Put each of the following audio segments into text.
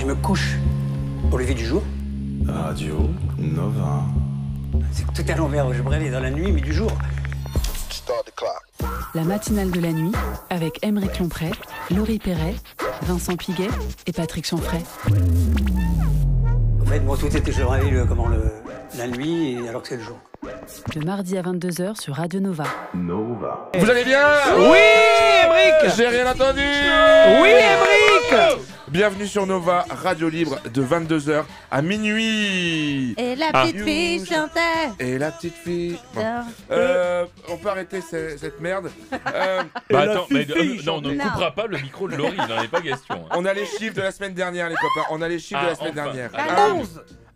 Je me couche au lever du jour. Radio Nova. C'est que tout est à l'envers. Je me réveille dans la nuit, mais du jour. La matinale de la nuit, avec Aymeric Lomprey, Laurie Perret, Vincent Piguet et Patrick Chanfray. En fait, moi, tout était, je me réveille la nuit, et alors que c'est le jour. Le mardi à 22h sur Radio Nova. Nova. Vous allez bien? Oui, Aymeric. J'ai rien entendu. Oui, Aymeric. Bienvenue sur Nova, radio libre de 22h à minuit. Et la petite fille chantait. Et la petite fille. Bon. On peut arrêter cette merde. Attends, mais non, on ne coupera pas le micro de Laurie, il n'en est pas question. Hein. On a les chiffres de la semaine dernière, les copains. On a les chiffres de la semaine dernière.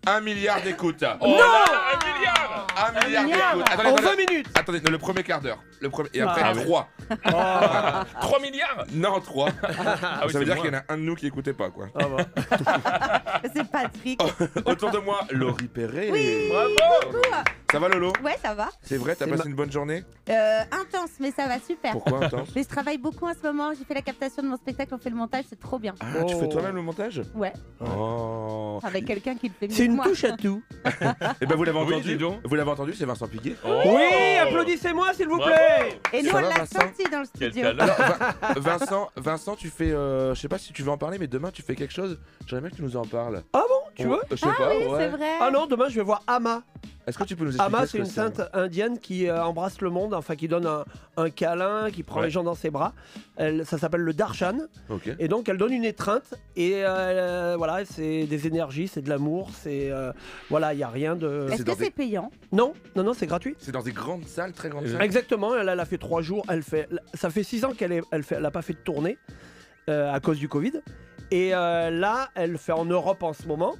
1 milliard d'écoutes. Oh non, 1 milliard. 1 milliard d'écoutes. Attendez, En attendez, 20 minutes. Attendez, le premier quart d'heure. Et après, 3. 3 milliards. Non, 3. Ah oui, Ça veut dire moins. qu'il y en a un de nous qui écoutait pas, quoi. C'est Patrick. Autour de moi, Laurie Perret. Oui. Bravo. Ça va, Lolo? Ouais, ça va. C'est vrai, t'as passé une bonne journée? Intense, mais ça va super. Pourquoi intense? Mais je travaille beaucoup en ce moment. J'ai fait la captation de mon spectacle, on fait le montage, c'est trop bien. Ah, tu fais toi-même le montage? Ouais, Oh. avec quelqu'un qui le fait mieux C'est que une moi. touche à tout. Et ben vous l'avez Oui, entendu? dis donc. Vous l'avez entendu, c'est Vincent Piguet. Oh. Oui, applaudissez-moi s'il vous Oh. plaît. Et nous, Ça on va, l'a Vincent senti dans le Quel studio. talent. Vincent, tu fais, je sais pas si tu veux en parler, mais demain tu fais quelque chose. J'aimerais bien que tu nous en parles. Ah bon, tu veux? Je sais pas. Oui, ouais. c'est vrai. Ah non, demain je vais voir Ama. Est-ce que tu peux nous expliquer Ama, ce c'est que une sainte indienne qui embrasse le monde, enfin qui donne un câlin, qui prend Ouais. les gens dans ses bras. Ça s'appelle le darshan. Ok. Et donc elle donne une étreinte et voilà, c'est des énergies, c'est de l'amour, c'est voilà, il y a rien de. Est-ce dans que des- c'est payant? Non, c'est gratuit. C'est dans des grandes salles, très grandes salles. Exactement, elle a fait 3 jours, ça fait 6 ans qu'elle a pas fait de tournée à cause du Covid. Et là, elle fait en Europe en ce moment.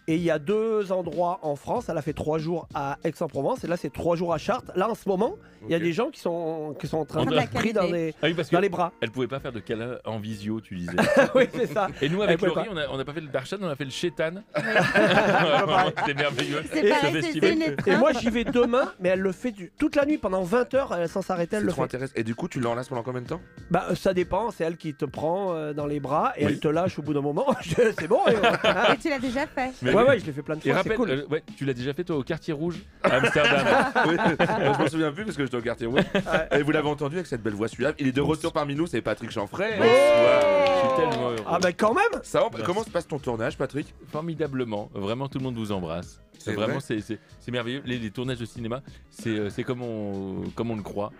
Et il y a 2 endroits en France. Elle a fait 3 jours à Aix-en-Provence. Et là, c'est 3 jours à Chartres. Là, en ce moment, il y a Ok. des gens qui sont en train On de a la pris dans qualité. les, Ah oui, parce dans qu'elle les bras. pouvait pas faire de câlin en visio, tu disais. Oui, c'est ça. Et nous, avec Elle pouvait Laurie, on n'a pas fait le darshan, on a fait le chétan. pareil. C'était merveilleux. C'est Ce pareil, festival. c'est une Et étreinte. moi, j'y vais demain, mais elle le fait toute la nuit pendant 20 heures sans s'arrêter. Elle C'est le trop fait. intéressant. Et du coup, tu l'enlaces pendant combien de temps? Bah, ça dépend. C'est elle qui te prend dans les bras et Oui. elle te lâche au bout d'un moment. C'est bon. Et tu l'as déjà fait. Mais Ouais, oui. ouais, je l'ai fait plein de Et fois. C'est rappelle, cool. ouais, tu l'as déjà fait toi au Quartier Rouge à Amsterdam. Oui. Je m'en souviens plus parce que j'étais au quartier rouge. Et vous l'avez entendu avec cette belle voix suave. Il est de retour parmi nous, c'est Patrick Chanfray. Je suis tellement heureux. Ah bah quand même. Ça, comment se passe ton tournage, Patrick? Formidablement, vraiment tout le monde vous embrasse. C'est Vraiment, vrai c'est merveilleux. Les tournages de cinéma, c'est comme on le croit.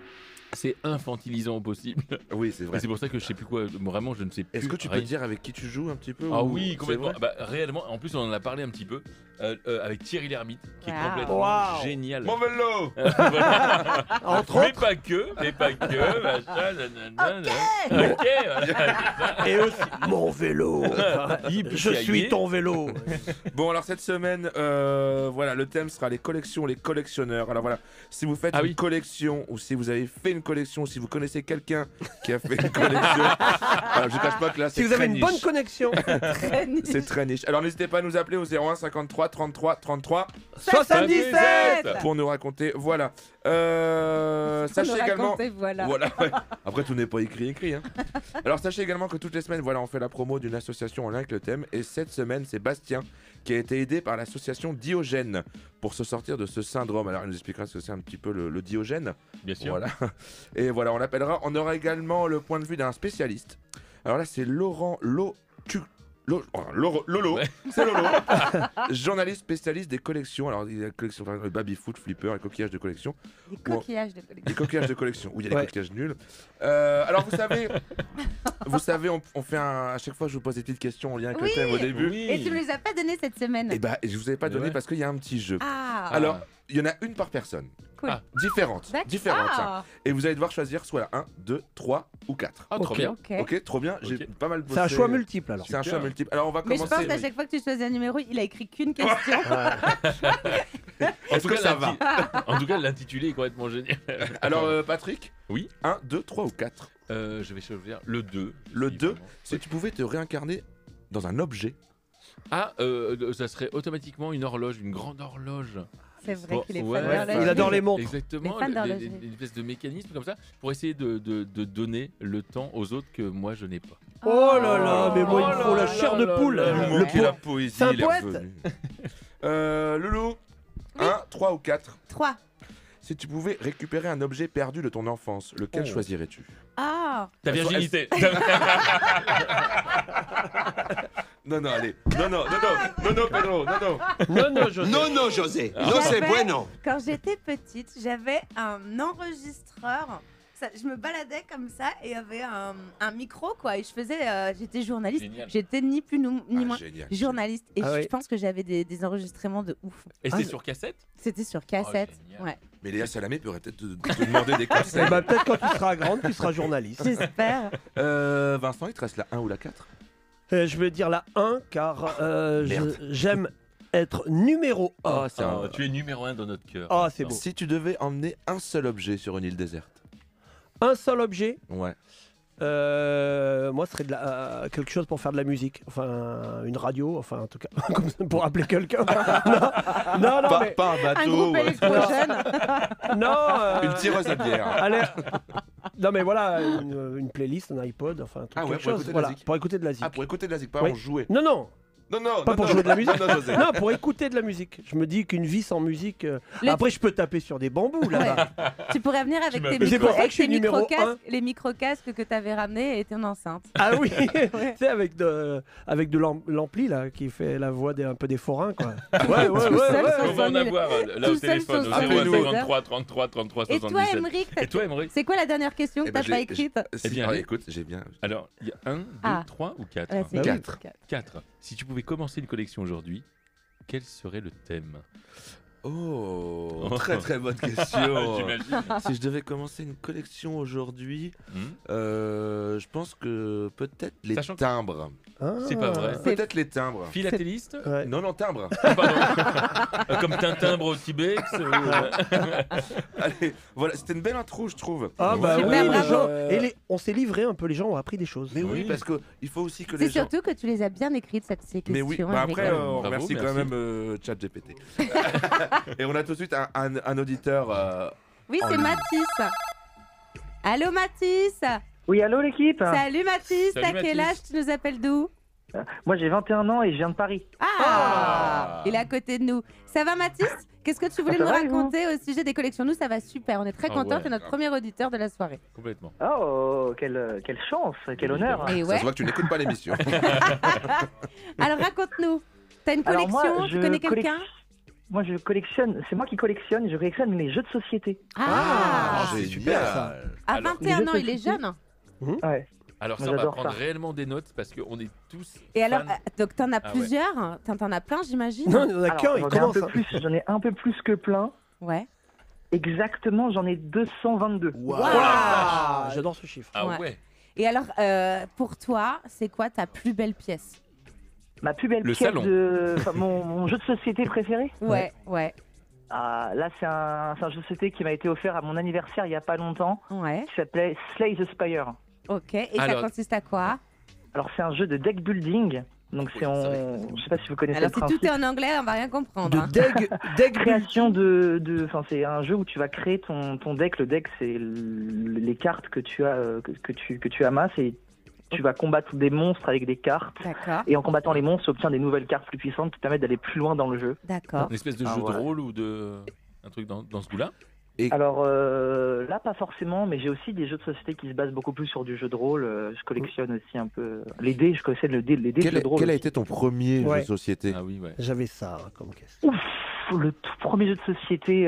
C'est infantilisant au possible. Oui, c'est Et vrai. c'est pour ça que je sais plus quoi. Vraiment, je ne sais plus. Est-ce que tu peux rien. dire avec qui tu joues un petit peu? Ah ou- oui, c'est complètement. vrai Bah, réellement, en plus, on en a parlé un petit peu avec Thierry Lhermitte, qui est Wow. complètement Wow. génial. Mon vélo! Voilà. Entre mais autres. pas que, machin, nanana. Ok, voilà. Et aussi mon vélo. Je suis ton vélo. Bon, alors cette semaine, voilà, le thème sera les collections, les collectionneurs. Alors voilà, si vous faites Ah une oui. collection, ou si vous avez fait une collection, si vous connaissez quelqu'un qui a fait une collection, alors, je cache pas que là, c'est Si vous avez très une bonne niche. connexion. C'est très niche. Alors n'hésitez pas à nous appeler au 01 53 33 33 77. pour nous raconter. Voilà. Sachez également. Voilà. Voilà, ouais. Après, tout n'est pas écrit. Hein. Alors, sachez également que toutes les semaines, voilà, on fait la promo d'une association en lien avec le thème. Et cette semaine, c'est Bastien qui a été aidé par l'association Diogène pour se sortir de ce syndrome. Alors, il nous expliquera ce que c'est un petit peu le Diogène. Bien sûr. Voilà. Et voilà, on l'appellera. On aura également le point de vue d'un spécialiste. Alors là, c'est Laurent Lolo, Ouais. c'est Lolo, journaliste spécialiste des collections. Alors, il y a la collection, par exemple, le baby-foot, flipper, les coquillages de collection. Des coquillages de collection. Des coquillages de collection. Oui, il y a des Ouais. coquillages nuls. Alors, vous savez, on fait à chaque fois, je vous pose des petites questions en lien avec Oui. le thème au début. Oui. Et tu me les as pas donné cette semaine. Et bah, je vous avais pas donné Ouais. parce qu'il y a un petit jeu. Ah, Alors, il y en a une par personne. cool. Ah. Différente. D'accord. Différente. Ah, Et vous allez devoir choisir soit 1, 2, 3 ou 4. Ah, trop Ok. bien. ok. Ok, trop bien. J'ai Ok. pas mal bossé. C'est un choix multiple alors. C'est un Super. choix multiple. Alors, on va Mais je commencer. pense qu'à chaque fois que tu choisis un numéro, il a écrit qu'une question. Est-ce que ça va En tout cas, l'intitulé est complètement génial. Alors, Patrick Oui. 1, 2, 3 ou 4. Je vais choisir le 2. Le 2, évidemment. si tu pouvais te réincarner dans un objet. Ah, ça serait automatiquement une horloge, une grande horloge. C'est vrai qu'il est Ouais, fan ouais, d'horlogerie. il adore les montres. Exactement, Les fans d'horlogerie. une espèce de mécanisme comme ça pour essayer de donner le temps aux autres que moi je n'ai pas. Oh là là, mais moi, il me faut la là chair là de là poule. là là. Le Le mot qui est la po- poésie, C'est un il est poète. revenu. Loulou, 1, 3 ou 4. 3. Si tu pouvais récupérer un objet perdu de ton enfance, lequel choisirais-tu? Ah. Ta virginité. Non, non, allez. Non, Pedro, non. Non, José. No, José. No, J'avais- c'est bueno. Quand j'étais petite, j'avais un enregistreur. Je me baladais comme ça et il y avait un micro quoi. Et je faisais, j'étais journaliste. Génial. J'étais ni plus ni moins Génial. journaliste. Et Ah je ouais. pense que j'avais des enregistrements de ouf. Et Ah, c'est sur cassette? C'était sur cassette. génial. Ouais. Mais Léa Salamé pourrait peut-être te demander des conseils. Eh ben, peut-être quand tu seras grande, tu seras journaliste. J'espère. Vincent, il te reste la 1 ou la 4? Je vais dire la 1 car Merde. j'aime être numéro 1. Oh, c'est un... Oh, tu es numéro 1 dans notre cœur. Ah, c'est beau. Si tu devais emmener un seul objet sur une île déserte. Un seul objet, Ouais. moi, ce serait quelque chose pour faire de la musique. Enfin, une radio, enfin, en tout cas, comme ça, pour appeler quelqu'un. non, mais... Pas un bateau. Un groupe ouais. électrogène. Non, Une tireuse à bière. allez. Non, mais voilà, une playlist, un iPod, enfin, un truc, Ah ouais, quelque pour chose. écouter de la Voilà, musique. pour écouter de la musique. Ah, pour écouter de la musique, pas Oui. en jouer. Non, non, Non, pas pour jouer de la musique. Non, José. non, pour écouter de la musique. Je me dis qu'une vie sans musique. Le- Après, je peux taper sur des bambous là-bas. Tu pourrais venir avec m'as- tes Mais c'est pour ça que je suis numéro micro-casques, les micro-casques que tu avais ramenés et ton enceinte. Ah oui, Ouais. tu sais, avec de l'ampli là, qui fait la voix un peu des forains, quoi. Ouais, Tout seul, On va en 60 000. avoir là au Tout seul, téléphone au sans 53 33 33 Et toi, 77. Émeric, Et toi, Emery? c'est quoi la dernière question que Eh ben, t'as pas j'ai- écrite Eh bien, allez. écoute, j'ai bien. Alors, il y a 1, 2, Ah. 3 ou 4? Ouais, c'est Bah oui. 4. 4. Si tu pouvais commencer une collection aujourd'hui, quel serait le thème? Oh, très très bonne question. J'imagine. Si je devais commencer une collection aujourd'hui, Hmm. je pense que peut-être les Sachant que- timbres. Ah. C'est pas vrai. Peut-être les timbres. Philatéliste? Ouais. Non, non, timbres. Ah, pardon. Comme Tintin au Tibet. Allez, voilà, c'était une belle intro, je trouve. Ah bah Super, oui, les bravo. gens, et on s'est livré un peu, les gens ont appris des choses. Mais oui, Oui. parce qu'il faut aussi que C'est les gens. surtout que tu les as bien écrites, ces questions. Mais oui, bah Émeric. après, on Bravo, remercie quand merci. même ChatGPT. Et on a tout de suite un auditeur. Oui, c'est Mathis. Allô, Mathis. Oui, allô l'équipe. Salut, Mathis. Salut, T'as quel Mathis. âge? Tu nous appelles d'où? Moi j'ai 21 ans et je viens de Paris. Ah, il est à côté de nous. Ça va, Mathis? Qu'est-ce que tu voulais Ça nous va, et vous raconter au sujet des collections? Nous, ça va super. On est très Ah contents. ouais. Tu es notre premier auditeur de la soirée. Complètement. Oh, quelle chance, quel honneur. Et Ça ouais. se voit que tu n'écoutes pas l'émission. Alors, raconte-nous. T'as une Alors, collection? moi, Tu je connais quelqu'un? Moi je collectionne, c'est moi qui collectionne, je collectionne les jeux de société. Ah, c'est super, ça. À Alors, 21 ans, les il est jeux jeune. Ouais. Alors Moi, ça, on va j'adore prendre ça. réellement des notes parce qu'on est tous. Et alors, fans. donc t'en as Ah ouais. plusieurs? T'en as plein, j'imagine? Non, il n'y en a Alors, qu'un, il j'en ai un commence. peu plus, j'en ai un peu plus que plein. Ouais. Exactement, j'en ai 222. Waouh, j'adore ce chiffre. Ah Ouais. ouais. Et alors, pour toi, c'est quoi ta plus belle pièce? Ma plus belle Le pièce salon. enfin, mon jeu de société préféré. Ouais, ouais, Ah, là c'est un jeu de société qui m'a été offert à mon anniversaire il y a pas longtemps, ouais. qui s'appelait Slay the Spire. Ok. Et ça Alors- consiste à quoi? Alors c'est un jeu de deck building, donc Oui, c'est vrai. je sais pas si vous connaissez Alors, le si principe. tout est en anglais, on va rien comprendre. De hein. deck Création enfin c'est un jeu où tu vas créer ton deck. Le deck c'est les cartes que tu as que tu amasses et tu vas combattre des monstres avec des cartes. D'accord, Et en combattant les monstres, tu obtiens des nouvelles cartes plus puissantes qui te permettent d'aller plus loin dans le jeu. d'accord. Une espèce de Ah, jeu voilà. de rôle ou de. Un truc dans ce goût-là. Alors là pas forcément, mais j'ai aussi des jeux de société qui se basent beaucoup plus sur du jeu de rôle. Je collectionne aussi un peu les dés. Je collectionne les dés de jeu de rôle. Quel a aussi. été ton premier jeu Ouais. de société? Ah oui, ouais. J'avais ça comme question. Ouf, le tout premier jeu de société,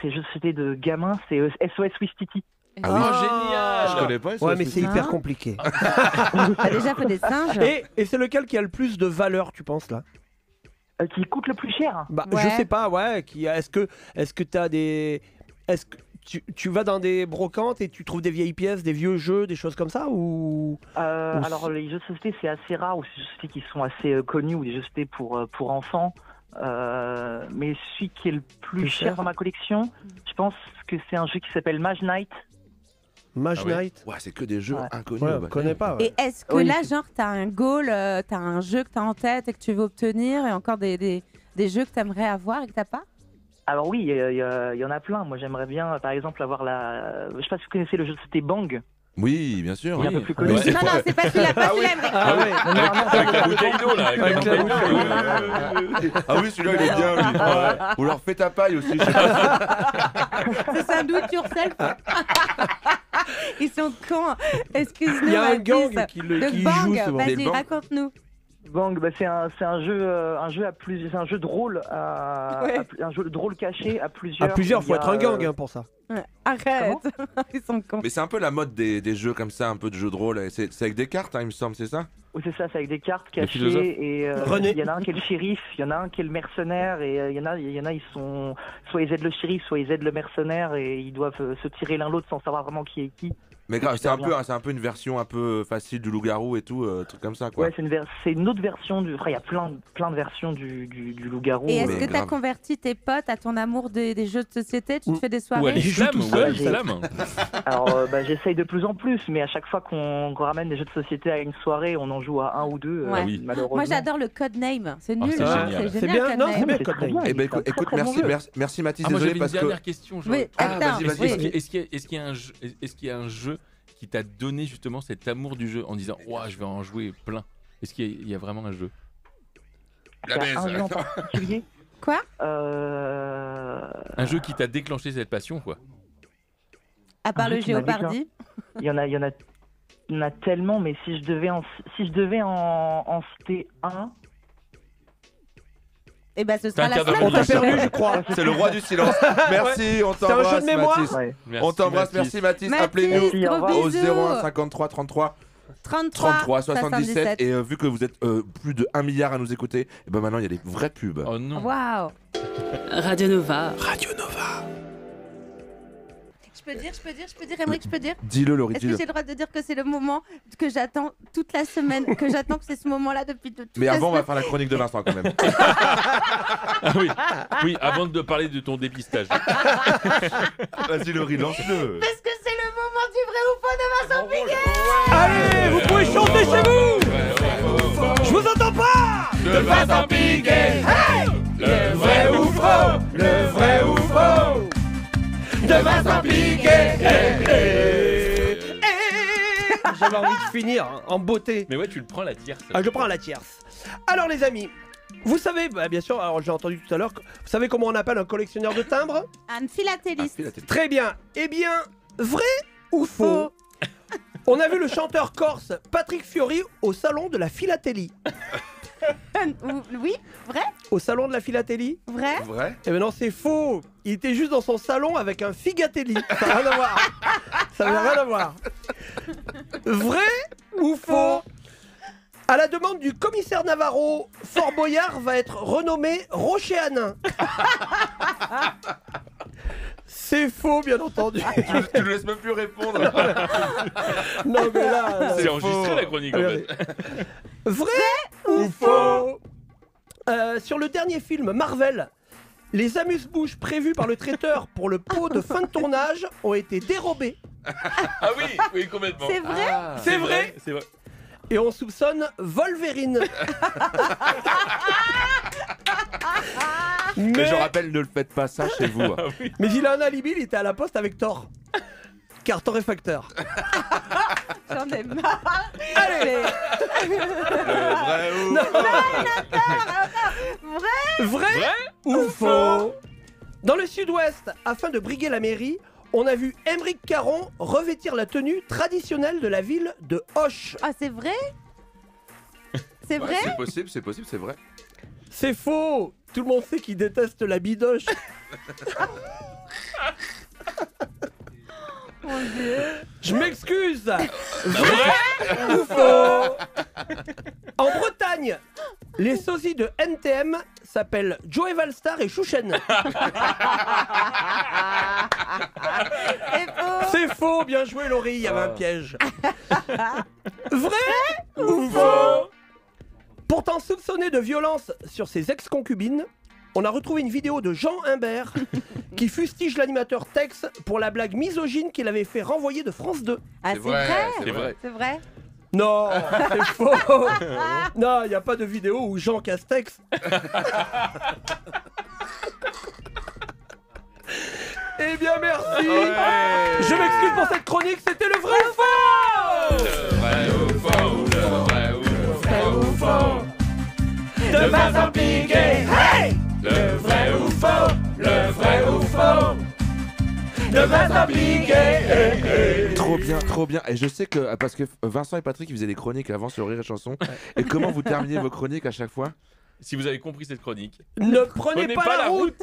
c'est le jeu de société de gamin, c'est SOS Wistiti. Ah oui. Oh, génial. Je connais pas. Ouais, mais c'est Hein hyper compliqué. T'as déjà fait des singes? Et c'est lequel qui a le plus de valeur, tu penses, là? Qui coûte le plus cher. Bah, Ouais. je sais pas, ouais. Est-ce que t'as des. Est-ce que tu vas dans des brocantes et tu trouves des vieilles pièces, des vieux jeux, des choses comme ça ou Alors les jeux de société c'est assez rare, ou c'est des jeux de société qui sont assez connus, ou des jeux de société pour enfants. Mais celui qui est le plus Plus cher cher. dans ma collection, je pense que c'est un jeu qui s'appelle Mage Knight. Mage Ah ouais. Knight? Ouais, c'est que des jeux Ouais. inconnus. Ouais, au on bataillon. connaît pas. Ouais. Et est-ce que Oui. là, genre, t'as un goal, t'as un jeu que t'as en tête et que tu veux obtenir et encore des jeux que t'aimerais avoir et que t'as pas? Alors oui, il y en a plein. Moi, j'aimerais bien, par exemple, avoir la... Je sais pas si vous connaissez le jeu de société Bang. Oui, bien sûr. Il est un peu plus connu. Non, non, c'est pas celui-là, pas celui-là, Emmerich. Ah ouais. Avec la bouteille d'eau là, avec la bouteille d'eau. Ah oui, celui-là, il est bien, lui. Ouais. Ou alors fais ta paille aussi. Je sais pas. C'est un do it yourself. Ils sont cons. Excuse-nous. Il y a un Mathis. gang qui De joue Bang, souvent. Des vas-y, Bang. raconte-nous. Bang, bah, c'est un jeu à plusieurs, c'est un jeu de rôle, Ouais. un jeu de rôle caché à plusieurs. À plusieurs, faut Il y a, être un gang hein, pour ça. Ouais. Arrête. Ils sont cons. Mais c'est un peu la mode des jeux comme ça, un peu de jeux de rôle. C'est avec des cartes, hein, il me semble, c'est ça? Oui, c'est ça, c'est avec des cartes Le philosophe. cachées et René. il y en a un qui est le shérif, il y en a un qui est le mercenaire et il y en a ils sont soit ils aident le shérif, soit ils aident le mercenaire et ils doivent se tirer l'un l'autre sans savoir vraiment qui est qui. Mais grave, c'est Super un peu une version un peu facile du loup-garou et tout, truc comme ça, quoi. Ouais, c'est une autre version du. Enfin, il y a plein de versions du loup-garou. Et est-ce mais que t'as grave. converti tes potes à ton amour des jeux de société? Tu te fais des Ou à soirées? l'islam, tout ou à seul, l'islam. Alors, j'essaye de plus en plus, mais à chaque fois qu'on ramène des jeux de société à une soirée, on en joue à un ou deux, Ouais. oui. malheureusement. Moi j'adore le Codename. C'est Oh, nul. c'est hein. génial. C'est C'est génial. bien, non, c'est Codename. bien C'est très Codename. bien. Eh ben, c'est un très, écoute, très bon merci, jeu. merci Mathis, Ah, moi désolé j'avais une parce que... dernière question. Oui, attends. vas-y, vas-y. Oui. Est-ce qu'il y a un jeu qui t'a donné justement cet amour du jeu en disant ouah, je vais en jouer plein? Est-ce qu'il y a vraiment un jeu? La Il y a baisse. un jeu en particulier. Quoi? Un jeu qui t'a déclenché cette passion, quoi? À part Un le jeu qui m'a Géopardy. Il y en a tellement, mais si je devais en citer un, Et bah ce T'as sera un la cadre semaine On t'a prochaine. perdu, je crois. C'est le roi du silence. Merci, on C'était un jeu t'embrasse, de mémoire. Mathis. ouais. On t'embrasse, merci Mathis. Mathis, Appelez-nous Merci, au revoir. gros au bisous. 01 53 33 33 77 et vu que vous êtes plus de 1 milliard à nous écouter, et ben maintenant il y a des vraies pubs. Oh non. Waouh. Radio Nova. Radio Nova. Je peux dire, Emmerich, je peux dire. Dis-le Laurie, Est-ce que dis-le. j'ai le droit de dire que c'est le moment que j'attends toute la semaine, que j'attends que c'est ce moment-là depuis toute Mais la avant on va semaine. faire la chronique de Vincent quand même. Ah oui. Oui, avant de parler de ton dépistage. Vas-y Laurie, lance-le. Parce que c'est le moment du vrai ou faux de Vincent Piguet. Allez, vous pouvez chanter chez vous. Je vous entends pas. De Vincent Piguet. Le vrai ou faux. Le vrai ou faux. De Vincent Piguet. J'avais envie de finir en beauté. Mais ouais, tu le prends la tierce. Ah, je prends la tierce. Alors les amis, vous savez, bien sûr, alors j'ai entendu tout à l'heure, vous savez comment on appelle un collectionneur de timbres? Un philatéliste. Très bien. Eh bien, vrai ou faux? On a vu le chanteur corse Patrick Fiori au salon de la philatélie. Oui, vrai? Au salon de la philatélie? Vrai? Vrai? Eh ben non, c'est faux. Il était juste dans son salon avec un figatelli. Ça n'a rien à voir. Ça n'a rien à voir. Vrai ou faux? À la demande du commissaire Navarro, Fort Boyard va être renommé Rocher Hanin. C'est faux, bien entendu. Tu ne laisses même plus répondre. Non, mais là. C'est enregistré la chronique en Regardez. fait. Vrai ou faux? Sur le dernier film Marvel, les amuse-bouches prévues par le traiteur pour le pot de fin de tournage ont été dérobées. Ah oui, oui, complètement. C'est vrai? C'est vrai. C'est vrai. Et on soupçonne Wolverine. Mais je rappelle, ne le faites pas ça chez vous. Mais il a un alibi, il était à la poste avec Thor. Car torréfacteur. J'en ai marre. Allez. Vrai ou Non. Vrai? Vrai ou faux? Dans le sud-ouest, afin de briguer la mairie, on a vu Émeric Caron revêtir la tenue traditionnelle de la ville de Auch. Ah, c'est vrai? C'est vrai? C'est possible, c'est possible, c'est vrai. C'est faux. Tout le monde sait qu'il déteste la bidoche. Mon Dieu. Je m'excuse. Vrai ou faux? En Bretagne, les sosies de NTM s'appellent Joey Valstar et Chouchen. C'est faux. C'est faux, bien joué Laurie, il y avait un piège. Vrai ou faux? Pourtant soupçonné de violence sur ses ex-concubines, on a retrouvé une vidéo de Jean Imbert qui fustige l'animateur Tex pour la blague misogyne qu'il avait fait renvoyer de France 2. Ah, C'est c'est vrai, vrai? c'est vrai. C'est vrai? Non, c'est faux. Non, il n'y a pas de vidéo où Jean Castex Eh bien, merci. Ouais. Je m'excuse pour cette chronique, c'était le vrai ou faux. Vrai ou faux, le vrai ou faux. De Vincent Piguet. Hey. Le vrai ou faux, le vrai ou faux. De Vincent Piguet. Trop bien. Et je sais que, parce que Vincent et Patrick, ils faisaient des chroniques avant sur Rire et Chanson. Et comment vous terminiez vos chroniques à chaque fois? Si vous avez compris cette chronique, Ne prenez pas la route.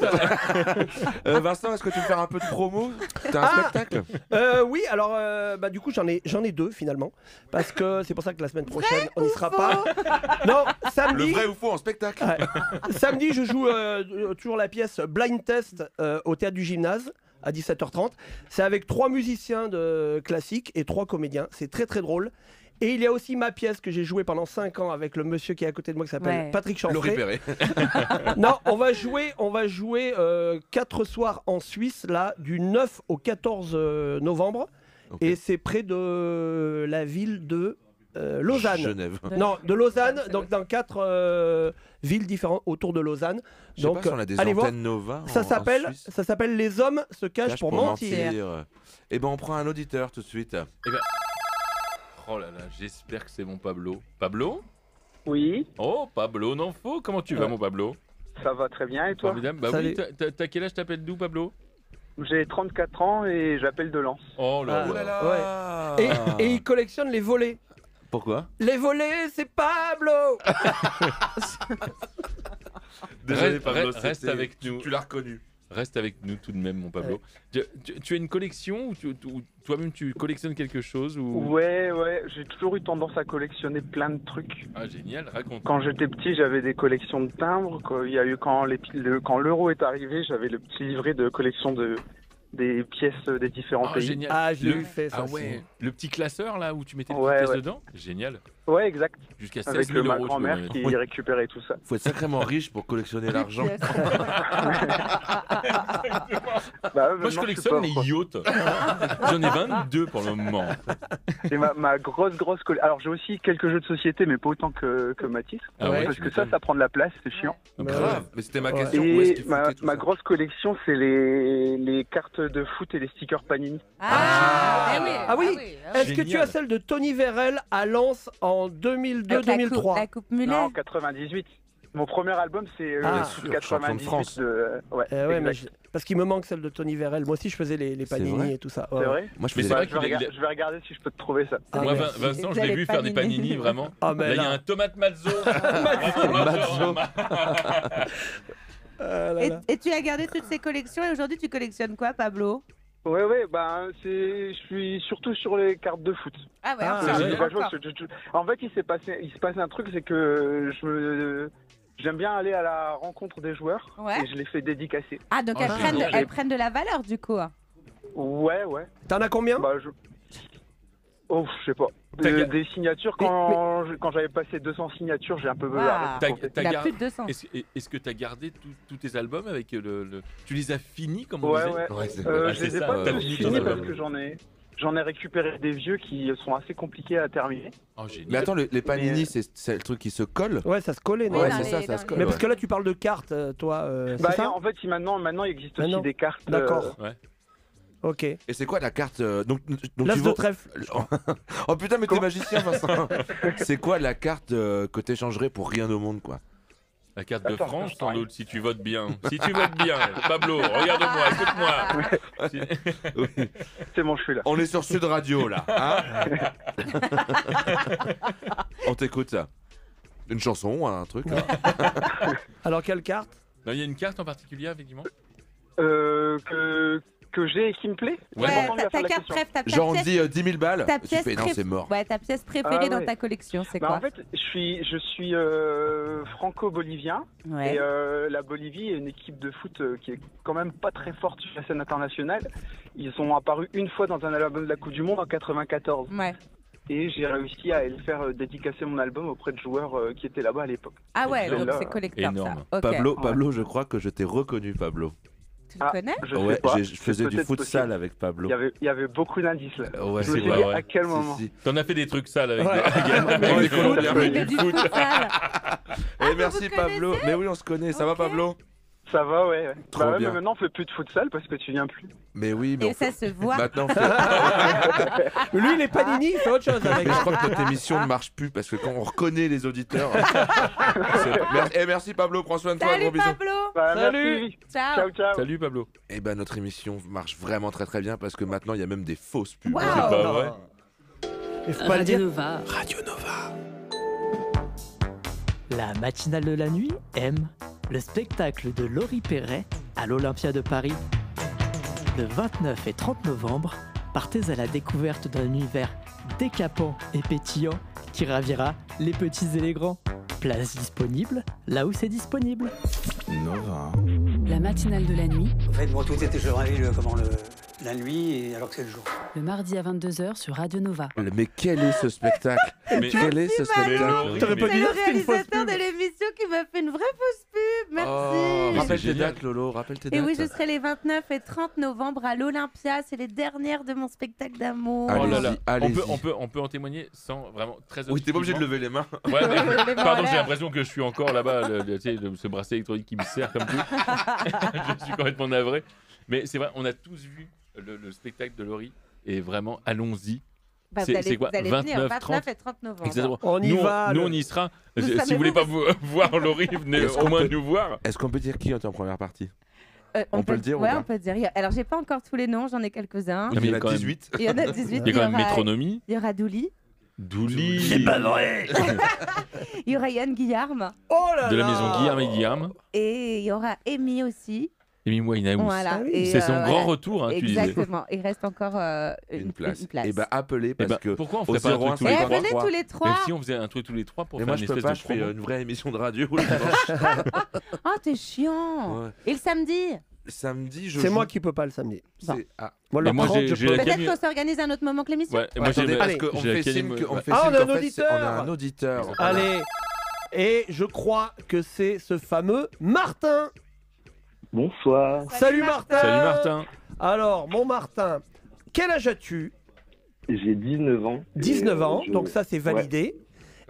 Vincent, est-ce que tu veux faire un peu de promo? T'as un spectacle? Oui, alors du coup j'en ai deux finalement, parce que c'est pour ça que la semaine prochaine on n'y sera pas. Non, Le samedi. vrai ou faux en spectacle? Ouais. Samedi, je joue toujours la pièce Blind Test au théâtre du Gymnase à 17h30. C'est avec 3 musiciens de classique et 3 comédiens. C'est très très drôle. Et il y a aussi ma pièce que j'ai jouée pendant 5 ans avec le monsieur qui est à côté de moi qui s'appelle Patrick Laurie Chanfray. Perret. Non, on va jouer 4 soirs en Suisse là du 9 au 14 novembre. Ok. Et c'est près de la ville de Lausanne. Genève. Non, de Lausanne, donc dans 4 villes différentes autour de Lausanne. Je sais Donc pas si on a des allez voir. antennes Nova. Ça en s'appelle Suisse. Les hommes se cachent Cache pour mentir. Et ben on prend un auditeur tout de suite. oh là là, j'espère que c'est mon Pablo. Pablo? Oui, Oh, Pablo Nanfo, comment tu vas mon Pablo? ça va très bien et toi? Formidable. Bah Salut. oui, t'as quel âge? T'appelles d'où Pablo? J'ai 34 ans et j'appelle de Lens. Oh là Ah, là. ouais. Et il collectionne les volets. Pourquoi? Les volets, c'est Pablo. Désolé, Reste c'était- avec nous. Tu l'as reconnu. Reste avec nous tout de même, mon Pablo. Tu as une collection ou toi-même tu collectionnes quelque chose ou... Ouais, j'ai toujours eu tendance à collectionner plein de trucs. Ah génial, raconte. Quand j'étais petit, j'avais des collections de timbres. Il y a eu quand l'euro est arrivé, j'avais le petit livret de collection des pièces des différents Ah pays. génial. Ah, je l'ai fait ça. Ah ouais, le petit classeur là où tu mettais les Ouais, pièces ouais. dedans. Génial. Ouais, exact. Jusqu'à 16 Avec 000 ma euros. tu grand-mère peux qui mettre. récupérait tout ça. Faut être sacrément riche pour collectionner l'argent. Bah, Moi je maintenant, collectionne suis les pauvre, yachts. J'en ai 22 pour le moment. quoi. Et ma grosse collection. Alors j'ai aussi quelques jeux de société, mais pas autant que Mathis. Ah ouais, parce tu que ça m'étonnes. prend de la place, c'est chiant. Grave. Mais c'était ma Ouais. question. Où est-ce Et qu'il ma foutait tout ça? grosse collection, c'est les cartes de foot et les stickers Panini. Ah oui. Est-ce que tu Génial. as celle de Tony Vérel à Lens en 2002-2003? La coupe Muller. Non, 98. Mon premier album, c'est Ah. Bien sûr, champion de 98. France. Ouais, Ouais, mais exact. parce qu'il me manque celle de Tony Vérel. Moi aussi, je faisais les C'est panini vrai et tout ça. C'est Ouais. vrai. Moi je Mais faisais c'est vrai Je vais, qu'il est- je vais regarder si je peux te trouver ça. Ah, Moi, merci. Vincent, je Vous l'ai allez vu pas faire des m'aimer. panini, vraiment. Ah, mais Là, il y a là. un tomate mazzo. Mazzo. Ah là là. Et tu as gardé toutes ces collections et aujourd'hui tu collectionnes quoi, Pablo? Ouais, je suis surtout sur les cartes de foot. Ah ouais, Ah, encore, ouais. encore. En fait, il se passe un truc, c'est que j'aime bien aller à la rencontre des joueurs Ouais. et je les fais dédicacer. Ah donc Oh, génial. elles prennent de la valeur du coup. Ouais. T'en as combien? Bah, oh, je sais pas. T'as ga- Des signatures, quand j'avais passé 200 signatures, j'ai un peu Wow. arrêté de compter. T'as Il a gardé- plus de 200. Est-ce que tu as gardé tous tes albums avec le... Tu les as finis comme on Ouais, disait ouais. Ouais, c'est Ah, Je c'est les ai ça, pas t'as tous fini ton finis parce album. que j'en ai récupéré des vieux qui sont assez compliqués à terminer. Oh, génial. Mais attends, les panini, c'est le truc qui se colle? Ouais, ça se collait, non? Oui, Ouais, dans c'est les- ça, ça dans se les- colle. Mais ouais. parce que là, tu parles de cartes, toi. Bah, c'est ça? en fait, maintenant, il existe Maintenant. aussi des cartes. D'accord. Ouais. Ok. Et c'est quoi la carte donc L'as tu de vaux- trèfle. Oh putain, mais t'es magicien, Vincent. C'est quoi la carte que t'échangerais pour rien au monde, quoi? La carte de Attends, France, attends, sans doute, si tu votes bien. Si tu votes bien, Pablo, regarde-moi, écoute-moi. Oui. C'est bon, je suis là. On est sur Sud Radio, là. Hein On t'écoute, ça. Une chanson, un truc là. Alors, quelle carte? Non, il y a une carte en particulier, effectivement. Que j'ai et qui me plaît. Ouais. J'ai pas entendu ta faire la carte question. préf, ta Genre, on pièce, dit 10 000 balles. ta Tu pièce fais, non, préf- c'est mort. Ouais, ta pièce préférée Ah dans ouais. ta collection, c'est Bah, quoi? en fait, je suis franco-bolivien. Ouais. Et la Bolivie est une équipe de foot qui est quand même pas très forte sur la scène internationale. Ils sont apparus une fois dans un album de la Coupe du Monde en 94. Ouais. Et j'ai réussi à les faire dédicacer mon album auprès de joueurs qui étaient là-bas à l'époque. Ah ouais, Celle-là, donc c'est collecteur énorme. ça. Ok. Pablo, je crois que je t'ai reconnu, Pablo. Tu le connais? Je Ouais, sais pas. je c'est faisais du peut-être futsal possible. avec Pablo. Il y avait beaucoup d'indices là. Ouais, Je me c'est suis vrai, dit ouais. à quel Si, moment. si. T'en as fait des trucs sales avec Ouais. avec des Colombiens. Il fait du futsal. Eh, vous merci vous Pablo. connaissez? Mais oui, on se connaît. Ça va, Ok. Pablo? Ça va, ouais. Trop Bah ouais, bien. mais maintenant on fait plus de futsal parce que tu viens plus. Mais oui, mais Et ça se voit. Maintenant, on fait- Lui, il est Panini, il fait autre chose avec. Mais je crois que notre émission ne marche plus parce que quand on reconnaît les auditeurs. Merci Pablo, prends soin de toi, Salut gros bisous. Pablo. Bah, Salut. merci. Ciao. Ciao, ciao. Salut Pablo. Et ben notre émission marche vraiment très très bien parce que maintenant il y a même des fausses pubs. Waouh. C'est pas vrai. Il faut pas le Radio dire. Nova. Radio Nova. La matinale de la nuit aime le spectacle de Laurie Perret à l'Olympia de Paris. Le 29 et 30 novembre, partez à la découverte d'un univers décapant et pétillant qui ravira les petits et les grands. Place disponible là où c'est disponible. Nova. La matinale de la nuit, En fait, moi, tout était, je réveille la nuit, et alors que c'est le jour. le mardi à 22h sur Radio Nova. Mais quel est ce spectacle? Mais- Quel est ce Mais spectacle? Laurie, T'aurais pas C'est dit le que c'était une fausse réalisateur pub. de l'émission qui m'a fait une vraie fausse pub. Merci. Oh, rappelle C'est tes génial. dates, Lolo, rappelle tes Et dates. oui, je serai les 29 et 30 novembre à l'Olympia. C'est les dernières de mon spectacle d'amour. Allez-y, Oh là là. allez-y. On peut en témoigner sans vraiment très Oui, t'es pas obligé de objectivement. lever les mains. Ouais, mais- Les mains en pardon, j'ai l'air. l'impression que je suis encore là-bas, tu sais, ce bracelet électronique qui me sert comme tout. Je suis complètement navré. Mais c'est vrai, on a tous vu le spectacle de Laurie. Et vraiment, allons-y. Bah, C'est- vous allez, c'est quoi, vous allez 29, venir, 29 30? et 30 novembre. Exactement. On y nous, va, Nous, le- on y sera. Nous Si sommes vous voulez les pas voir Laurie, venez Est-ce au qu'on moins peut- nous voir. Est-ce qu'on peut dire qui est en première partie? On peut le dire ou Ouais, pas on peut le dire. Alors, j'ai pas encore tous les noms, j'en ai quelques-uns. Ah, mais Il y en a quand même. 18. Il y en a 18. Il y a quand même Métronomie, Il y aura Douli. Douli, vrai. Il y aura Yann Guillarme. Oh là de la là. maison Guillaume et Guillaume, Et il y aura Amy aussi. Amy Winehouse. Voilà. Ah oui. Et, C'est son voilà. grand retour, hein, tu disais. Exactement. Il reste encore Une place. Une place. Et bah appelez Eh parce ben, que. pourquoi on au ferait pas un 01, truc tous Et les c'est trois venez tous les Même trois. si on faisait un truc tous les trois pour Mais faire moi une je peux espèce pas, de je fais promo. une vraie émission de radio le dimanche. Oh, t'es chiant. Ouais. Et le samedi Samedi, je C'est joue- moi qui peux pas le samedi. c'est- Ah. Moi, Mais le moi, 30, j'ai- je j'ai peux. la Peut-être Camille- qu'on s'organise un autre moment que l'émission. Ouais, et moi j'ai Attendez, la- parce qu'on j'ai la fait signe Camille- qu'on ouais. fait Ah, signe on a un qu'en fait, c'est- on a auditeur. un auditeur. Allez. Et je crois que c'est ce fameux Martin. Bonsoir, Salut Martin. Salut Martin. Alors, mon Martin, quel âge as-tu? j'ai 19 ans. et, 19 ans, je- donc ça c'est validé.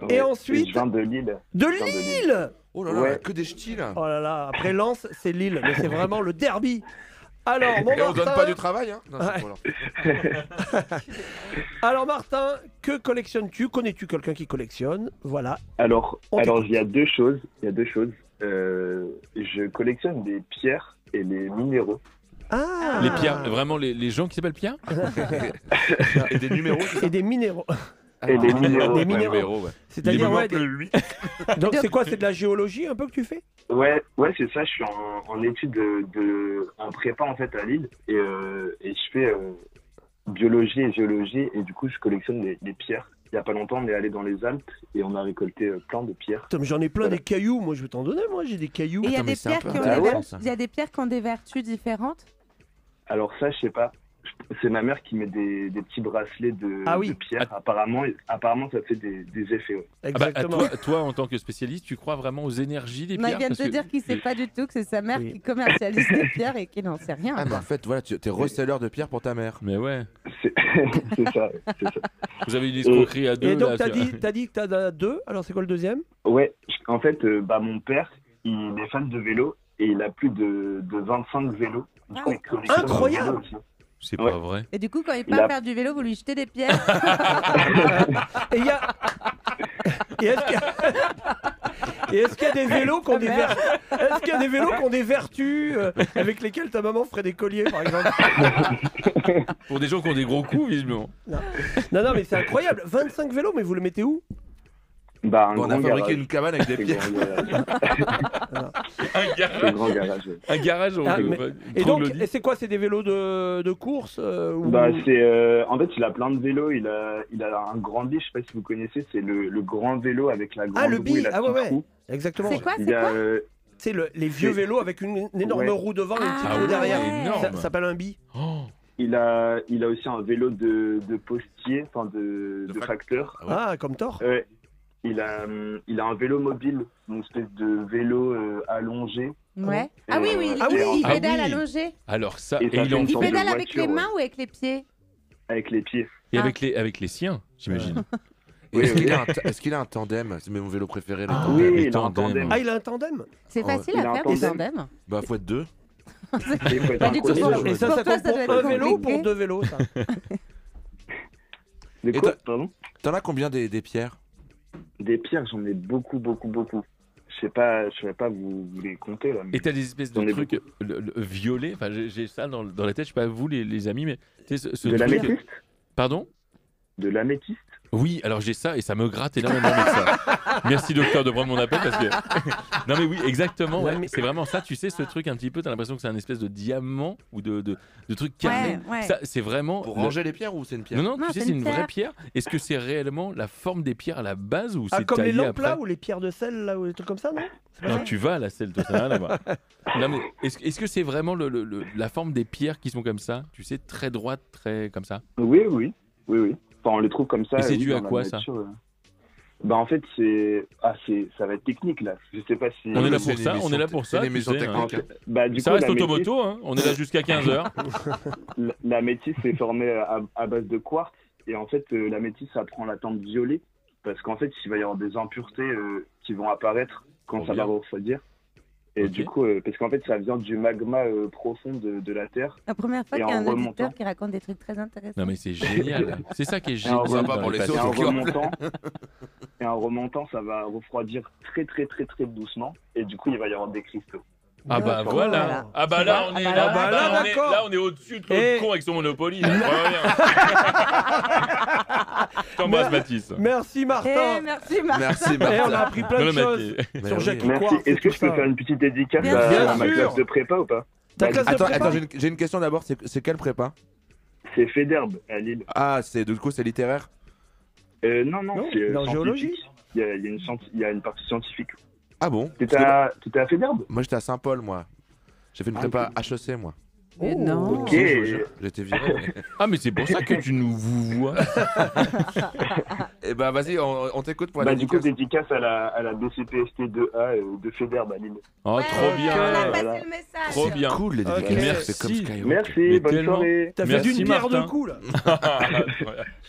ouais, et ensuite- je viens de Lille. De viens de Lille. Lille. Oh là là, Ouais. que des ch'tis là. Oh là là, après Lens, c'est Lille, mais c'est vraiment le derby. Alors, mon Et on donne Martin, pas du travail, hein. Non, c'est Ouais. pour leur- alors Martin, que collectionnes-tu? Connais-tu quelqu'un qui collectionne? Voilà. Alors, On il y a deux choses. Je collectionne les pierres et les minéraux. Ah. Les Pierre, vraiment les gens qui s'appellent Pierre. Et des numéros. c'est ça Et des minéraux. Et des minéraux. Des ouais. minéraux. Numéros, ouais. C'est-à-dire, ouais, lui. donc c'est quoi? C'est de la géologie un peu que tu fais? Ouais, c'est ça. Je suis en études en prépa en fait à Lille et je fais biologie et géologie et du coup je collectionne les pierres. Il y a pas longtemps, on est allé dans les Alpes et on a récolté plein de pierres. Putain, mais j'en ai plein Voilà. des cailloux. Moi, je vais t'en donner. Moi, j'ai des cailloux. Et il y a Attends, mais des c'est un pierres peu qui ont Ah des ouais ver- ça. il y a des pierres qui ont des vertus différentes. Alors ça, je sais pas. C'est ma mère qui met des petits bracelets Ah oui. de pierre. Apparemment, ça fait des effets. Ouais. Ah bah, Exactement. toi, en tant que spécialiste, tu crois vraiment aux énergies des Non, pierres il vient de Parce te que- dire qu'il sait pas du tout que c'est sa mère Oui. qui commercialise les pierres et qu'il n'en sait rien. Ah, mais en fait, voilà, t'es reseller de pierre pour ta mère. Mais ouais. C'est c'est ça. Vous avez une escroquerie à deux. Et donc, là, t'as sur- dit que t'en as deux. Alors, c'est quoi le deuxième? Ouais. En fait, mon père, il est fan de vélo et il a plus de 25 vélos. Du coup, il collectionne Incroyable. les vélos aussi. C'est Ouais. pas vrai. Et du coup, quand il Il part a- faire du vélo, vous lui jetez des pierres. Et il y a. Et est-ce qu'il y a... Et est-ce qu'il y a des vélos qui ont des vertus? Est-ce qu'il y a des vélos qui ont des vertus avec lesquelles ta maman ferait des colliers, par exemple? Pour des gens qui ont des gros coups, visiblement. Non, mais c'est incroyable. 25 vélos, mais vous le mettez où? Un Bon, on a grand fabriqué garage. une cabane avec des C'est pierres. grand garage. Un C'est garage. grand garage. ouais. Un garage. Ah, on- mais- une Et donc, troglodyte. et c'est quoi? C'est des vélos de course ou... En fait, il a plein de vélos. Il a un grand bi, je sais pas si vous connaissez, c'est le grand vélo avec la grande Ah, le roue bi, et la ah ouais, petite ouais. roue. Exactement. C'est quoi, Il c'est y a, quoi C'est les vieux C'est- vélos avec une énorme Ouais. roue devant et une petite Ah roue ouais, derrière. énorme. Ça s'appelle un bi. Oh. il a aussi un vélo de postier, enfin de facteur. Ah, comme Thor. Il a un vélo mobile, une espèce de vélo allongé. Ouais. Et, Ah oui, oui, ah il oui. pédale Ah oui. allongé. Alors ça, Et et ça il fait en une Il sorte de pédale avec voiture, les mains ouais. ou avec les pieds? Avec les pieds. et Ah. avec les siens, j'imagine. Et est-ce qu'il a un tandem? C'est mon vélo préféré, les tandems. Oui, les il a un tandems. tandem. Ah, il a un tandem. C'est Oh, facile il à a un faire des tandem. tandems. Bah, faut être deux. Il faut être Pas un du tout chrono, pour- Et ça Pour toi, compte ça doit pour être un vélo ou compliqué. pour deux vélos, ça? Des Et quoi, toi- pardon? T'en as combien des pierres? Des pierres, j'en ai beaucoup. Je saurais pas vous les compter là. mais- Et t'as des espèces de J'en ai trucs violets. Enfin, j'ai ça dans la tête. Je sais pas vous, les amis, mais tu sais, ce De truc. l'améthyste? Pardon? De l'améthyste? Oui, alors j'ai ça et ça me gratte énormément avec ça. Merci docteur de prendre mon appel parce que. Non mais oui, exactement. Ouais. C'est vraiment ça. Tu sais, ce truc un petit peu. T'as l'impression que c'est un espèce de diamant ou de truc carré. Ouais. Ça, c'est vraiment. Pour ranger les pierres ou c'est une pierre? Non, Non, tu sais, c'est c'est une une vraie pierre. pierre. Est-ce que c'est réellement la forme des pierres à la base ou Ah, c'est comme les taillé lampes après là ou les pierres de sel là ou des trucs comme ça, non? C'est pas Non, ça tu vas à la selle, toi, ça n'a rien à voir. Non, mais est-ce que c'est vraiment la forme des pierres qui sont comme ça? Tu sais, très droite, très comme ça? Oui. Enfin, on les trouve comme ça. Et c'est oui, dû à dans la quoi, ça? nature. Bah en fait ça va être technique là. Je sais pas si. On est là c'est pour une ça, émission on est là pour ça. c'est une émission tu sais, hein. technique. Bah du Ça coup reste la métisse, automoto, hein. On est là jusqu'à 15h. la métisse est formée à base de quartz et en fait la métisse ça prend la teinte violet parce qu'en fait il va y avoir des impuretés qui vont apparaître quand Trop ça bien. va refroidir. Et Ok. du coup, parce qu'en fait, ça vient du magma profond de la Terre. La première fois Et qu'il y a en un remontant. auditeur qui raconte des trucs très intéressants. Non, mais c'est génial. C'est ça qui est Et en génial. sympa dans pour les les passions. autres. Et en remontant, ça va refroidir très doucement. Et du coup, il va y avoir des cristaux. Ah bah D'accord. voilà. Voilà. Ah bah là, on est Ah là. bah là, on est- d'accord. là, on est au-dessus de Et- l'autre con avec son Monopoly. là. Je t'embrasse, Mathis. Merci Martin. Merci Marc. Merci, Et on a Martin. appris plein de Non, mais choses Mais sur oui. Jackie Merci. Quartz. Est-ce que et je peux tout faire ça. une petite dédicace Bien à sûr. ma classe de prépa ou pas? Ta classe de Attends, prépa j'ai une question d'abord. C'est quelle prépa? C'est Féderbe à Lille. Ah, du coup, c'est littéraire? Non, Non, c'est dans géologie. scientifique. Il y a une partie scientifique. Ah bon? T'étais Parce que à Féderbe? moi, j'étais à Saint-Paul, moi. J'ai fait une prépa HEC, moi. Mais non. Ok. J'étais viré. Ah, mais c'est pour ça que tu nous vois. Et bah, vas-y, on t'écoute pour la Bah, du coup, dédicace. dédicace à la BCPST 2A de Féderbe à Lille. Oh, Ouais, trop On a bien. passé Voilà. le message. Trop bien. Cool, les Ok. dédicaces. Merci. C'est comme Skyrock. Merci, Mais bonne tellement. soirée. T'as fait Merci, d'une pierre Martin. de coups là.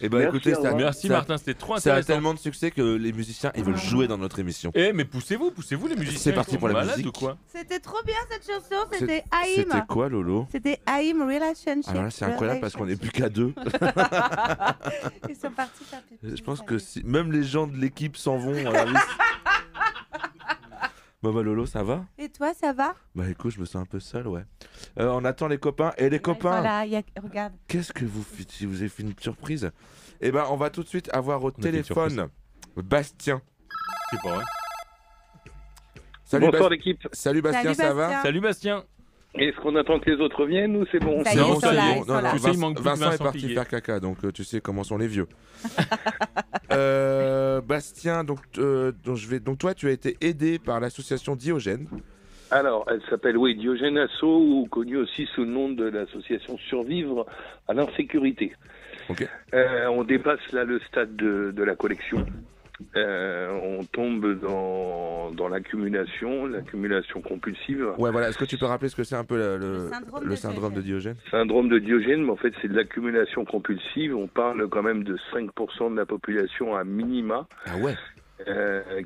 Et bah, Merci, écoutez, au revoir. Merci ça- Martin, c'était trop Ça a intéressant. tellement de succès que les musiciens, ils veulent jouer dans notre émission. Eh, mais poussez-vous les musiciens. C'est parti ils sont pour la malades musique. ou quoi? C'était trop bien cette chanson. C'est- C'était C'était Haïm. quoi, Lolo? C'était Haïm Relationship. Alors là, c'est incroyable parce qu'on n'est plus qu'à deux. Ils sont partis faire pipi. Je pense que si même les gens de l'équipe s'en vont à la liste. Bah, Lolo, ça va? Et toi, ça va? Bah écoute, je me sens un peu seul, ouais. On attend les copains. Et les copains, Voilà, regarde. qu'est-ce que vous faites? Si vous avez fait une surprise? Eh ben, on va tout de suite avoir au a fait une téléphone Bastien. C'est pas vrai. Salut, Bonsoir l'équipe. Salut Bastien, Salut, ça va? Bastien. Salut Bastien. Est-ce qu'on attend que les autres reviennent ou c'est bon? Ça y est, Non, ils sont c'est là, bon. ils Non, sont non, là. Tu sais, il manque plus que Vincent est Vincent parti Piguet. faire caca, donc tu sais comment sont les vieux. Bastien, donc toi, tu as été aidé par l'association Diogène. Alors, elle s'appelle, oui, Diogène Asso, ou connue aussi sous le nom de l'association Survivre à l'insécurité. Ok. On dépasse là le stade de la collection. On tombe dans l'accumulation compulsive. Ouais, voilà. Est-ce que tu peux rappeler ce que c'est un peu le syndrome syndrome de de Diogène? Syndrome de Diogène, mais en fait c'est de l'accumulation compulsive. On parle quand même de 5% de la population à minima. Ah ouais.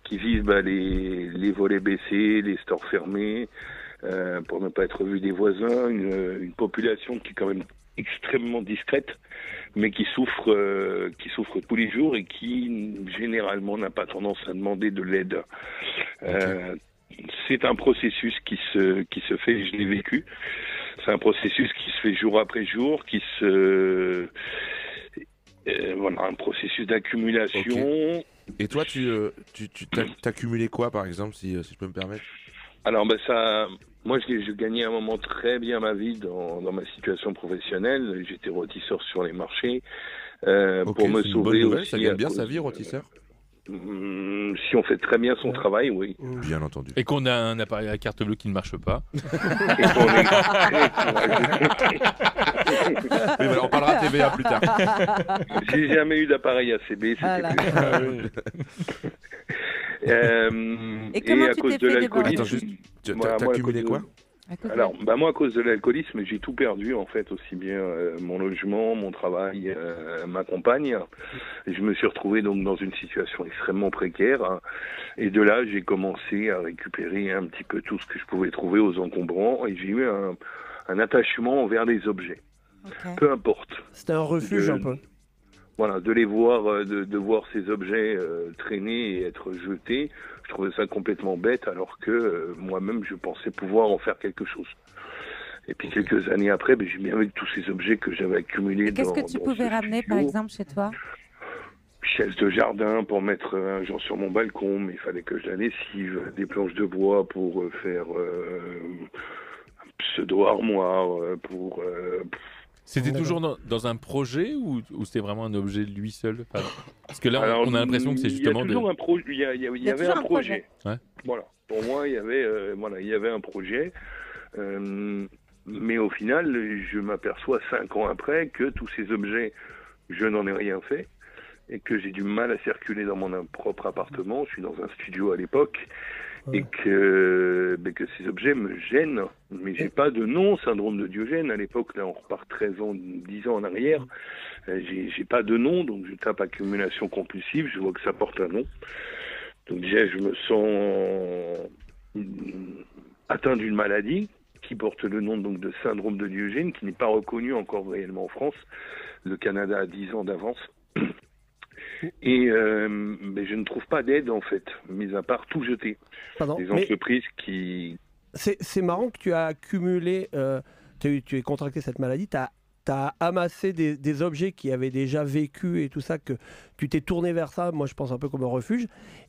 Qui vivent les volets baissés, les stores fermés, pour ne pas être vu des voisins, une population qui est quand même extrêmement discrète, mais qui souffre tous les jours et qui généralement n'a pas tendance à demander de l'aide. C'est un processus qui se fait, je l'ai vécu. C'est un processus qui se fait jour après jour, voilà, un processus d'accumulation. Ok. Et toi, tu t'as cumulé quoi, par exemple, si je peux me permettre? Alors, moi, je gagnais à un moment très bien ma vie dans ma situation professionnelle. J'étais rôtisseur sur les marchés. Ok, Pour me c'est une bonne sauver nouvelle, aussi. ça gagne à bien cause sa vie, de- rôtisseur? Si on fait très bien son travail, oui. Bien entendu. Et qu'on a un appareil à carte bleue qui ne marche pas. Et qu'on Mais voilà, on parlera TVA plus tard. J'ai jamais eu d'appareil ACB, c'était Voilà. plus. Et comment à tu cause t'es de fait l'alcoolisme. Attends, juste, Moi, t'as moi, à cumulé cause quoi? Alors, moi, à cause de l'alcoolisme, j'ai tout perdu, en fait, aussi bien mon logement, mon travail, ma compagne. Et je me suis retrouvé donc dans une situation extrêmement précaire. Hein. Et de là, j'ai commencé à récupérer un petit peu tout ce que je pouvais trouver aux encombrants. Et j'ai eu un attachement envers les objets. Okay. Peu importe. C'était un refuge un peu. Voilà, de les voir, de voir ces objets traîner et être jetés. Je trouvais ça complètement bête, alors que moi-même, je pensais pouvoir en faire quelque chose. Et puis quelques années après, j'ai bien vu tous ces objets que j'avais accumulés. Qu'est-ce que tu pouvais ramener, par exemple, chez toi? Chaise de jardin pour mettre un genre sur mon balcon, mais il fallait que je la lessive. Des planches de bois pour faire un pseudo-armoire, pour... C'était toujours dans un projet ou c'était vraiment un objet de lui seul? Parce que là, on a l'impression que c'est justement... Il y avait un projet. Ouais. Voilà. Pour moi, il y avait un projet. Mais au final, je m'aperçois 5 ans après que tous ces objets, je n'en ai rien fait. Et que j'ai du mal à circuler dans mon propre appartement. Je suis dans un studio à l'époque. Et que ces objets me gênent. Mais j'ai pas de nom, syndrome de Diogène. À l'époque, là, on repart 10 ans en arrière. J'ai pas de nom, donc je tape accumulation compulsive. Je vois que ça porte un nom. Donc déjà, je me sens atteint d'une maladie qui porte le nom donc de syndrome de Diogène, qui n'est pas reconnu encore réellement en France. Le Canada a 10 ans d'avance. Et je ne trouve pas d'aide, en fait, mis à part tout jeter. Des entreprises qui... C'est marrant que tu as accumulé, tu aies contracté cette maladie, tu as amassé des objets qui avaient déjà vécu et tout ça, que tu t'es tourné vers ça, moi je pense un peu comme un refuge,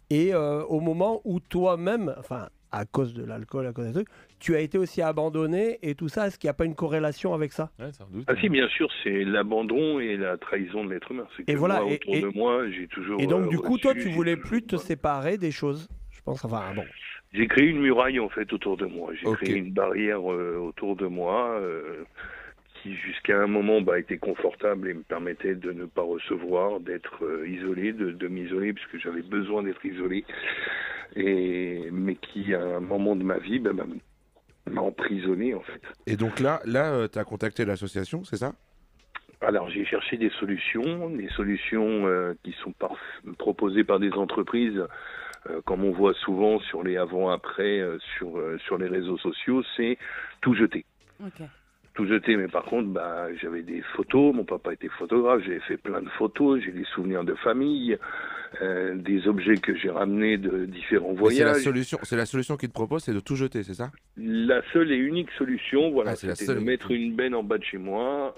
et au moment où toi-même, enfin à cause de l'alcool, à cause des trucs, tu as été aussi abandonné et tout ça, est-ce qu'il n'y a pas une corrélation avec ça? Ah si, bien sûr, c'est l'abandon et la trahison de l'être humain. Et voilà, moi, autour de moi, j'ai toujours... Et donc du coup, toi, tu voulais plus te séparer des choses, je pense, enfin bon... J'ai créé une muraille, en fait, autour de moi. J'ai créé une barrière autour de moi qui, jusqu'à un moment, était confortable et me permettait de ne pas recevoir, d'être isolé, de m'isoler, puisque j'avais besoin d'être isolé. Mais qui, à un moment de ma vie, m'a emprisonné, en fait. Et donc là tu as contacté l'association, c'est ça? Alors, j'ai cherché des solutions qui sont proposées par des entreprises, comme on voit souvent sur les avant-après, sur les réseaux sociaux, c'est tout jeter. Okay. Tout jeter, mais par contre, j'avais des photos, mon papa était photographe, j'avais fait plein de photos, j'ai des souvenirs de famille, des objets que j'ai ramenés de différents voyages. C'est la solution qu'ils te proposent, c'est de tout jeter, c'est ça? La seule et unique solution, voilà, c'était de mettre une benne en bas de chez moi,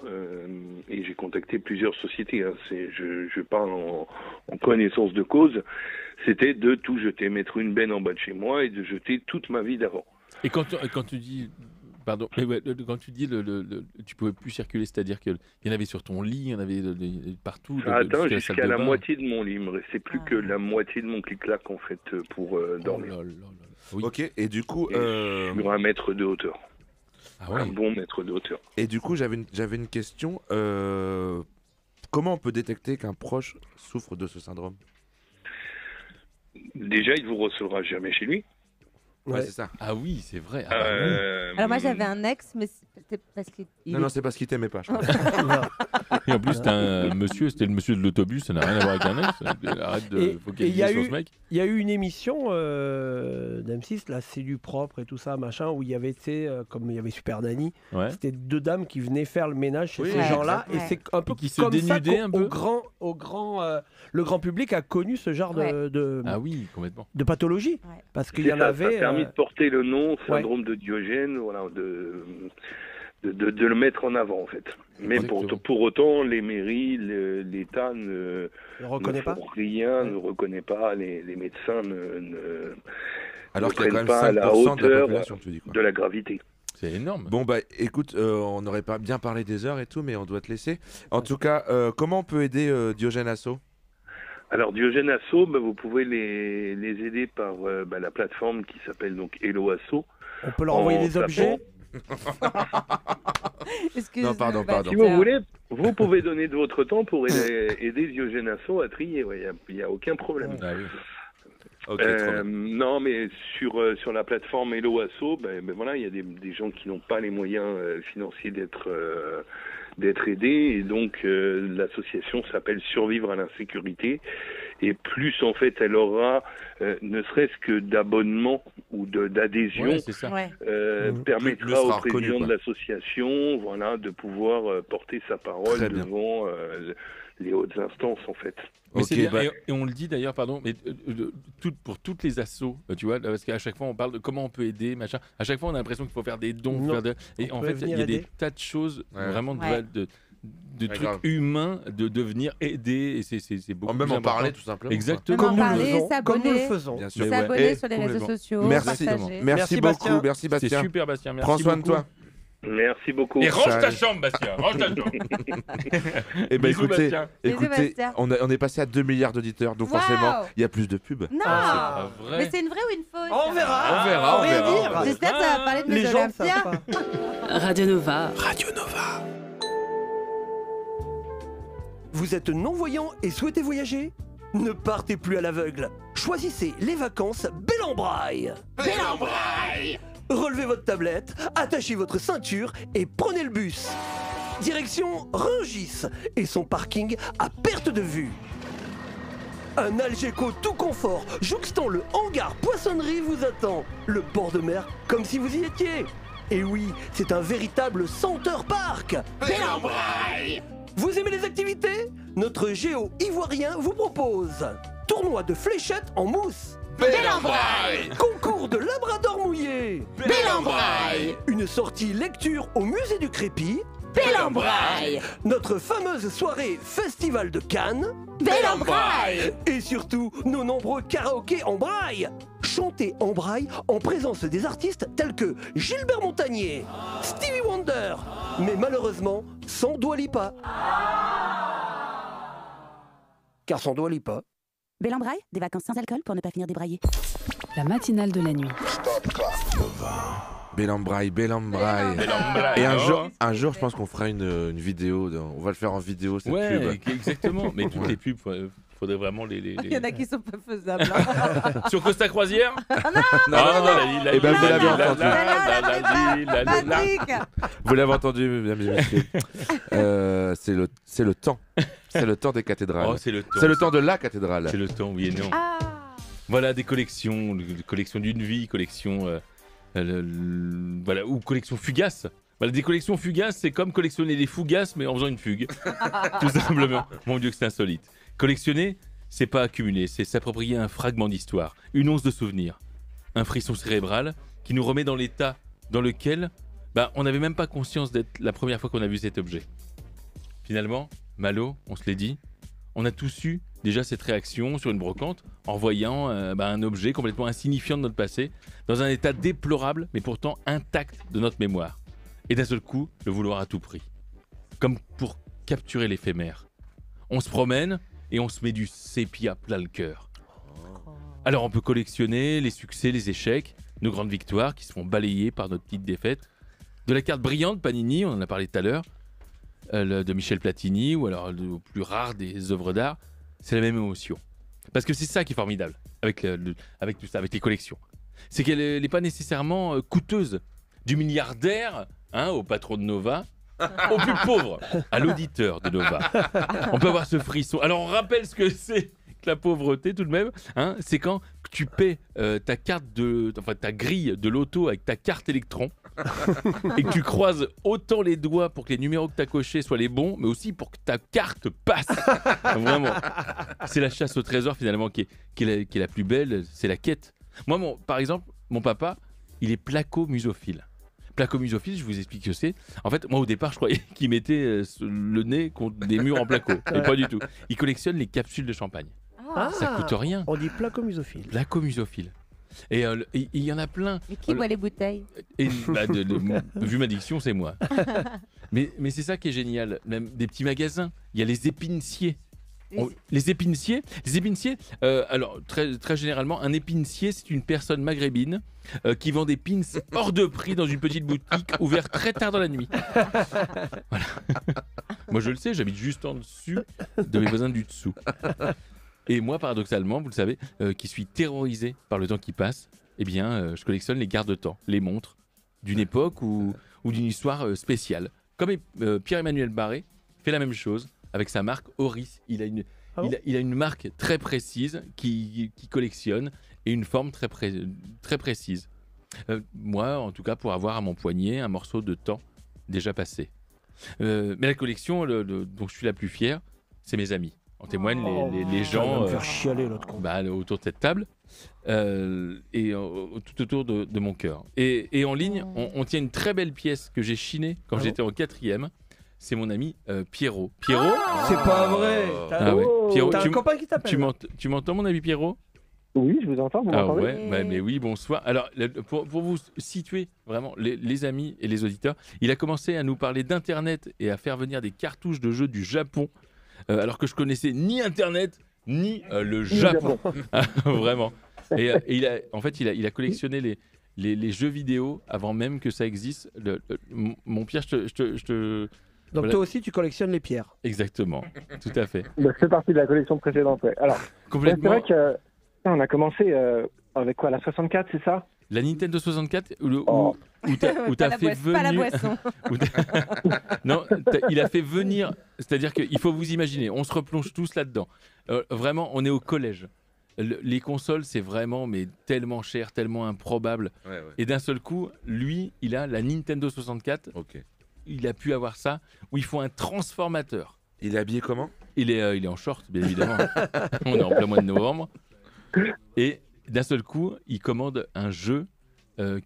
et j'ai contacté plusieurs sociétés, hein. Je parle en connaissance de cause, c'était de tout jeter, mettre une benne en bas de chez moi et de jeter toute ma vie d'avant. Et quand tu dis... Pardon, mais quand tu dis tu pouvais plus circuler, c'est-à-dire qu'il y en avait sur ton lit, il y en avait partout. Jusqu'à la moitié de mon lit, il me restait plus que la moitié de mon clic-clac, en fait, pour dormir. Oui. Ok, et du coup... Sur 1 mètre de hauteur. Ah ouais. Un bon mètre de hauteur. Et du coup, j'avais une question. Comment on peut détecter qu'un proche souffre de ce syndrome? Déjà, il ne vous recevra jamais chez lui. Ouais, c'est ça. Ah oui, c'est vrai. Alors moi j'avais un ex, mais c'était parce qu'il... Non, c'est parce qu'il t'aimait pas, je crois. Et en plus, c'était le monsieur de l'autobus, ça n'a rien à voir avec un ex. Arrête de focaliser sur ce mec. Il y a eu une émission d'M6, là, c'est du propre et tout ça, machin, où il y avait, comme il y avait Super Nanny, c'était 2 dames qui venaient faire le ménage chez ces gens-là, et c'est un peu qui comme se ça le grand public a connu ce genre de ah oui, complètement. de pathologie, parce qu'il y en avait... Ça a permis de porter le nom syndrome de Diogène, voilà, de le mettre en avant, en fait. Mais pour autant, les mairies, l'État ne font rien, ne reconnaît pas, les médecins alors ne qu'il y a quand même pas à la 5% hauteur de la population, tu dis, quoi. De la gravité. C'est énorme. Bon, écoute, on n'aurait pas bien parlé des heures et tout, mais on doit te laisser. En tout cas, comment on peut aider Diogène Asso? Alors, Diogène Asso, vous pouvez les aider par la plateforme qui s'appelle donc Hello Asso. On peut leur envoyer des objets. Non, pardon. Si vous voulez, vous pouvez donner de votre temps pour aider Diogène Asso à trier. Il n'y a aucun problème. Ok, trop bien. Non, mais sur la plateforme Hello Asso, voilà, il y a des gens qui n'ont pas les moyens financiers d'être aidés, et donc l'association s'appelle Survivre à l'insécurité. Et plus en fait elle aura, ne serait-ce que d'abonnement ou d'adhésion, Ouais, c'est ça. permettra sera au reconnu, président quoi. de l'association, voilà, de pouvoir porter sa parole Très bien. devant les hautes instances en fait. Mais Ok, c'est bien, bah- et on le dit d'ailleurs, pardon, mais pour toutes les assos, tu vois, parce qu'à chaque fois on parle de comment on peut aider, machin. À chaque fois on a l'impression qu'il faut faire des dons, Non. et On en peut fait il y venir a des aider. tas de choses Ouais. vraiment Ouais. de trucs grave. humains de venir aider, et c'est beaucoup Même plus en important. parler tout simplement. Exactement. Comme nous le parler, faisons. Comme nous le s'abonner. faisons. Bien sûr. S'abonner Ouais. sur les Complètement. réseaux sociaux, Merci. partager. Merci Bastien. beaucoup, merci C'est Bastien. super, Bastien. Merci Prends soin de beaucoup. toi. Merci beaucoup. Et range ta Salut. chambre, Bastien. Range ta chambre. Eh ben Bisous, écoutez, Bastien. Bisous, écoutez, Bastien. on est passé à 2 milliards d'auditeurs, donc Wow. forcément, il y a plus de pubs. Non, pas vrai. mais c'est une vraie ou une fausse? On verra. On verra, on Rien verra. dire. J'espère que ça va parler de Les mes gens ne savent Olympias. pas. Radio Nova. Radio Nova. Vous êtes non-voyant et souhaitez voyager? Ne partez plus à l'aveugle. Choisissez les vacances Belle en Braille. Relevez votre tablette, attachez votre ceinture et prenez le bus. Direction Rungis et son parking à perte de vue. Un Algeco tout confort jouxtant le hangar poissonnerie vous attend. Le port de mer comme si vous y étiez. Et oui, c'est un véritable senteur parc. Vous aimez les activités? Notre géo ivoirien vous propose tournoi de fléchettes en mousse. Concours de labrador mouillé. Une sortie lecture au musée du Crépi. Notre fameuse soirée Festival de Cannes. Et surtout, nos nombreux karaokés en braille. Chanter en braille en présence des artistes tels que Gilbert Montagnier, Stevie Wonder, mais malheureusement sans Dua Lipa. Car sans Dua Lipa, Belle en braille, des vacances sans alcool pour ne pas finir débraillé. La matinale de la nuit. Belle en braille, belle en braille. Et un jour, je pense qu'on fera une vidéo. On va le faire en vidéo, cette Ouais, pub. exactement. Mais toutes les pubs, faudrait vraiment les. Il y en a qui sont pas faisables. hein. Sur Costa Croisière. Non, Eh ben, vous l'avez entendu. Patrick. Vous l'avez entendu, mesdames et messieurs. C'est le temps. C'est le temps des cathédrales. Oh, c'est le temps. C'est le temps de la cathédrale. C'est le temps, oui et non. Ah. Voilà des collections, collection d'une vie, collection, voilà, ou collection fugace. Voilà, des collections fugaces, c'est comme collectionner des fougasses, mais en faisant une fugue. Tout simplement. Mon Dieu, que c'est insolite. Collectionner, c'est pas accumuler, c'est s'approprier un fragment d'histoire, une once de souvenir, un frisson cérébral qui nous remet dans l'état dans lequel on n'avait même pas conscience d'être la première fois qu'on a vu cet objet. Finalement, Malo, on se l'est dit, on a tous eu déjà cette réaction sur une brocante en voyant un objet complètement insignifiant de notre passé, dans un état déplorable, mais pourtant intact de notre mémoire. Et d'un seul coup, le vouloir à tout prix. Comme pour capturer l'éphémère. On se promène et on se met du sépia plein le cœur. Alors on peut collectionner les succès, les échecs, nos grandes victoires qui se font balayer par notre petite défaite. De la carte brillante Panini, on en a parlé tout à l'heure, de Michel Platini, ou alors le plus rare des œuvres d'art, c'est la même émotion. Parce que c'est ça qui est formidable avec tout ça, avec les collections. C'est qu'elle n'est pas nécessairement coûteuse. Du milliardaire au patron de Nova, au plus pauvre, à l'auditeur de Nova. On peut avoir ce frisson. Alors on rappelle ce que c'est que la pauvreté tout de même. C'est quand tu paies ta grille de l'auto avec ta carte électron et que tu croises autant les doigts pour que les numéros que tu as cochés soient les bons, mais aussi pour que ta carte passe. Vraiment. C'est la chasse au trésor finalement qui est la plus belle, c'est la quête. Moi, par exemple, mon papa, il est placomusophile. Placomusophile, je vous explique ce que c'est. En fait, moi au départ, je croyais qu'il mettait le nez contre des murs en placo. Mais pas du tout. Il collectionne les capsules de champagne. Ah. Ça coûte rien. On dit placomusophile. Placomusophile. Et il y en a plein. Mais qui boit les bouteilles? Et, vu ma diction, c'est moi. mais c'est ça qui est génial. Même des petits magasins. Il y a les épineciers. Les épineciers, alors très, très généralement, un épinecier, c'est une personne maghrébine qui vend des pins hors de prix dans une petite boutique ouverte très tard dans la nuit. Voilà. Moi je le sais, j'habite juste en dessus de mes voisins du dessous. Et moi, paradoxalement, vous le savez, qui suis terrorisé par le temps qui passe, eh bien, je collectionne les garde-temps, les montres d'une époque ou d'une histoire spéciale. Comme Pierre-Emmanuel Barré fait la même chose avec sa marque Oris. Il a une marque très précise qui collectionne et une forme très précise. Moi, en tout cas, pour avoir à mon poignet un morceau de temps déjà passé. Mais la collection dont je suis la plus fière, c'est mes amis. En témoignent les gens me faire chialer, l'autre con. Autour de cette table et tout autour de mon cœur. Et en ligne, on tient une très belle pièce que j'ai chinée quand j'étais en 4e. C'est mon ami Pierrot. Pierrot, c'est pas vrai. Pierrot, T'as un copain qui t'appelle. Tu m'entends, mon ami Pierrot? Oui, je vous entends. Vous m'entendez? Ouais, mais oui, bonsoir. Alors, pour vous situer vraiment, les amis et les auditeurs, il a commencé à nous parler d'Internet et à faire venir des cartouches de jeux du Japon, alors que je connaissais ni Internet ni le Japon. Vraiment. Et il a collectionné les jeux vidéo avant même que ça existe. Mon Pierre, je te Donc voilà. toi aussi, tu collectionnes les pierres. Exactement, tout à fait. C'est parti de la collection précédente. Ouais. Alors, complètement. C'est vrai qu'on a commencé avec quoi, la 64, c'est ça? La Nintendo 64 où t'as fait venir. Pas la boisson. Non, il a fait venir. C'est-à-dire qu'il faut vous imaginer, on se replonge tous là-dedans. Vraiment, on est au collège. Les consoles, c'est vraiment tellement cher, tellement improbable. Ouais. Et d'un seul coup, lui, il a la Nintendo 64. Ok. Il a pu avoir ça, où il faut un transformateur. Il est habillé comment? Il est en short, bien évidemment. On est en plein mois de novembre. Et d'un seul coup, il commande un jeu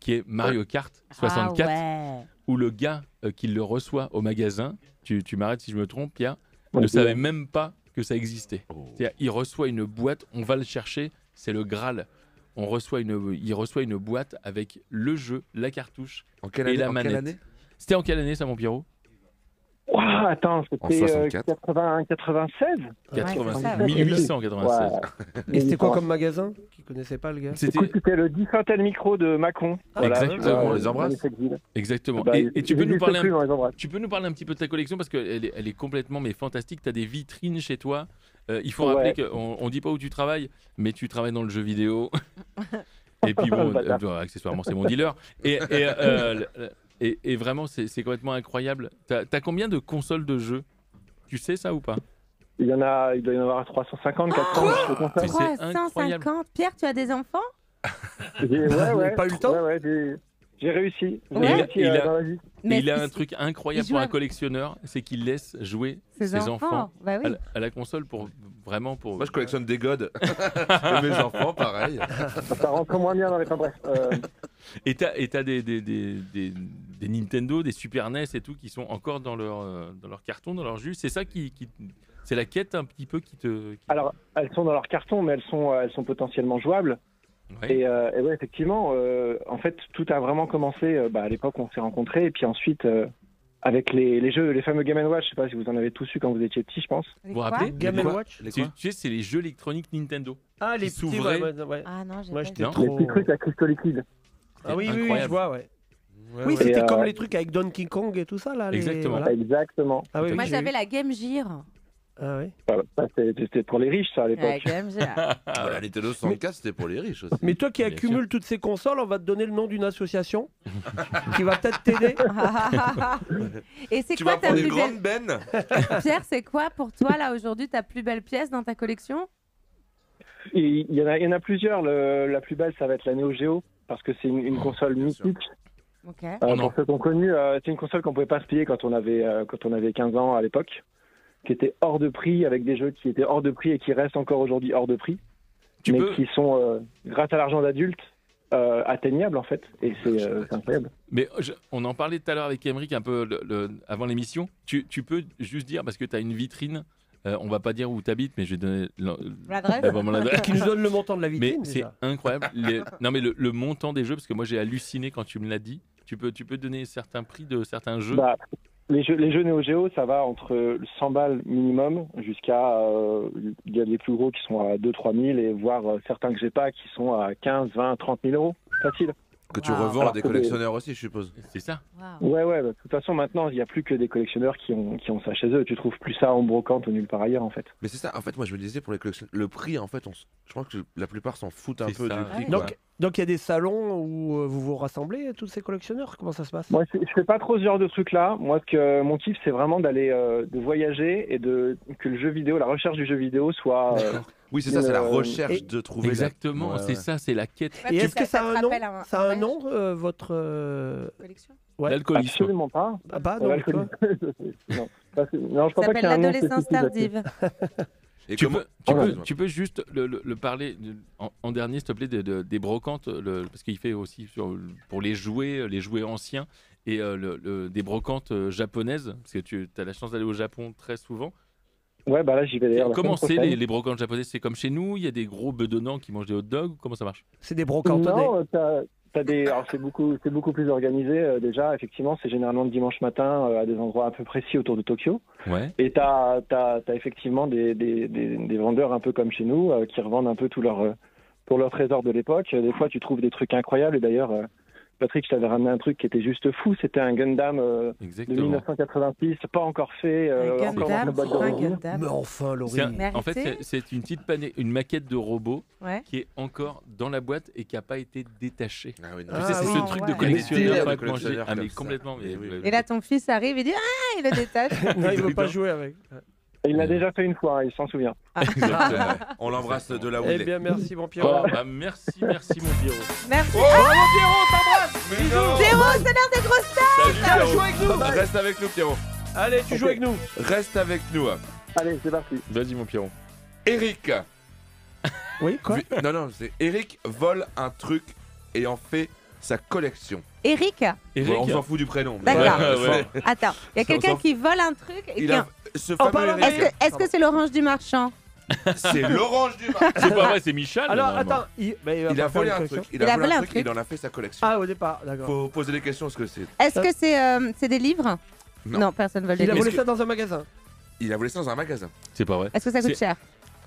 qui est Mario Kart 64, où le gars qui le reçoit au magasin, tu m'arrêtes si je me trompe, Pierre, ne savait même pas que ça existait. C'est-à-dire, il reçoit une boîte, on va le chercher, c'est le Graal. Il reçoit une boîte avec le jeu, la cartouche et la manette. C'était en quelle année ça, mon Pierrot? Attends, c'était 96 1896. Ouais. Et c'était quoi comme magasin? Qui connaissait pas le gars? C'était le Dissantel Micro de Macon. Exactement, on les embrasse. Exactement. Bah, et tu peux nous parler un petit peu de ta collection parce qu'elle est complètement fantastique. Tu as des vitrines chez toi. Il faut rappeler qu'on ne dit pas où tu travailles, mais tu travailles dans le jeu vidéo. Et puis bon, accessoirement, c'est mon dealer. Et vraiment, c'est complètement incroyable. T'as combien de consoles de jeux? Tu sais ça ou pas? Il doit y en avoir 350, 400. 350. Pierre, tu as des enfants? Ouais. Pas eu le temps? Ouais, j'ai réussi. Il a un truc incroyable pour un collectionneur, c'est qu'il laisse jouer ses enfants à la console pour. Moi, je collectionne des godes. Et mes enfants, pareil. Ça rentre moins bien dans les temps, bref. Et t'as des Nintendo, des Super NES et tout qui sont encore dans leur carton, dans leur jus. C'est ça c'est la quête un petit peu qui te. Alors, elles sont dans leur carton, mais elles sont potentiellement jouables. Ouais. Et ouais, effectivement, en fait, tout a vraiment commencé à l'époque où on s'est rencontrés, et puis ensuite avec les jeux, les fameux Game & Watch. Je sais pas si vous en avez tous eu quand vous étiez petit, je pense. Vous vous rappelez Game & Watch? Tu sais, c'est les jeux électroniques Nintendo. Ah, les petits, ouais. Ah non, j'ai Moi, pas j'étais vu. trop. Les petits trucs à cristaux liquides. Ah oui, je vois, ouais. Oui, c'était comme les trucs avec Donkey Kong et tout ça, là. Exactement. Voilà. Exactement. Ah, oui, Moi, j'avais la Game Gear. Ah oui. C'était pour les riches, ça, à l'époque. La Game Gear. La Nintendo 64, c'était pour les riches aussi. Mais toi qui accumules toutes ces consoles, on va te donner le nom d'une association qui va peut-être t'aider. Et c'est Tu quoi vas ta prendre une plus grande belle... benne. Pierre, c'est quoi pour toi, là, aujourd'hui, ta plus belle pièce dans ta collection? Il y en a plusieurs. La plus belle, ça va être la Neo Geo, parce que c'est une console mythique. Okay. Pour ceux qui ont connu, c'est une console qu'on pouvait pas se payer quand on avait 15 ans à l'époque, qui était hors de prix, avec des jeux qui étaient hors de prix et qui restent encore aujourd'hui hors de prix, qui sont, grâce à l'argent d'adulte, atteignables en fait, et c'est incroyable. Mais on en parlait tout à l'heure avec Emeric un peu avant l'émission. Tu peux juste dire, parce que tu as une vitrine, on va pas dire où tu habites, mais je vais donner l'adresse. Qui nous donne le montant de la vitrine. Mais c'est incroyable. Non, mais le montant des jeux, parce que moi j'ai halluciné quand tu me l'as dit. Tu peux donner certains prix de certains jeux? Les jeux Neo Geo, ça va entre 100 balles minimum jusqu'à. Il y a des plus gros qui sont à 2-3 000 et voire certains que j'ai pas qui sont à 15, 20, 30 000 euros. Facile. Que tu Wow. revends à Alors des que collectionneurs aussi, je suppose. C'est ça. Ouais, bah, de toute façon, maintenant, il n'y a plus que des collectionneurs qui ont ça chez eux. Tu trouves plus ça en brocante ou nulle part ailleurs, en fait. Mais c'est ça, en fait, moi je me disais pour les collectionneurs, le prix, en fait, je crois que la plupart s'en foutent un C'est peu ça. du prix. quoi. Donc il y a des salons où vous vous rassemblez, tous ces collectionneurs. Comment ça se passe? Moi, je fais pas trop ce genre de trucs-là. Moi, mon kiff, c'est vraiment d'aller, de voyager et que le jeu vidéo, la recherche du jeu vidéo soit. Oui, c'est ça, c'est la recherche et- de trouver. Exactement, Ouais, c'est ouais. ça, c'est la quête. Et est-ce que ça a un nom? rappelle un Ça a un voyage. nom, votre Collection. Ouais. L'alcoolisme. Absolument pas. Ah bah non. L'alcoolisme. non, non, je Ça pense pas s'appelle qu'il y ait un nom l'adolescence spécifique là-dessus. tardive. Et Tu comment- peux, Excuse-moi. tu peux juste le parler en dernier, s'il te plaît, des brocantes, parce qu'il fait aussi pour les jouets anciens et des brocantes japonaises, parce que tu as la chance d'aller au Japon très souvent. Ouais, bah là, j'y vais d'ailleurs. la Comment semaine c'est prochaine. les brocantes japonaises? C'est comme chez nous, il y a des gros bedonnants qui mangent des hot dogs, comment ça marche? C'est des brocantonnés. Non, t'as des. Alors c'est beaucoup plus organisé déjà. Effectivement, c'est généralement le dimanche matin à des endroits un peu précis autour de Tokyo. Ouais. Et t'as effectivement des vendeurs un peu comme chez nous qui revendent un peu tout pour leur trésor de l'époque. Des fois, tu trouves des trucs incroyables. Et d'ailleurs, Patrick, je t'avais ramené un truc qui était juste fou. C'était un Gundam de Exactement. 1986, pas encore fait, Un encore dans sa Gundam, boîte c'est un d'origine. Gundam. Mais enfin, Laurie. C'est un- Mais en fait, arrêtez. c'est une petite une maquette de robot Ouais. qui est encore dans la boîte et qui n'a pas été détachée. Ah oui, non, Tu mais sais, Ah c'est oui. ce truc Ouais. de collectionneur Mais pas des manger. collectionneurs Ah mais comme ça. complètement. Mais oui. Et là, ton fils arrive et dit ah, il le détache. Non, il veut pas jouer avec. Il l'a déjà fait une fois, il s'en souvient. Exactement. On l'embrasse de là où Eh il est. bien, merci mon Pierrot. Oh, bah, merci mon Pierrot. Merci. Bravo Pierrot, t'embrasse. Mais non. Zéro, c'est l'heure des grosses têtes. Salut Tiens, Pierrot. joue avec nous. Reste avec nous, Pierrot. Allez, tu joues avec nous. Reste avec nous. Allez, c'est parti. Vas-y mon Pierrot. Eric. Oui, quoi? Non, c'est Eric vole un truc et en fait sa collection. Eric. Eric. Bon, on s'en fout du prénom. mais D'accord. ouais. Attends, il y a quelqu'un qui vole un truc et Il qui. a ce En fameux parlant Eric. Est-ce que c'est l'orange du marchand? C'est l'orange du marché. C'est pas vrai, c'est Michel. Alors, normalement. attends, il Il a va pas volé faire un une truc. collection. Il a volé un truc et il en a fait sa collection. Ah, au départ, d'accord. Faut poser des questions, ce que c'est. Est-ce que c'est des livres? Non. Non, personne ne vole des Il a livres. volé ça dans un magasin. Il a volé ça dans un magasin. C'est pas vrai. Est-ce que ça coûte C'est- cher?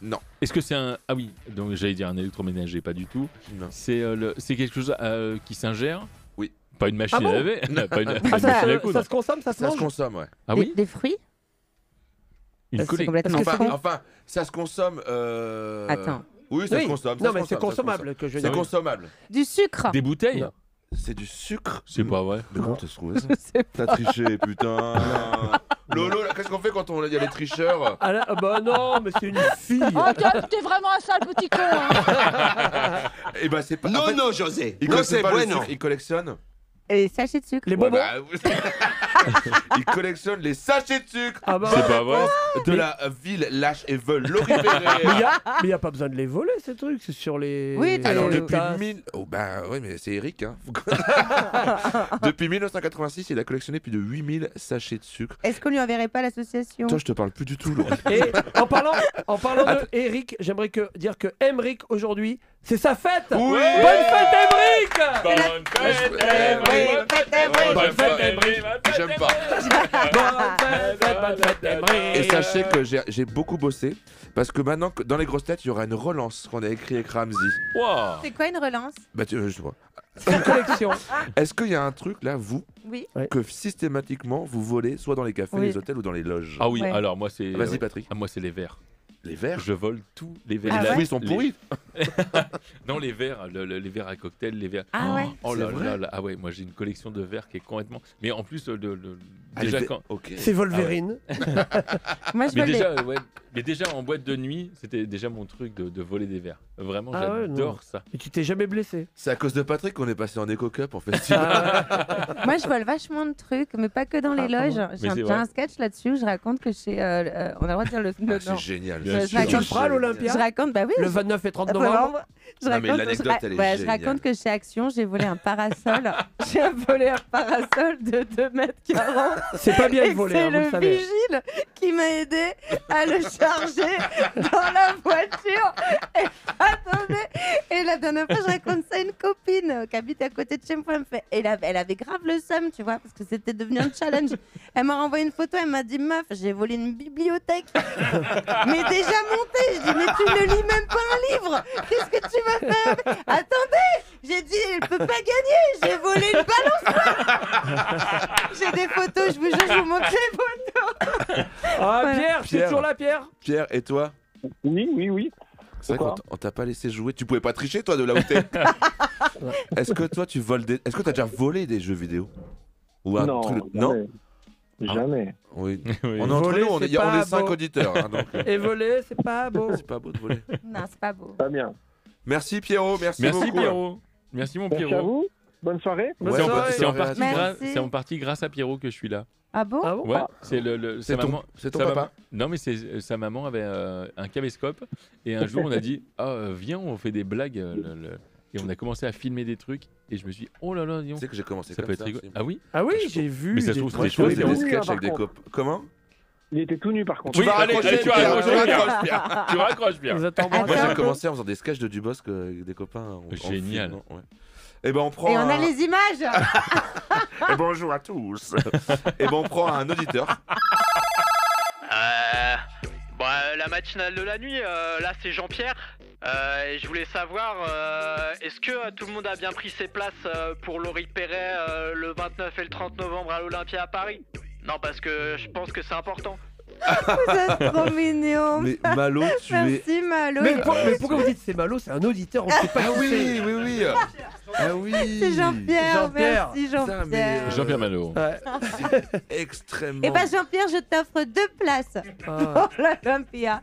Non. Est-ce que c'est un. Ah oui, donc j'allais dire un électroménager, pas du tout. Non. C'est quelque chose qui s'ingère. Oui. Pas une machine Ah bon à laver. Pas une Ah, machine à coudre. ça se consomme, ça se Ça se mange. consomme, ouais. Ah oui. Des fruits? Une C'est collègue. complètement Est-ce que con. Enfin, ça se consomme. Attends. Oui, ça Oui. se consomme. ça Non, se mais c'est consomme, ça se consommable que je veux C'est dire. consommable. Du sucre? Des bouteilles. Non. C'est du sucre. C'est pas vrai. Mais comment t'as trouvé ça? Je sais T'as triché, putain. Lolo, là, qu'est-ce qu'on fait quand il y a les tricheurs? Ah là, bah non, mais c'est une fille. Oh, t'es vraiment un sale petit con. Hein. Eh ben, c'est pas. Non, en fait, non, José. il Non, collectionne c'est pas le bueno. sucre, il collectionne. Et sachets de sucre? Les Ouais, bonbons. bah, il collectionne les sachets de sucre. Ah bah. C'est pas vrai. De la ville lâche et veule Laurie Mais Perret. il y a pas besoin de les voler ces trucs, c'est sur les. Oui, t'as Alors les depuis tasses. 1000... Oh bah oui mais c'est Eric hein. Depuis 1986 il a collectionné plus de 8000 sachets de sucre. Est-ce qu'on lui enverrait pas l'association? Toi je te parle plus du tout Laurie. Et en parlant de Eric, j'aimerais j'aire que Emric aujourd'hui, c'est sa fête. Oui. Bonne fête Emric. Bonne fête, Bonne fête, Emric. J'aime pas. Bonne fête Emric. Et sachez que j'ai beaucoup bossé parce que maintenant que dans les grosses têtes il y aura une relance qu'on a écrit avec Ramsey. Wow. C'est quoi une relance? Bah je vois. C'est une collection. Est-ce qu'il y a un truc là vous Oui. que systématiquement vous volez soit dans les cafés, Oui. les hôtels ou dans les loges? Ah oui, Ouais. alors moi c'est. Vas-y Patrick. Ah, moi c'est les verres. Les verres. Je vole tous les verres. Mais Ah les ouais fruits sont pourris. Non, les verres, les verres à cocktail, les verres. Ah ouais. Oh là C'est vrai là là. Ah ouais, moi j'ai une collection de verres qui est complètement. Mais en plus, Ah, déjà les quand. Ok. C'est Wolverine. Moi je Mais vole les... déjà, ouais, mais déjà en boîte de nuit, c'était déjà mon truc de voler des verres. Vraiment, Ah ouais, non. j'adore ça. Et tu t'es jamais blessé. C'est à cause de Patrick qu'on est passé en Eco Cup en festival. Moi je vole vachement de trucs, mais pas que dans les loges. J'ai c'est j'ai vrai. un sketch là-dessus où je raconte que chez... on a le droit de dire le Ah, nom. c'est génial. Bien Je sûr. Tu le feras à l'Olympia Je raconte, bah oui. le 29 et 30 novembre. Je Non, mais raconte, l'anecdote, elle est ouais, je géniale. raconte que chez Action, j'ai volé un parasol. J'ai volé un parasol de 2 mètres 40. C'est pas bien Et de voler, c'est hein, vous le le savez. vigile qui m'a aidé à le charger dans la voiture. Et attendez, et la dernière fois, je raconte ça à une copine qui habite à côté de chez moi. Elle me fait, et elle avait grave le seum, tu vois, parce que c'était devenu un challenge. Elle m'a renvoyé une photo, elle m'a dit, meuf, j'ai volé une bibliothèque. Mais déjà montée. Je dis, mais tu ne lis même pas un livre. Qu'est-ce que tu vas faire? Attendez, j'ai dit, elle peut pas gagner. J'ai volé une balançoire. J'ai des photos, je vous jure, je vous montre les photos. Ah, Voilà. Pierre, tu es toujours là, Pierre? Pierre, et toi? Oui. C'est vrai qu'on t'a pas laissé jouer. Tu pouvais pas tricher, toi, de là où t'es. Est-ce que toi, tu voles des... Est-ce que t'as déjà volé des jeux vidéo? Ou un Non, truc... jamais. Ah. Jamais. Oui. Oui. On est entre Voler, nous, on c'est est pas 5 beau. auditeurs. hein, donc, Et voler, c'est pas beau. c'est pas beau de voler. Non, c'est pas beau. Pas bien. Merci Pierrot, merci Merci beaucoup. Pierrot. Merci mon Merci à Pierrot. vous. Bonne soirée. Bonne Ouais, soirée. C'est en Merci. partie, en partie grâce à Pierrot que je suis là. Ah bon? Ah bon? Ouais, c'est C'est sa ton- maman. c'est ton sa papa maman- Non, mais c'est sa maman avait un caméscope et un jour on a dit viens, on fait des blagues et on a commencé à filmer des trucs et je me suis dit, oh là là, dis Tu donc, sais que j'ai commencé ça comme peut être ça. rigolo. aussi. Ah oui? Ah oui, j'ai vu. Mais ça se des trouve, trucs. c'est des choses, Des Pierrot. sketchs Par avec des contre. copains. Comment? Il était tout nu par contre. Tu vas raccrocher, tu Pierre, raccroches, tu raccroches, Pierre. Pierre. Tu raccroches bien. Vous êtes en Moi, branle. j'ai commencé en faisant des sketchs de Dubosc avec des copains. Génial. film, ouais. Et ben on prend Et on a un- les images. Et bonjour à tous. Et ben on prend un auditeur. La matinale de la nuit, là c'est Jean-Pierre. Et je voulais savoir, est-ce que tout le monde a bien pris ses places pour Laurie Perret le 29 et le 30 novembre à l'Olympia à Paris? Non, parce que je pense que c'est important. Vous êtes trop mignon. Mais Malo, tu es. Merci Malo. Mais pourquoi vous dites c'est Malo? C'est un auditeur, on sait pas. Ah qui oui, oui, oui. Ah oui. C'est Jean-Pierre. Jean-Pierre. Merci Putain, mais, Jean-Pierre. Jean-Pierre Malo. c'est. Ouais. Extrêmement. Et bah Jean-Pierre, je t'offre 2 places Ah. pour l'Olympia.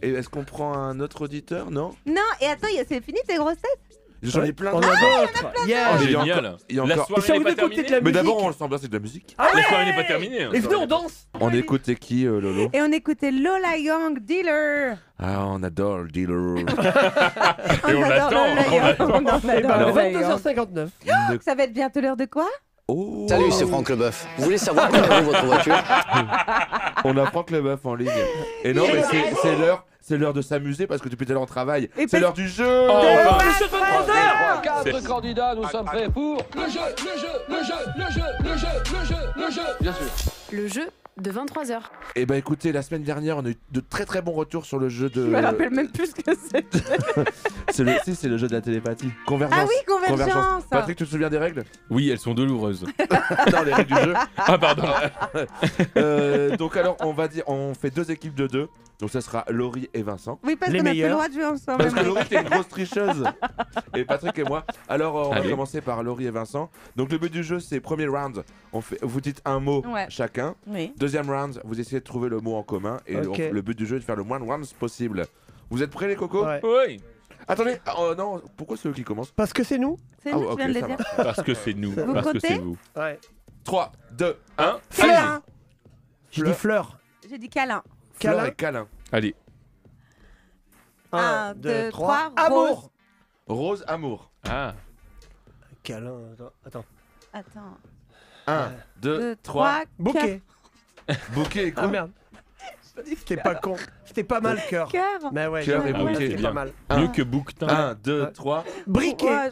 Et est-ce qu'on prend un autre auditeur? Non. Non, et attends, c'est fini tes grosses têtes? J'en ai plein On a d'autres. d'autres. Oh, Yeah. mais il y a Génial. encore- il y a La encore- Et soirée si on n'est pas écoutait de terminée. la Mais d'abord, musique. on s'embrasse avec de la musique. La soirée n'est pas terminée. hein. Et venez, on danse. On écoutait qui, Lolo? Et on écoutait Lola Young, Dealer. Ah, on adore le dealer. Et on adore attend. Lola Young. On adore Et ben, Lola Young. 22h59. Ça va être bientôt l'heure de quoi? Oh. Salut, c'est Franck Leboeuf. Vous voulez savoir comment vaut votre voiture? On a Franck Leboeuf en ligne. Et non, mais c'est l'heure. C'est l'heure de s'amuser parce que depuis tout à l'heure on travaille. Et C'est l'heure du jeu. Oh, Oh, enfin. le jeu de 23h. 4 candidats, nous sommes prêts pour le jeu, le jeu, le jeu, le jeu, le jeu, le jeu, le jeu, bien sûr. Le jeu de 23h. Et bah écoutez, la semaine dernière on a eu de très très bons retours sur le jeu de. Je me rappelle même plus ce que c'est. c'est le jeu de la télépathie. Convergence. Ah oui, convergence. Patrick, tu te souviens des règles? Oui, elles sont douloureuses. Non, les règles du jeu. Ah, pardon. Donc alors on va dire, on fait 2 équipes de 2. Donc ça sera Laurie et Vincent. Oui, parce Les qu'on a plus le meilleurs. droit de jouer ensemble. Parce que Laurie t'es une grosse tricheuse. Et Patrick et moi. Alors on va Allez. commencer par Laurie et Vincent. Donc le but du jeu c'est premier round, vous dites un mot Ouais. chacun. Oui. Deuxième round, vous essayez de trouver le mot en commun. Et Ok. le but du jeu est de faire le moins de rounds possible. Vous êtes prêts les cocos? Ouais. Oui. Attendez, oh non, pourquoi c'est eux qui commencent? Parce que c'est nous. C'est Ah, nous, ok, je viens de le ça dire. Parce que c'est nous. Vous Parce que comptez c'est vous. Ouais. 3, 2, 1. Fleur. J'ai dit fleur. J'ai dit câlin. Fleur Câlin. et câlin. Allez. 1, 2, 3. Amour. Rose, amour. Ah. Câlin. Attends. Attends. 1, 2, 2, 3. 3. Bouquet. Bouquet et quoi? Ah merde. C'était pas con. C'était pas mal, cœur. Cœur. Mais ouais, Cœur et ouais, bouquet. c'était C'est pas bien. mal. Mieux que bouquetin. 1, 2, 3. Briquet. Ouais,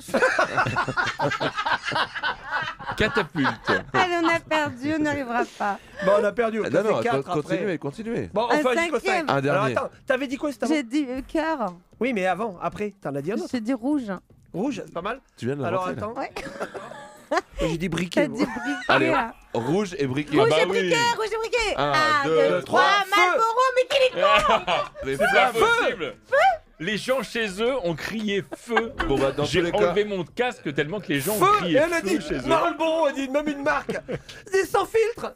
Catapulte. Allez, on a perdu, on n'y arrivera pas. Bon, on a perdu. Non, non, 4 continuez, continuez. Bon, Un enfin, jusqu'au cinquième. 5. Un dernier. Alors attends, t'avais dit quoi c'était avant? J'ai dit cœur. Oui, mais avant, après, t'en as dit un autre. J'ai dit rouge. Rouge, c'est pas mal. Tu viens de Alors l'inventer, là. attends. Ouais. Moi, j'ai dit briquet. T'as moi. dit briquet. Allez, là. rouge et briquet. Rouge bah et oui. briquet, rouge et briquet. 1, 1, 2, 2, 3. 3. Marlboro, mais qu'il est con. Les C'est flammes. pas possible. Les gens chez eux ont crié feu. Bon, bah, dans tous J'ai les cas. enlevé mon casque tellement que les gens ont Feu. Et crié elle a feu dit chez eux. Marlboro, elle dit même une marque. C'est sans filtre.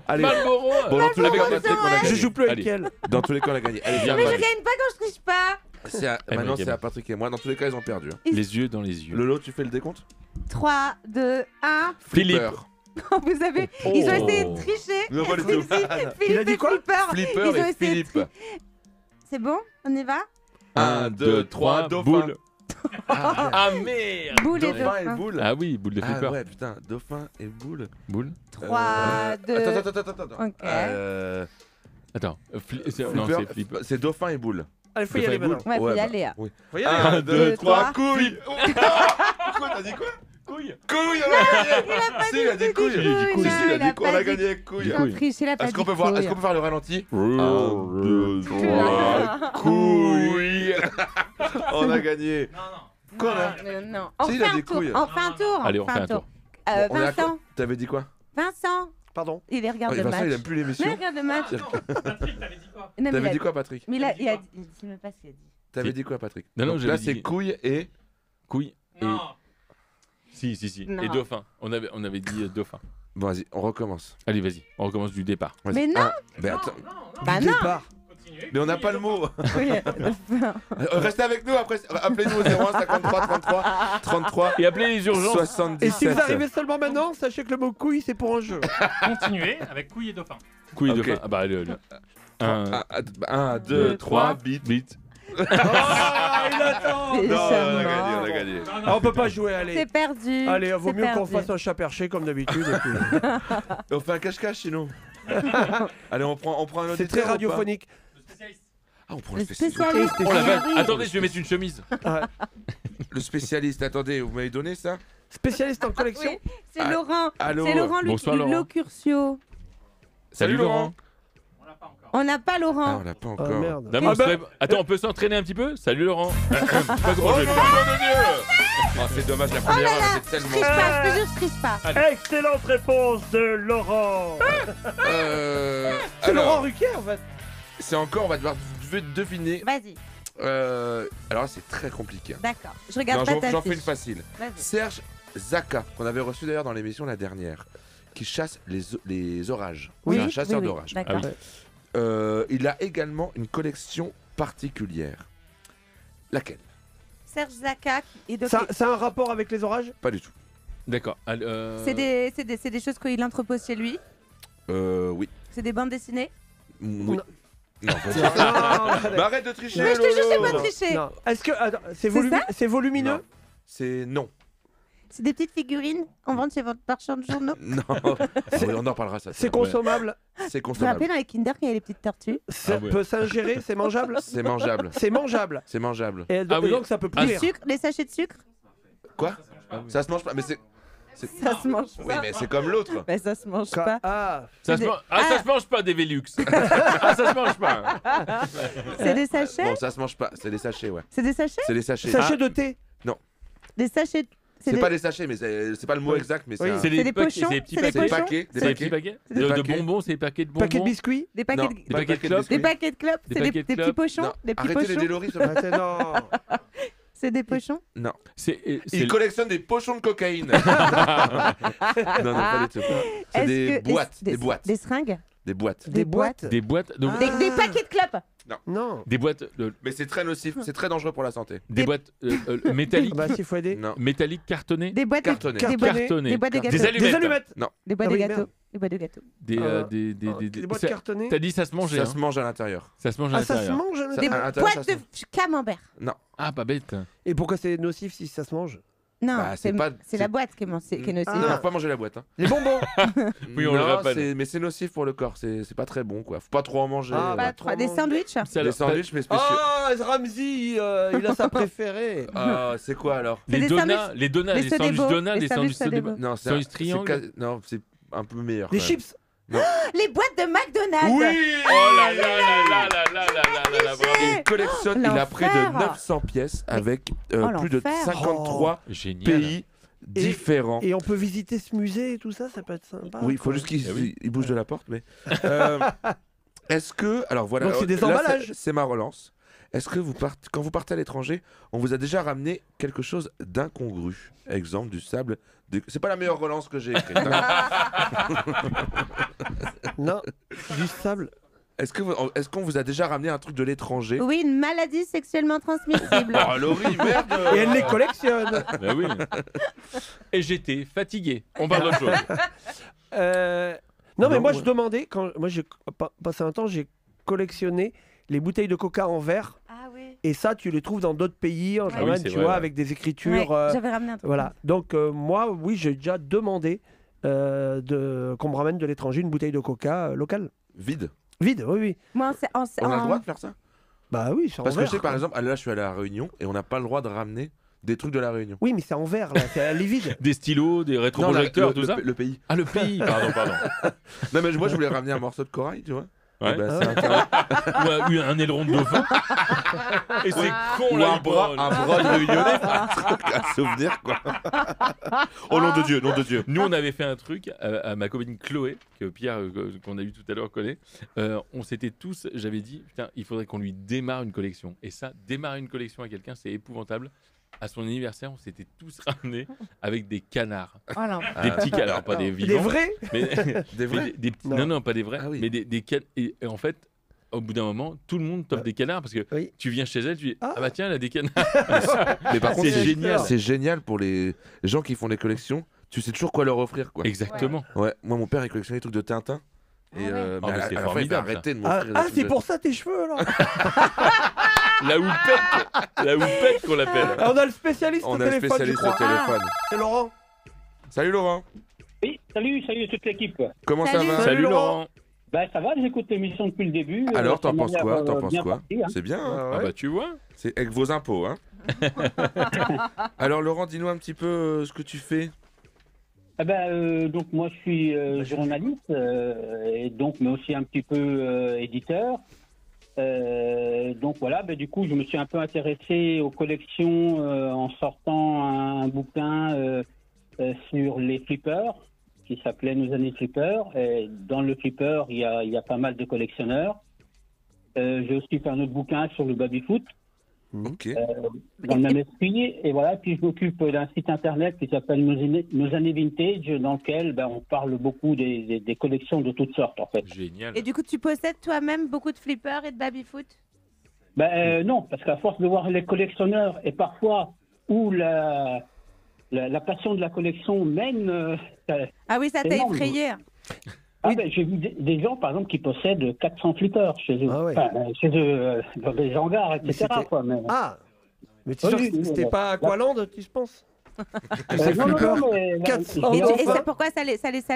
Allez. Malboro. Bon, dans tous les cas, Marlboro, Patrick, on a ouais. Je gagné. joue plus avec Allez. elle. Dans tous les cas, on a gagné. Allez, viens, Mais je Marie. gagne pas quand je triche pas. Maintenant, Gamin. c'est à Patrick et moi. Dans tous les cas, ils ont perdu. hein. Les yeux dans les yeux. Lolo, tu fais le décompte? 3, 2, 1. Philippe. Flipper. Vous avez. Oh. Ils ont essayé de tricher. Non, pas du Si, tout. si, Philippe Il a dit et quoi? Flipper. Flipper Ils ont et essayé de Philippe. tri- C'est bon? On y va? 1, 2, 3, dauphin. boule. Ah, Ah merde. Boule et dauphin et dauphin. boule. Ah oui, boule de Ah flipper. ouais, putain, dauphin et boule. Boule. 3, 2. Attends. Ok. Attends. Non, Flipper, c'est flipper. c'est dauphin et boule. Allez, faut y Dauphin aller et boule. maintenant. Ouais, faut Ouais, y bah, aller. hein. Oui. Faut y aller. 1, 2, 3, trois. couilles. Quoi, t'as dit quoi? Couille. Couilles, on a gagné. Si, il a dit couilles. couilles, Si, non, il a il dit a qu'on pas a dit- gagné avec couilles. Ils ont triché, il a pas Est-ce qu'on dit peut voir, couilles. est-ce qu'on peut faire le ralenti? 1, 2, 3, couilles. On a gagné. Quoi là Non. On Si, il fait a un des tour. couilles. On fait un tour. Allez, on fait un tour. Bon, on est à quoi Vincent. T'avais dit quoi Vincent. Pardon. Il regarde Oh, le Vincent, match. il aime plus l'émission. Mais il regarde le match. Non, mais T'avais il a- dit quoi, Patrick Mais il a dit. Je sais même pas ce qu'il a dit. T'avais dit quoi, Patrick Non, Donc j'avais là, dit- c'est couilles et. Couilles et. Si. Non. Et dauphin. On avait dit dauphin. Bon, vas-y, on recommence. Allez, vas-y. On recommence du départ. Vas-y. Mais non. Mais attends. Bah non. Mais on n'a pas le mot. Oui. Restez avec nous après. Appelez-nous au 01 53 33 33. Et appelez les urgences. 77. Et si vous arrivez seulement maintenant, sachez que le mot couille, c'est pour un jeu. Continuez avec couille et dauphin. Couilles Ok. dauphin. Ah bah, allez. 1, 2, 3, bit. Oh, il attend. C'est Non, on a charmant. gagné, on a gagné. Ah, on peut pas jouer, allez. C'est perdu. Allez, vaut C'est mieux qu'on perdu. fasse un chat perché comme d'habitude. et puis- Et on fait un cache-cache sinon. Allez, on prend un autre. C'est très radiophonique. Ah, on prend Le le spécialiste. spécialiste. Oh la vache. Oui. Attendez, je vais mettre une chemise. Le spécialiste, attendez, vous m'avez donné ça Spécialiste en collection. Oui, c'est Ah, Laurent. allô. C'est Laurent Bonsoir, Laurent. Locurcio. Salut Laurent. On n'a pas Ah, Laurent. on l'a pas Oh encore. merde. Non, mais on serait- Attends, on peut s'entraîner un petit peu. Salut Laurent. Pas trop, Oh je vais non, le faire. nom de Dieu. Oh, c'est dommage, la première heure était Je tellement. triche pas, je te jure, je triche pas. Excellente réponse de Laurent. C'est Alors, Laurent Ruquier en fait. c'est encore, on va devoir deviner. Vas-y, Alors là, c'est très compliqué. d'accord. Je regarde Non, pas ta j'en fais une fiche. facile. Vas-y. Serge Zaka, qu'on avait reçu d'ailleurs dans l'émission la dernière, qui chasse les orages. Oui, C'est un chasseur oui, oui, d'orages. d'accord. Ah oui. Il a également une collection particulière. Laquelle Serge Zaka et donc Ça a un rapport avec les orages? Pas du tout. D'accord. c'est des choses qu'il entrepose chez lui. Oui. C'est des bandes dessinées. Oui. Non, pas du Non, tout. non, Bah, arrête de tricher. Mais je te jure, c'est Lolo. pas tricher. non. Est-ce que attends, c'est ça c'est volumineux? Non. C'est non. C'est des petites figurines qu'on vend chez votre marchand de journaux. Non. Ah oui, on en parlera ça. C'est consommable? C'est Vous vous consommable. rappelez dans les Kinder quand il y a les petites tortues? Ça ouais. peut s'ingérer? C'est mangeable? C'est mangeable. C'est mangeable. C'est mangeable. Et Ah oui. donc ça peut Les pourrir. sucres, les sachets de sucre? Quoi Ça se mange pas. Mais c'est. Ça se mange Oui, pas. mais c'est comme l'autre. Mais ça se mange pas. Ah, Ça se, ça se mange pas des Velux. Ah, ça se mange pas. C'est des sachets? Bon, ça se mange pas. C'est des sachets, ouais. C'est des sachets? C'est des sachets. sachet de thé. Des sachets. C'est pas des sachets, mais c'est pas le mot exact, mais Oui. c'est un- C'est des pochons? C'est des petits C'est des paquets. pochons? paquets. C'est des petits paquets Des de paquets. bonbons, c'est des paquets de bonbons. Paquet de biscuits. Des paquets Non. de... Des paquets de clopes. Des paquets de clopes? Des C'est des paquets de petits clopes. pochons? Non. Des petits Arrêtez les pochons? déloris, s'il vous plaît. Non. C'est des pochons? Non. C'est Il collectionne des pochons de cocaïne. non, pas du tout. C'est Est-ce des que- boîtes. Des Des boîtes. Des seringues? Des boîtes. Des boîtes. des boîtes. Donc, Des paquets de clopes? Non. des boîtes. Mais c'est très nocif, c'est très dangereux pour la santé. Des boîtes métalliques. Bah s'il faut aider. Non. Métalliques cartonnées. Des boîtes de... Cartonné. Des boîtes de... Cartonnées. Des boîtes de gâteaux. Des allumettes. Des allumettes. Des boîtes Ah de oui, gâteaux. merde. Des boîtes de gâteaux. Des boîtes ça- cartonnées. T'as dit ça se mangeait. Ça hein. se mange à l'intérieur. Ça se mange à Ah, ça se l'intérieur. mange. hein. Ça- Des à l'intérieur, boîtes ça de se- camembert. Non. Ah, pas bête. Et pourquoi c'est nocif si ça se mange? Non, Bah, c'est c'est pas- c'est la boîte qui est nocive. Non, faut pas manger la boîte. Hein. Les bonbons. Oui, on le Non, rappelle. mais c'est nocif pour le corps. C'est pas très bon, quoi. Faut pas trop en manger. Ah, Pas trop. Des sandwichs? Des sandwichs, mais spéciaux. Ah, Ramsey, il a sa préférée. Ah, c'est quoi alors Les des donuts, sandwichs. les donuts, Les les sandwichs Sodebo. donuts, Les les sandwichs sandwichs Sodebo. Sodebo. Non, Sandwich triangle. non, c'est un peu meilleur. Des quand même. chips. Les boîtes de McDonald's. Oui. Oh là là là là là là là là, bravo. Il collectionne, il a près de 900 pièces avec plus de l'enfer. 53 Génial. pays différents. Et on peut visiter ce musée et tout ça, ça peut être sympa. Oui, il faut quoi. juste qu'il Eh oui. il bouge de la porte. Mais est-ce que, alors voilà, Donc c'est des là, emballages. c'est ma relance. Est-ce que quand vous partez à l'étranger, on vous a déjà ramené quelque chose d'incongru? Exemple du sable. C'est pas la meilleure relance que j'ai écrite. Non, du sable. Est-ce qu'on vous a déjà ramené un truc de l'étranger? Oui, une maladie sexuellement transmissible. Oh Laurie, merde. Et elle les collectionne. Bah oui. Et j'étais fatigué. On parle d'autre chose. Non, mais Non, moi ouais. je demandais, quand moi j'ai passé un temps, j'ai collectionné les bouteilles de coca en verre. Ah oui. Et ça, tu les trouves dans d'autres pays, en Ouais. Allemagne, oui, c'est tu vrai, vois, ouais. avec des écritures. Ouais, j'avais ramené un truc. Voilà. Donc moi, oui, j'ai déjà demandé qu'on me ramène de l'étranger une bouteille de coca locale. Vide. Vide, oui, oui. Moi, On a le droit de faire ça? Bah oui, c'est en Parce que verre. je sais par exemple, là je suis allé à la Réunion et on n'a pas le droit de ramener des trucs de la Réunion. Oui, mais c'est en verre, là. Elle est vide. Des stylos, des Non, rétroprojecteurs, tout ça. le pays. Ah, le pays, pardon. Non mais moi je voulais ramener un morceau de corail, tu vois. Ouais. Eh ben, c'est Ou un aileron de dauphin. Et c'est con ou là. un bras de réunionnais, un souvenir quoi. Oh nom de Dieu, nom de Dieu. Nous on avait fait un truc à ma copine Chloé, que Pierre qu'on a eu tout à l'heure connaît. On s'était tous, j'avais dit putain, il faudrait qu'on lui démarre une collection. Et ça, démarrer une collection à quelqu'un, c'est épouvantable. À son anniversaire, on s'était tous ramenés avec des canards. Oh non. Des petits canards, pas des vivants. Des vrais mais, Des vrais des petits, non, pas des vrais. Ah oui. Mais des canards. Et en fait, au bout d'un moment, tout le monde t'offre des canards parce que tu viens chez elle, tu dis ah bah tiens, elle a des canards. Mais par contre, c'est génial. C'est génial pour les gens qui font des collections. Tu sais toujours quoi leur offrir quoi. Exactement. Ouais. Moi, mon père il collectionnait des trucs de Tintin. Et mais à c'est la fin, il fait formidable, arrêter ça. de m'offrir. des Ah, trucs c'est de- pour ça tes cheveux alors. La houppette qu'on l'appelle. On a le spécialiste On au a le téléphone. spécialiste je crois. au téléphone. C'est Laurent. Salut Laurent. Oui, salut toute l'équipe. Comment ça va? Salut Laurent. Bah ça va, j'écoute l'émission depuis le début. Alors, ça t'en m'a penses l'air, quoi? T'en penses bien quoi? parti, hein. C'est bien. Hein. Ah bah tu vois. C'est avec vos impôts, hein. Alors Laurent, dis-nous un petit peu ce que tu fais. Eh ben, donc moi je suis journaliste et donc mais aussi un petit peu éditeur. Donc voilà, ben, du coup je me suis un peu intéressé aux collections en sortant un bouquin sur les flippers qui s'appelait Nos années flippers. Et dans le flipper il y a pas mal de collectionneurs. J'ai aussi fait un autre bouquin sur le baby-foot. Ok. Dans le même esprit, et voilà, puis je m'occupe d'un site internet qui s'appelle Nos années vintage, dans lequel on parle beaucoup des collections de toutes sortes en fait. Génial. Et du coup, tu possèdes toi-même beaucoup de flippers et de baby-foot? Non, parce qu'à force de voir les collectionneurs et parfois où la passion de la collection mène. Ah oui, ça t'a énorme. effrayé. J'ai vu des gens, par exemple, qui possèdent 400 flippers chez eux. Chez eux, dans des hangars, etc. Quoi, mais... Ah, mais tu es sûr que c'était pas Aqualand, tu penses? Non, mais... 400 Et c'est pourquoi ça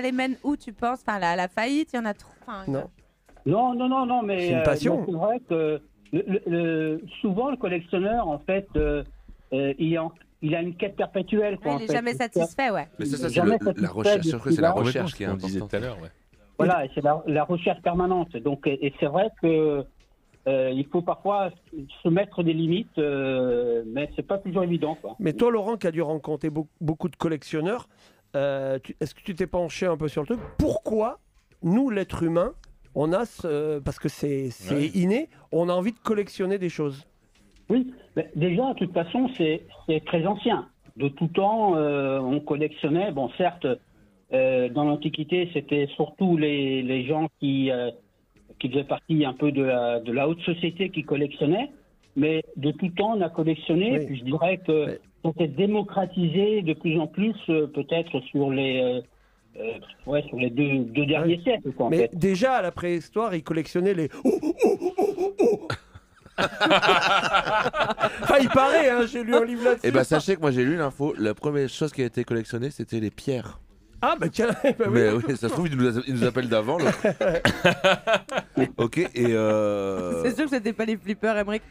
les mène où, tu penses? Enfin, la faillite, il y en a trop. Non, mais c'est une passion. c'est vrai que souvent le collectionneur, en fait, il a une quête perpétuelle. Quoi, Il n'est jamais satisfait, ouais. Mais ça c'est Jamais la recherche. satisfait C'est la de recherche qui est On disait importante. tout à l'heure, ouais. Voilà, et c'est la recherche permanente. Donc, et c'est vrai que il faut parfois se mettre des limites, mais c'est pas toujours évident, quoi. Mais toi, Laurent, qui a dû rencontrer beaucoup de collectionneurs, est-ce que tu t'es penché un peu sur le truc? Pourquoi nous, l'être humain, on a parce que c'est inné, on a envie de collectionner des choses? Oui, mais déjà, de toute façon, c'est très ancien. De tout temps, on collectionnait. Bon, certes, dans l'Antiquité, c'était surtout les gens qui faisaient partie un peu de la haute société qui collectionnaient. Mais de tout temps, on a collectionné. Oui. Puis je dirais que c'était démocratisé de plus en plus, peut-être sur les deux derniers siècles. Quoi, en Mais fait. déjà, à la préhistoire, ils collectionnaient les... Enfin, il paraît, hein, j'ai lu un livre là-dessus. Et bah sachez que moi j'ai lu l'info. La première chose qui a été collectionnée, c'était les pierres. Ah bah tiens, bah Mais oui, ça se trouve, il nous appelle d'avant. Ok, et C'est sûr que c'était pas les flippers, Emmerich.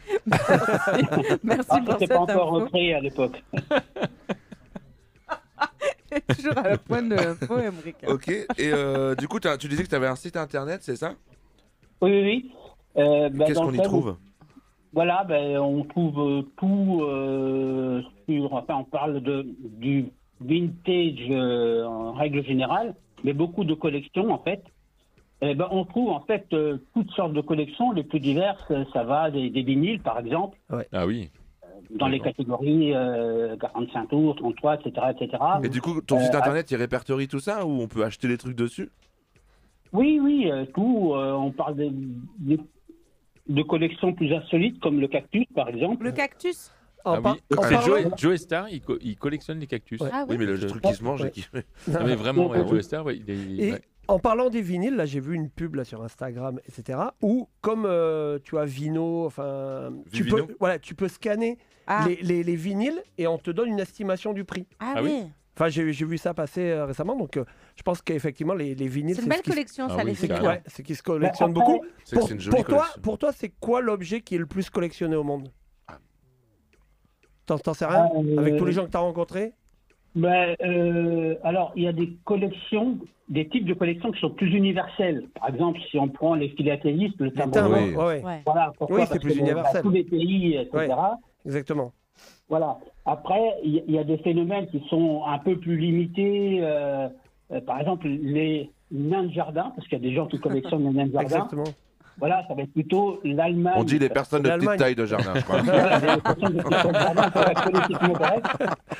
Merci pour C'était cette pas encore info. repris à l'époque. Toujours à la pointe de l'info, Emmerich. Ok, et du coup, tu disais que tu avais un site internet, c'est ça? Oui. Qu'est-ce dans qu'on y lequel trouve? Voilà, on trouve tout sur. Enfin, on parle du vintage en règle générale, mais beaucoup de collections en fait. On trouve en fait toutes sortes de collections, les plus diverses. Ça va des vinyles par exemple. Ouais. Ah oui. Dans les catégories 45 tours, 33, etc., etc. Et du coup, ton site internet, il répertorie tout ça ou on peut acheter les trucs dessus? Oui, tout. On parle de collections plus insolites comme le cactus par exemple. Le cactus? Ah oui. C'est Joe Star, il collectionne les cactus. Ouais. Ah Oui, mais le truc qui se mange, Ouais. qui... Non, mais vraiment, ouais, Joe Star, ouais, Et ouais. en parlant des vinyles, là j'ai vu une pub là sur Instagram, etc. Où comme tu as Vino, enfin tu Vivino. peux scanner les vinyles et on te donne une estimation du prix. Ah oui. Enfin j'ai vu ça passer récemment, donc je pense qu'effectivement les vinyles C'est une belle collection, ça, les vinyles. Ouais, c'est qui se collectionne beaucoup. C'est que c'est une jolie collection. Pour toi, c'est quoi l'objet qui est le plus collectionné au monde? T'en sais rien? Avec tous les gens que tu as rencontrés? Alors, il y a des collections, des types de collections qui sont plus universelles. Par exemple, si on prend les philatélistes, le timbre, voilà, pourquoi? Oui, c'est plus universel. Tous les pays, etc. Oui, exactement. Voilà. Après, il y a des phénomènes qui sont un peu plus limités. Par exemple, les nains de jardin, parce qu'il y a des gens qui collectionnent les nains de jardin. Exactement. Voilà, ça va être plutôt l'Allemagne. On dit les personnes de petite taille de jardin, je crois. Voilà, les personnes de petite taille de jardin, pour être politiquement correct.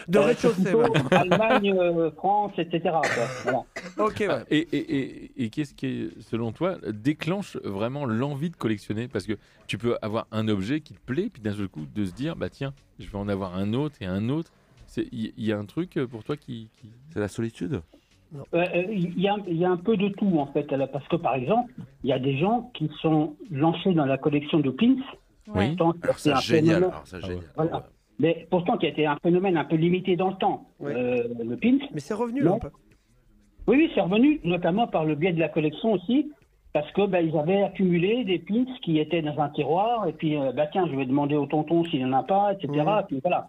De rez-de-chaussée. Allemagne, France, etc. quoi. Voilà. Ok, ouais. Et qu'est-ce qui, selon toi, déclenche vraiment l'envie de collectionner? Parce que tu peux avoir un objet qui te plaît, puis d'un seul coup, de se dire, bah tiens, je vais en avoir un autre et un autre. Il y a un truc pour toi qui... C'est la solitude? Il y a un peu de tout, en fait. Parce que, par exemple, il y a des gens qui sont lancés dans la collection de pins. Oui. Alors, c'est génial. Voilà. Mais pourtant, qui a été un phénomène un peu limité dans le temps, le pins. Mais c'est revenu un peu. Oui, c'est revenu, notamment par le biais de la collection aussi, parce que ils avaient accumulé des pins qui étaient dans un tiroir, et puis, tiens, je vais demander au tonton s'il n'y en a pas, etc. Et puis voilà.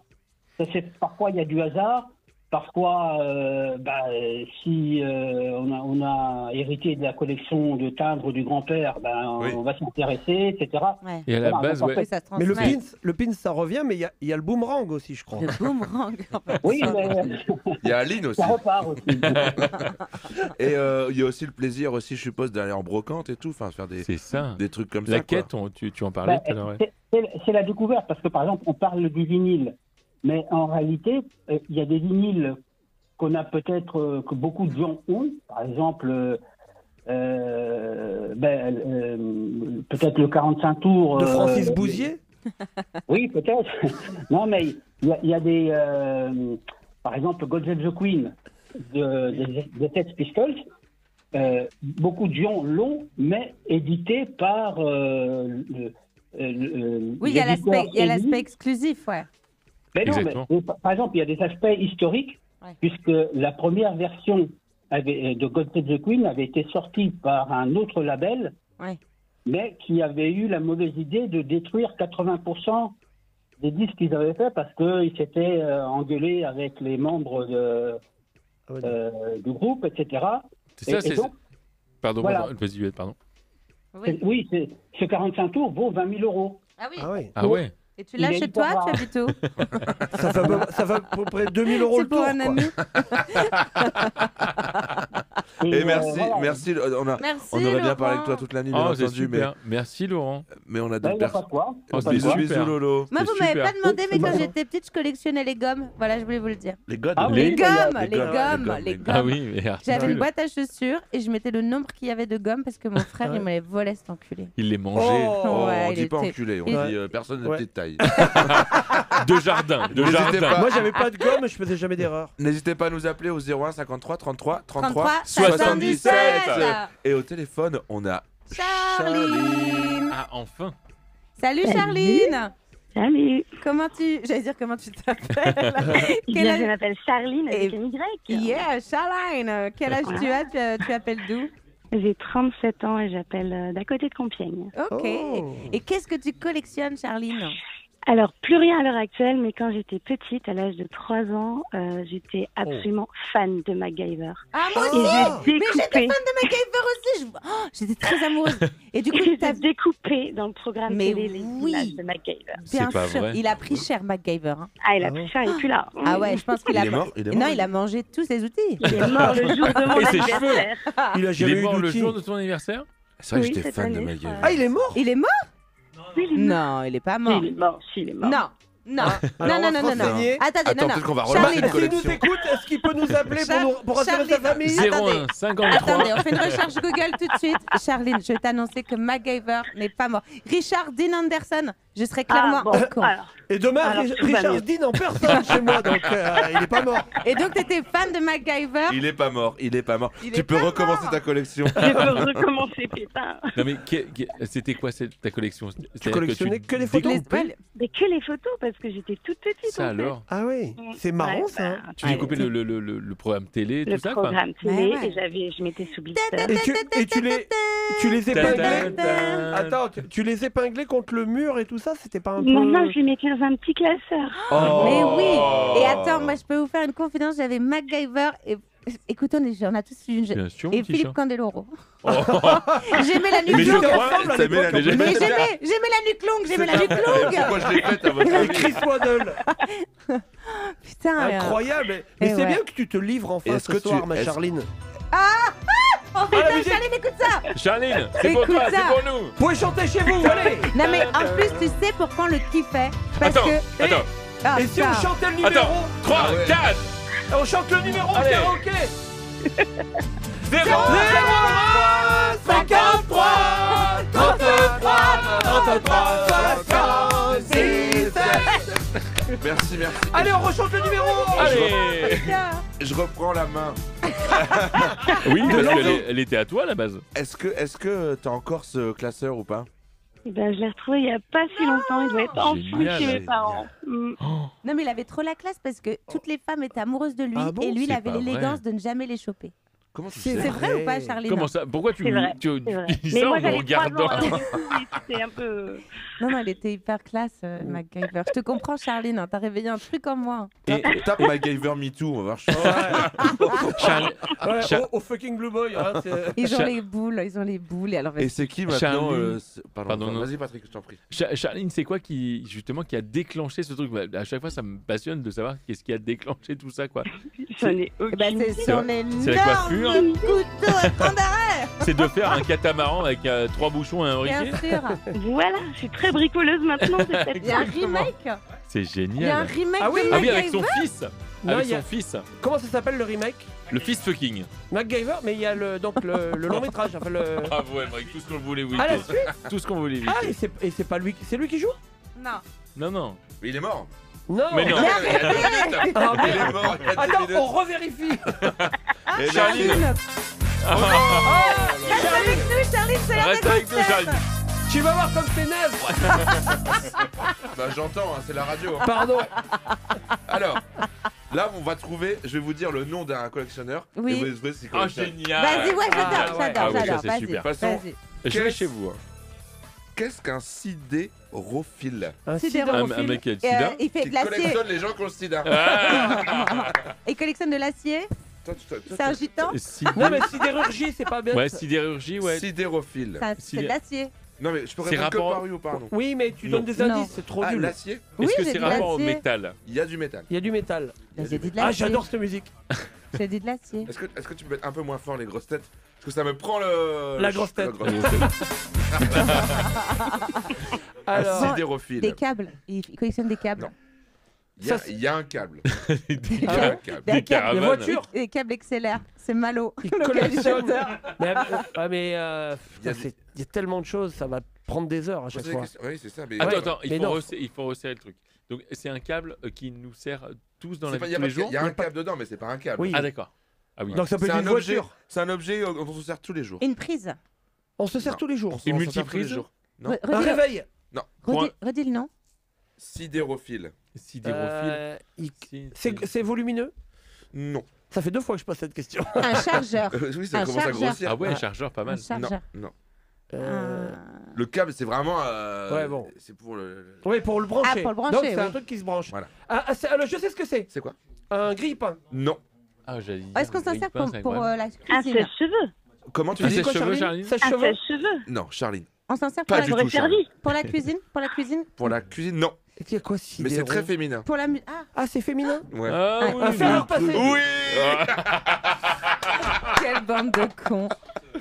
Parfois, il y a du hasard. Parfois, si on a hérité de la collection de timbres du grand-père, on va s'y intéresser, etc. Et à la base, mais le pin, ça revient, mais il y a le boomerang aussi, je crois. Le boomerang. Oui, mais... Il y a Aline aussi. Ça repart aussi. Et il y a aussi le plaisir, aussi, je suppose, d'aller en brocante et tout, enfin, faire des trucs comme ça. La quête, tu en parlais tout à l'heure. C'est la découverte, parce que par exemple, on parle du vinyle. Mais en réalité, il y a des vinyles qu'on a peut-être, que beaucoup de gens ont. Par exemple, peut-être le 45 tours. De Francis Bouzier. Oui, peut-être. Non, mais il y a des... par exemple, God Save the Queen des Sex Pistols. Beaucoup de gens l'ont, mais édité par... oui, il y a l'aspect exclusif, ouais. Mais non, mais, par exemple, il y a des aspects historiques, puisque la première version de God Save the Queen avait été sortie par un autre label, mais qui avait eu la mauvaise idée de détruire 80% des disques qu'ils avaient fait parce qu'ils s'étaient engueulés avec les membres du groupe, etc. C'est ça, c'est... Donc, pardon, voilà. vas-y, pardon. Oui, ce 45 tours vaut 20 000 €. Ah oui. Ah ouais. Et tu l'as chez toi, tu habites où? Ça va à peu près 2000 € le tour. C'est pour un ami. Et merci. On aurait bien parlé avec toi toute la nuit, bien entendu. Mais... Merci Laurent. Mais on a d'autres personnes. Bisous Lolo. Moi, vous m'avez pas demandé, mais quand j'étais petite, je collectionnais les gommes. Voilà, je voulais vous le dire. Les gommes. Les gommes. Ah oui, mais j'avais une boîte à chaussures et je mettais le nombre qu'il y avait de gommes parce que mon frère, il me les volait, cet enculé. Il les mangeait. On dit pas enculé, on dit personne de petite taille. De jardin. Moi, j'avais pas de gomme, je faisais jamais d'erreur. N'hésitez pas à nous appeler au 01 53 33 77. Et au téléphone, on a Charline. Ah, enfin. Salut Charline. Salut. Comment tu t'appelles? Je m'appelle Charline avec un Y. Yeah, Charline. Quel âge tu as? Tu appelles d'où? J'ai 37 ans et j'appelle d'à côté de Compiègne. Ok. Et qu'est-ce que tu collectionnes, Charline? Alors, plus rien à l'heure actuelle, mais quand j'étais petite, à l'âge de 3 ans, j'étais absolument fan de MacGyver. Ah, moi aussi. Mais j'étais fan de MacGyver aussi. J'étais très amoureuse. Et du coup, tu as découpé dans le programme télé les images de MacGyver. Bien sûr. Il a pris cher, MacGyver. Hein. Ah, il a pris cher, il est plus là. Ah ouais, je pense qu'il a... Il est mort. Non, il a mangé tous ses outils. Il est mort le jour de mon anniversaire. Il a jamais eu mort le d'outils. jour de ton anniversaire? C'est vrai que j'étais fan de MacGyver. Ah, il est mort? Il est mort? Non, il est pas mort. Il est mort, il est mort. Non. Non. Attendez, non. Peut-être qu'on va relancer une collection. S'il nous écoute, est-ce qu'il peut nous appeler pour rassurer sa famille? 01 53. Attendez, on fait une recherche Google tout de suite. Charline, je vais t'annoncer que MacGyver n'est pas mort. Richard Dean Anderson, je serai clairement au courant. Et demain, Richard Dean en personne chez moi, donc il est pas mort. Et donc, t'étais fan de MacGyver? Il est pas mort. Tu peux recommencer ta collection. Je peux recommencer, putain. Non mais c'était quoi ta collection? Tu collectionnais que les photos? Mais que les photos, parce que j'étais toute petite. Ça alors? Ah oui, c'est marrant ça. Tu découpais le programme télé, tout ça? Le programme télé, et je mettais sous blister. Et tu les épinglais? Attends, tu les épinglais contre le mur et tout ça? ça? C'était pas un peu... Non, je les mettais dans un petit classeur. Mais oui. Et attends, moi je peux vous faire une confidence. J'avais MacGyver et écoutez, on a tous eu Bien sûr, et mon petit Philippe chat. Candeloro. J'aimais la nuque Mais longue. j'aimais J'aimais la nuque longue. J'aimais la nuque longue. Pourquoi je l'ai faite à votre avis? Chris Waddle. Putain. Incroyable. Mais c'est bien que tu te livres enfin ce soir, ma Charline. Oh putain, Charline, écoute ça. Charline, c'est pour toi, c'est pour nous. Vous pouvez chanter chez vous, allez. Non mais en plus, tu sais pourquoi on le kiffait? Parce Attends, que... attends. Ah, Et si on chantait le numéro? Attends, 3, 4. On chante le numéro, Allez. karaoké. 0, 53 33 33 66 Merci. Allez, on rechante le numéro. Allez. Je reprends la main. Oui, parce qu'elle était à toi à la base. Est-ce que t'as encore ce classeur ou pas? Ben, je l'ai retrouvé il n'y a pas si longtemps. Il doit être enfoui génial. chez mes parents. Non mais il avait trop la classe parce que toutes les femmes étaient amoureuses de lui Ah bon? et lui il C'est avait pas l'élégance vrai. de ne jamais les choper. Comment tu C'est sais? vrai ou pas, Charline? Comment ça? Pourquoi tu C'est vrai, tu c'est vrai. dis Mais ça moi, en me j'avais 3 regardant? ans, alors du coup, c'était un peu... Non, il était hyper classe, MacGyver. Je te comprends, Charline, hein, t'as réveillé un truc en moi. Tape MacGyver Me Too, on va voir. Au fucking Blue Boy. Hein, Ils ont les boules. Et, alors, Et c'est qui maintenant Charline. Pardon, non. vas-y Patrick, je t'en prie. Charline, c'est quoi qui a déclenché ce truc? À chaque fois, ça me passionne de savoir qu'est-ce qui a déclenché tout ça, quoi. J'en ai aucune idée. c'est son énorme C'est la coiffure. couteau à temps d'arrêt. C'est de faire un catamaran avec 3 bouchons et un briquet. Bien sûr. Voilà, je suis très bricoleuse maintenant. Il y a un remake. C'est Il y a un génial. remake Ah oui, de Ah oui, avec son MacGyver. fils. Non, Avec il y a- son fils. Comment ça s'appelle le remake? Le fils fucking. MacGyver, mais il y a le long métrage. Enfin, le... Bravo, Emmerich, tout ce qu'on voulait Ah, la éviter. suite. Tout ce qu'on voulait éviter. Ah, et c'est pas lui, c'est lui qui joue? Non. Non. Mais il est mort. Non. Mais non. Il y a 2 minutes. Ah, Il est merde. mort il y a 2 Attends, minutes. on revérifie. Et Charline. Reste avec nous, Charline, c'est l'heure Reste des avec grosses nous, têtes. Charline. Tu vas voir comme c'est neuf. Bah j'entends, hein, c'est la radio. hein. Pardon. Alors, là on va trouver, je vais vous dire le nom d'un collectionneur. Oui. Et vous allez trouver si c'est Oh, collectionneur. génial. Vas-y, ouais, Ah, j'adore, ouais. Ah oui, ça, j'adore. c'est Vas-y, super. De toute façon, vas-y. Je vais Qu'est-ce- chez vous. Qu'est-ce qu'un sidérophile? Un Sidérophile. Un mec qui a le Et, sida. il fait Qui de l'acier. collectionne les gens qui ont le sida. Ah. Il collectionne de l'acier. Toi, C'est un gitan. Non, mais sidérurgie, c'est pas bien. Ouais, sidérurgie, ouais. Sidérophile. C'est de l'acier. Non mais je peux C'est répondre que rapport- par oui ou par non. Oui, mais tu Non. donnes des Non. indices, c'est trop Ah, nul. l'acier? Oui, Est-ce que j'ai c'est dit rapport au l'acier. métal? Il y a du métal. Il y a du métal. J'ai dit de Ah, l'acier. j'adore cette musique. J'ai dit de l'acier. Est-ce que tu peux mettre un peu moins fort les grosses têtes? Parce que ça me prend le... La grosse tête. Un Alors, sidérophile. Des câbles. Il collectionne des câbles. Non. Ça, Il y a un câble. Des Il y a un câble. Des les caravanes. voitures. Des câbles XLR. C'est Malo. Il le collectionne. réalisateur. Putain, il y a tellement de choses, ça va prendre des heures à chaque fois. Oui, c'est ça. Mais... Attends, mais non. il faut resserrer le truc. Donc, c'est un câble qui nous sert tous dans la C'est pas- vie Il de tous les jours. y a un câble dedans, mais c'est pas un câble. Oui. Ah, d'accord. Ah oui. Donc ça peut C'est être un une objet. voiture. C'est un objet dont on se sert tous les jours. Une prise. On se sert Non. tous les jours. On s'en sert tous les multiprise. jours. Non. Un réveil. Redis le nom. Sidérophile. Sidérophile. C'est volumineux? Non. Ça fait 2 fois que je pose cette question. Un chargeur. Oui, ça Un commence à chargeur. grossir. Ah ouais, un chargeur pas mal. Un chargeur. Non. Euh, Le câble, c'est vraiment. Ouais, bon. C'est pour le. Oui, pour le brancher. Ah, pour le brancher, Donc c'est oui. un truc qui se branche. Voilà. Alors je sais ce que c'est. C'est quoi? Un grille-pain. Non. Ah, j'allais dire, Est-ce qu'on s'en sert grille-pain, c'est pour incroyable. la Un cuisine? sèche-cheveux. Comment tu Un dis? sèche-cheveux, Charline? Un Sèche-cheveux. sèche-cheveux. Non, Charline. On s'en sert Pas pour du la tout, J'aurais Charline. servi. Pour la cuisine? Pour la cuisine? Pour la cuisine, non. Et il y a quoi Mais c'est très féminin. Pour la musique. Ah, Ah, c'est féminin. Ouais. Ah oui, Un fer à repasser. Oui. quelle bande de cons.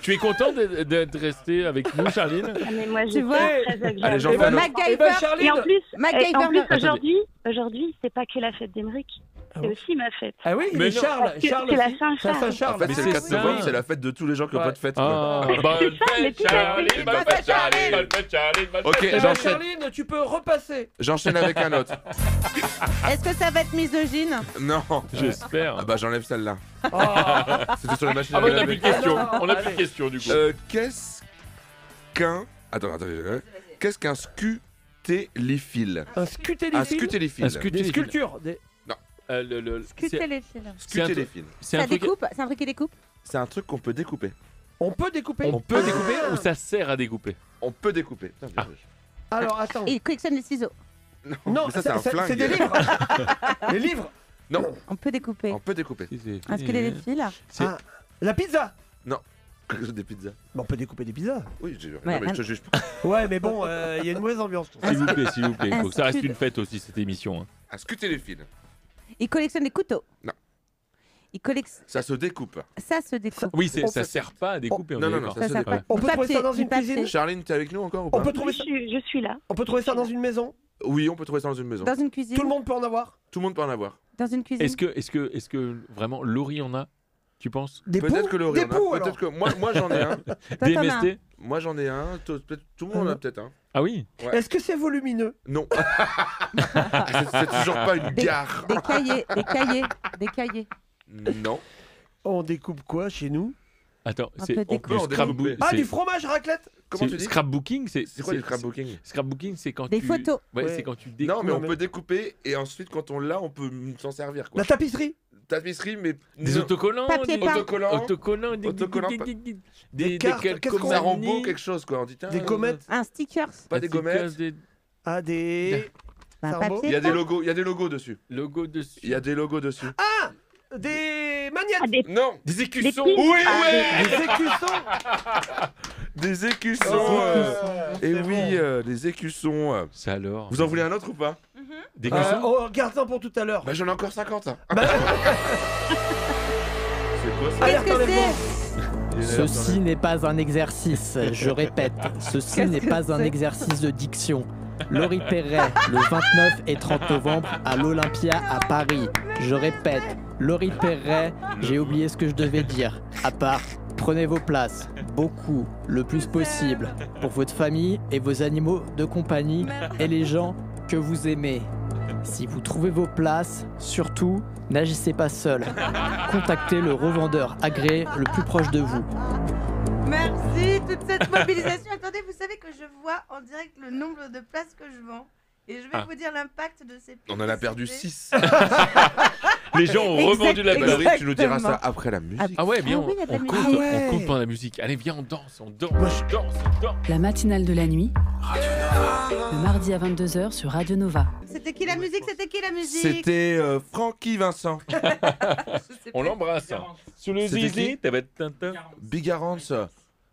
Tu es content d'être resté avec nous, Charline? Ah, mais moi, Tu j'ai vois très agréable. Allez, j'en Eh fais ben, un autre. eh ben, Charline. Et en plus, MacGyver. aujourd'hui, c'est pas que la fête d'Emeric, c'est aussi ma fête. Ah oui, Mais mais non. Charles, C'est Charles la aussi. Saint-Charles. C'est Saint-Charles. En fait, Mais c'est le c'est 4 ça. novembre, c'est la fête de tous les gens qui n'ont Ouais. pas de fête. Ah, quoi. bonne C'est ça, mais fête, tout à fait. Charline, bonne fête, Charline, bonne fête, Charline, bonne Ok, fête. Eh ben, j'enchaîne. Charline, tu peux repasser. J'enchaîne avec un autre. Est-ce que ça va être misogyne? Non. J'espère. Ah bah j'enlève celle-là. Oh. C'était sur les machines Ah à bah, on a laver. plus de questions. Ah non, On a plus de allez. questions du coup. Qu'est-ce qu'un... Attends. Qu'est-ce qu'un scutéléphile? Un Un scutéléphile. scutéléphile. Un scutéléphile. Des sculptures. Scuter les fils. Scutéléphile. C'est Ça un truc. découpe? C'est un truc qui découpe? C'est un truc qu'on peut découper. On peut découper. On peut découper ou ça sert à découper? On peut découper. Putain, bien joué. Alors, attends. Et il collectionne les ciseaux. Non, mais ça, c'est un flingue. c'est des livres. Les livres. Non, On peut découper. on peut découper. Est-ce qu'il est des fils là Ah, la pizza. Non, des pizzas. Bon, on peut découper des pizzas. Oui, j'ai vu. Ouais, Non, mais je te juge pas. Ouais, mais bon, il y a une mauvaise ambiance. S'il vous plaît, s'il vous plaît. Faut que ça reste Scud. une fête aussi, cette émission. Hein. À scuter les fils. Il collectionne les couteaux. Non. Il collectionne. Ça se découpe. Ça se découpe. Oui, ça sert pas à découper. on Non, est non, non, d'accord. ça se découpe. On peut trouver ça dans Du une papier. cuisine. Charline, t'es avec nous encore ou pas? On peut trouver ça. Je suis là. On peut trouver ça dans une maison. Oui, on peut trouver ça dans une maison. Dans une cuisine. Tout le monde peut en avoir. Tout le monde peut en avoir. Dans une cuisine. Est-ce que vraiment Laurie en a? Tu penses? Des Peut-être poux. que Laurie Des en a. poux, Peut-être que moi j'en ai un. Toi, Des t'en as un. MST? Moi j'en ai un. Peut-être tout le monde en a peut-être un. Ah oui? Ouais. Est-ce que c'est volumineux? Non. C'est toujours pas une gare. Des cahiers. Des cahiers. Des cahiers. Non. On découpe quoi chez nous? Attends, On c'est peut on découper. peut scrapbook. Ah, du fromage raclette. Comment tu dis? Scrapbooking, c'est C'est quoi le scrapbooking? Scrapbooking, c'est quand Des tu photos. Ouais, Ouais. c'est quand tu découpes. Non, mais on mais- peut découper et ensuite quand on l'a, on peut s'en servir quoi. La tapisserie. Tapisserie, mais Des non. autocollants, Papier peint. Autocollants. autocollants, Autocollants, Des cartes, qu'est-ce qu'on Comme a un robot, quelque chose quoi. On dit tiens, Des comètes. Un sticker. Pas des gommettes. Ah, des. Un C'est un beau. Il y papier. a des peint. logos, il y a des logos dessus. Logo dessus. Il y a des logos dessus. Ah, des magnettes. Ah, des Non. Des écussons. piles. Oui, Ah, ouais. Des écussons. Des écussons. C'est Et bon. oui, des écussons. Ça alors. Vous en voulez un autre ou pas? Des écussons? Oh, garde-en pour tout à l'heure. Bah j'en ai encore 50. hein. Bah, C'est quoi ça? alerte Qu'est-ce que enlèvement. c'est Ceci n'est pas un exercice, je répète, ceci Qu'est-ce n'est que pas un c'est exercice de diction. Laurie Perret, le 29 et 30 novembre à l'Olympia à Paris. Je répète, Laurie Perret, j'ai oublié ce que je devais dire. À part, prenez vos places, beaucoup, le plus possible, pour votre famille et vos animaux de compagnie et les gens que vous aimez. Si vous trouvez vos places, surtout, n'agissez pas seul. Contactez le revendeur agréé le plus proche de vous. Merci, toute cette mobilisation. Attendez, vous savez que je vois en direct le nombre de places que je vends. Et je vais Ah. vous dire l'impact de ces On en a perdu publicités. 6. Les gens ont revendu la Exactement. place. Tu nous diras ça après la musique. Ah ouais, bien, Ah oui, il y a de la on musique. compte, Ah ouais. on compte pendant la musique. Allez, viens, on danse, on danse, Moi, on danse, on danse. La matinale de la nuit, le mardi à 22h sur Radio Nova. C'était qui la musique? C'était qui la musique? C'était Francky Vincent. On l'embrasse. Sur le C'était zizi, qui t'avais Tintin. Bigarance.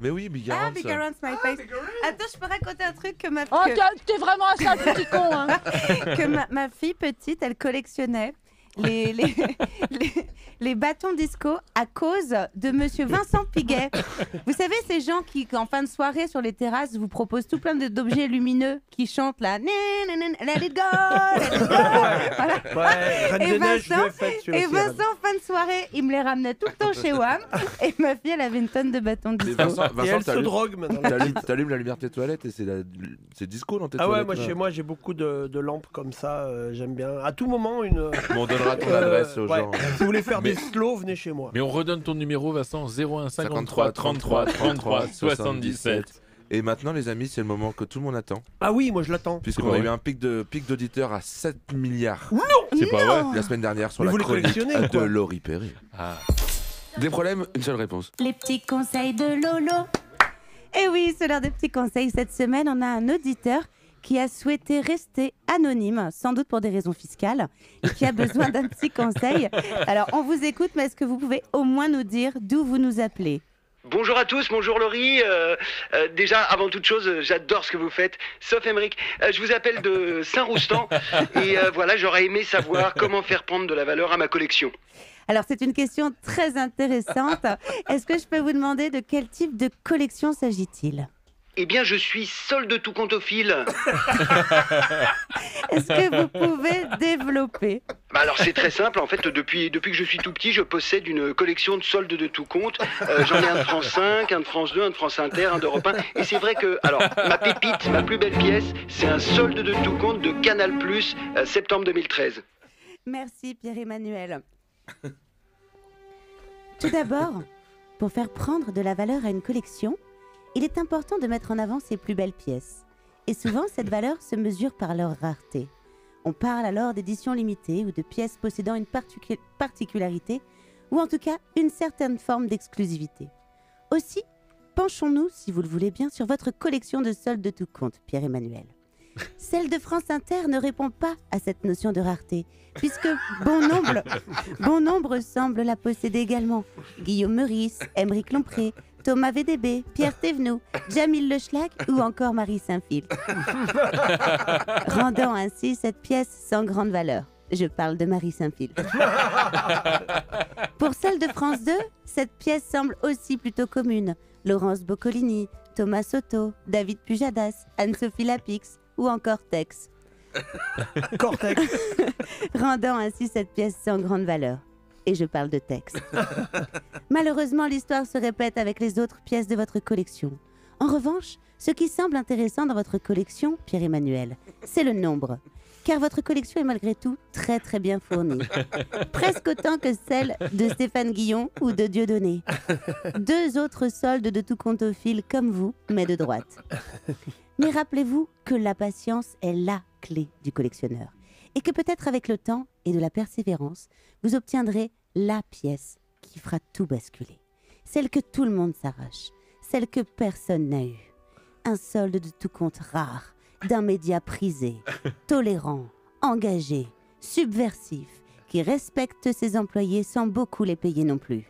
Mais oui, Ah, Bigarance. Big Around My Face. Attends, je peux raconter un truc que ma Oh, t'es vraiment un sale petit con, hein. ma fille petite, elle collectionnait les bâtons disco à cause de monsieur Vincent Piguet. Vous savez, ces gens qui, en fin de soirée, sur les terrasses, vous proposent tout plein d'objets lumineux qui chantent là. Let it go, let it go. Voilà. Ouais, Reine Et des Neiges, je Vincent, l'ai faite, celui-là et aussi, Vincent, en fin de soirée, il me les ramenait tout le temps chez WAM. Et ma fille, elle avait une tonne de bâtons Mais disco. Vincent, Et elle se drogue maintenant. T'allumes la lumière de tes toilettes et c'est disco dans tes Ah ouais, toilettes. moi là. chez moi j'ai beaucoup de lampes comme ça, j'aime bien. À tout moment une. Bon, on donnera ton adresse aux ouais. gens. Si vous voulez faire Mais- des slow, venez chez moi. Mais on redonne ton numéro, Vincent, 01 53 33 33 77. Et maintenant, les amis, c'est le moment que tout le monde attend. Ah oui, moi je l'attends. Puisqu'on a eu un pic d'auditeurs à 7 milliards. Non, C'est pas vrai. La semaine dernière sur Mais la vous les chronique collectionnez, de quoi. Laurie Perret. Ah. Des problèmes, une seule réponse. Les petits conseils de Lolo. Et oui, c'est l'heure des petits conseils. Cette semaine, on a un auditeur qui a souhaité rester anonyme, sans doute pour des raisons fiscales, et qui a besoin d'un petit conseil. Alors, on vous écoute, mais est-ce que vous pouvez au moins nous dire d'où vous nous appelez? Bonjour à tous, bonjour Laurie. Déjà, avant toute chose, j'adore ce que vous faites, sauf Émeric. Je vous appelle de Saint-Roustan et voilà, j'aurais aimé savoir comment faire prendre de la valeur à ma collection. Alors, c'est une question très intéressante. Est-ce que je peux vous demander de quel type de collection s'agit-il? Eh bien, je suis solde tout compte au fil. Est-ce que vous pouvez développer? Bah alors c'est très simple, en fait, depuis que je suis tout petit, je possède une collection de soldes de tout compte. J'en ai un de France 5, un de France 2, un de France Inter, un d'Europe 1. Et c'est vrai que, alors, ma pépite, ma plus belle pièce, c'est un solde de tout compte de Canal+, septembre 2013. Merci Pierre-Emmanuel. Tout d'abord, pour faire prendre de la valeur à une collection, il est important de mettre en avant ses plus belles pièces. Et souvent, cette valeur se mesure par leur rareté. On parle alors d'éditions limitées ou de pièces possédant une particularité, ou en tout cas une certaine forme d'exclusivité. Aussi, penchons-nous, si vous le voulez bien, sur votre collection de soldes de tout compte, Pierre-Emmanuel. Celle de France Inter ne répond pas à cette notion de rareté, puisque bon nombre semblent la posséder également. Guillaume Meurice, Aymeric Lompré, Thomas VDB, Pierre Thévenoud, Jamil Le Schlag ou encore Marie Saint-Phil. Rendant ainsi cette pièce sans grande valeur. Je parle de Marie Saint-Phil. Pour celle de France 2, cette pièce semble aussi plutôt commune. Laurence Boccolini, Thomas Soto, David Pujadas, Anne-Sophie Lapix ou encore Tex. Cortex. Rendant ainsi cette pièce sans grande valeur. Et je parle de Tex. Malheureusement, l'histoire se répète avec les autres pièces de votre collection. En revanche, ce qui semble intéressant dans votre collection, Pierre-Emmanuel, c'est le nombre. Car votre collection est malgré tout très très bien fournie. Presque autant que celle de Stéphane Guillon ou de Dieudonné. 2 autres soldes de tout comptophile comme vous, mais de droite. Mais rappelez-vous que la patience est la clé du collectionneur. Et que peut-être avec le temps et de la persévérance, vous obtiendrez la pièce qui fera tout basculer. Celle que tout le monde s'arrache. Celle que personne n'a eue. Un solde de tout compte rare. D'un média prisé, tolérant, engagé, subversif, qui respecte ses employés sans beaucoup les payer non plus.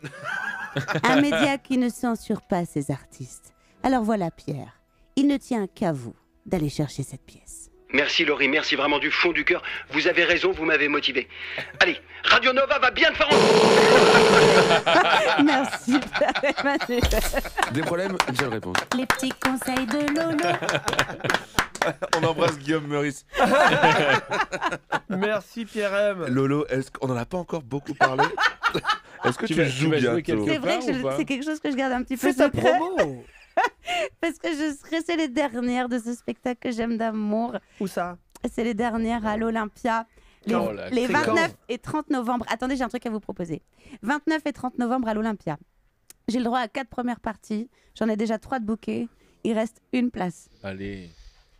Un média qui ne censure pas ses artistes. Alors voilà Pierre, il ne tient qu'à vous d'aller chercher cette pièce. Merci Laurie, merci vraiment du fond du cœur. Vous avez raison, vous m'avez motivé. Allez, Radio Nova va bien te faire Merci Pierre-Emmanuel. Des problèmes, une seule réponse. Les petits conseils de Lolo. On embrasse Guillaume Meurice. Merci Pierre-M. Lolo, est-ce qu'on n'en a pas encore beaucoup parlé? Est-ce que tu joues bientôt? C'est vrai que c'est quelque chose que je garde un petit peu Fais ta secret. promo. Parce que je serai les dernières de ce spectacle que j'aime d'amour. Où ça? C'est les dernières à l'Olympia. Les 29 et 30 novembre. Attendez, j'ai un truc à vous proposer. 29 et 30 novembre à l'Olympia. J'ai le droit à 4 premières parties. J'en ai déjà 3 de bookés. Il reste une place. Allez.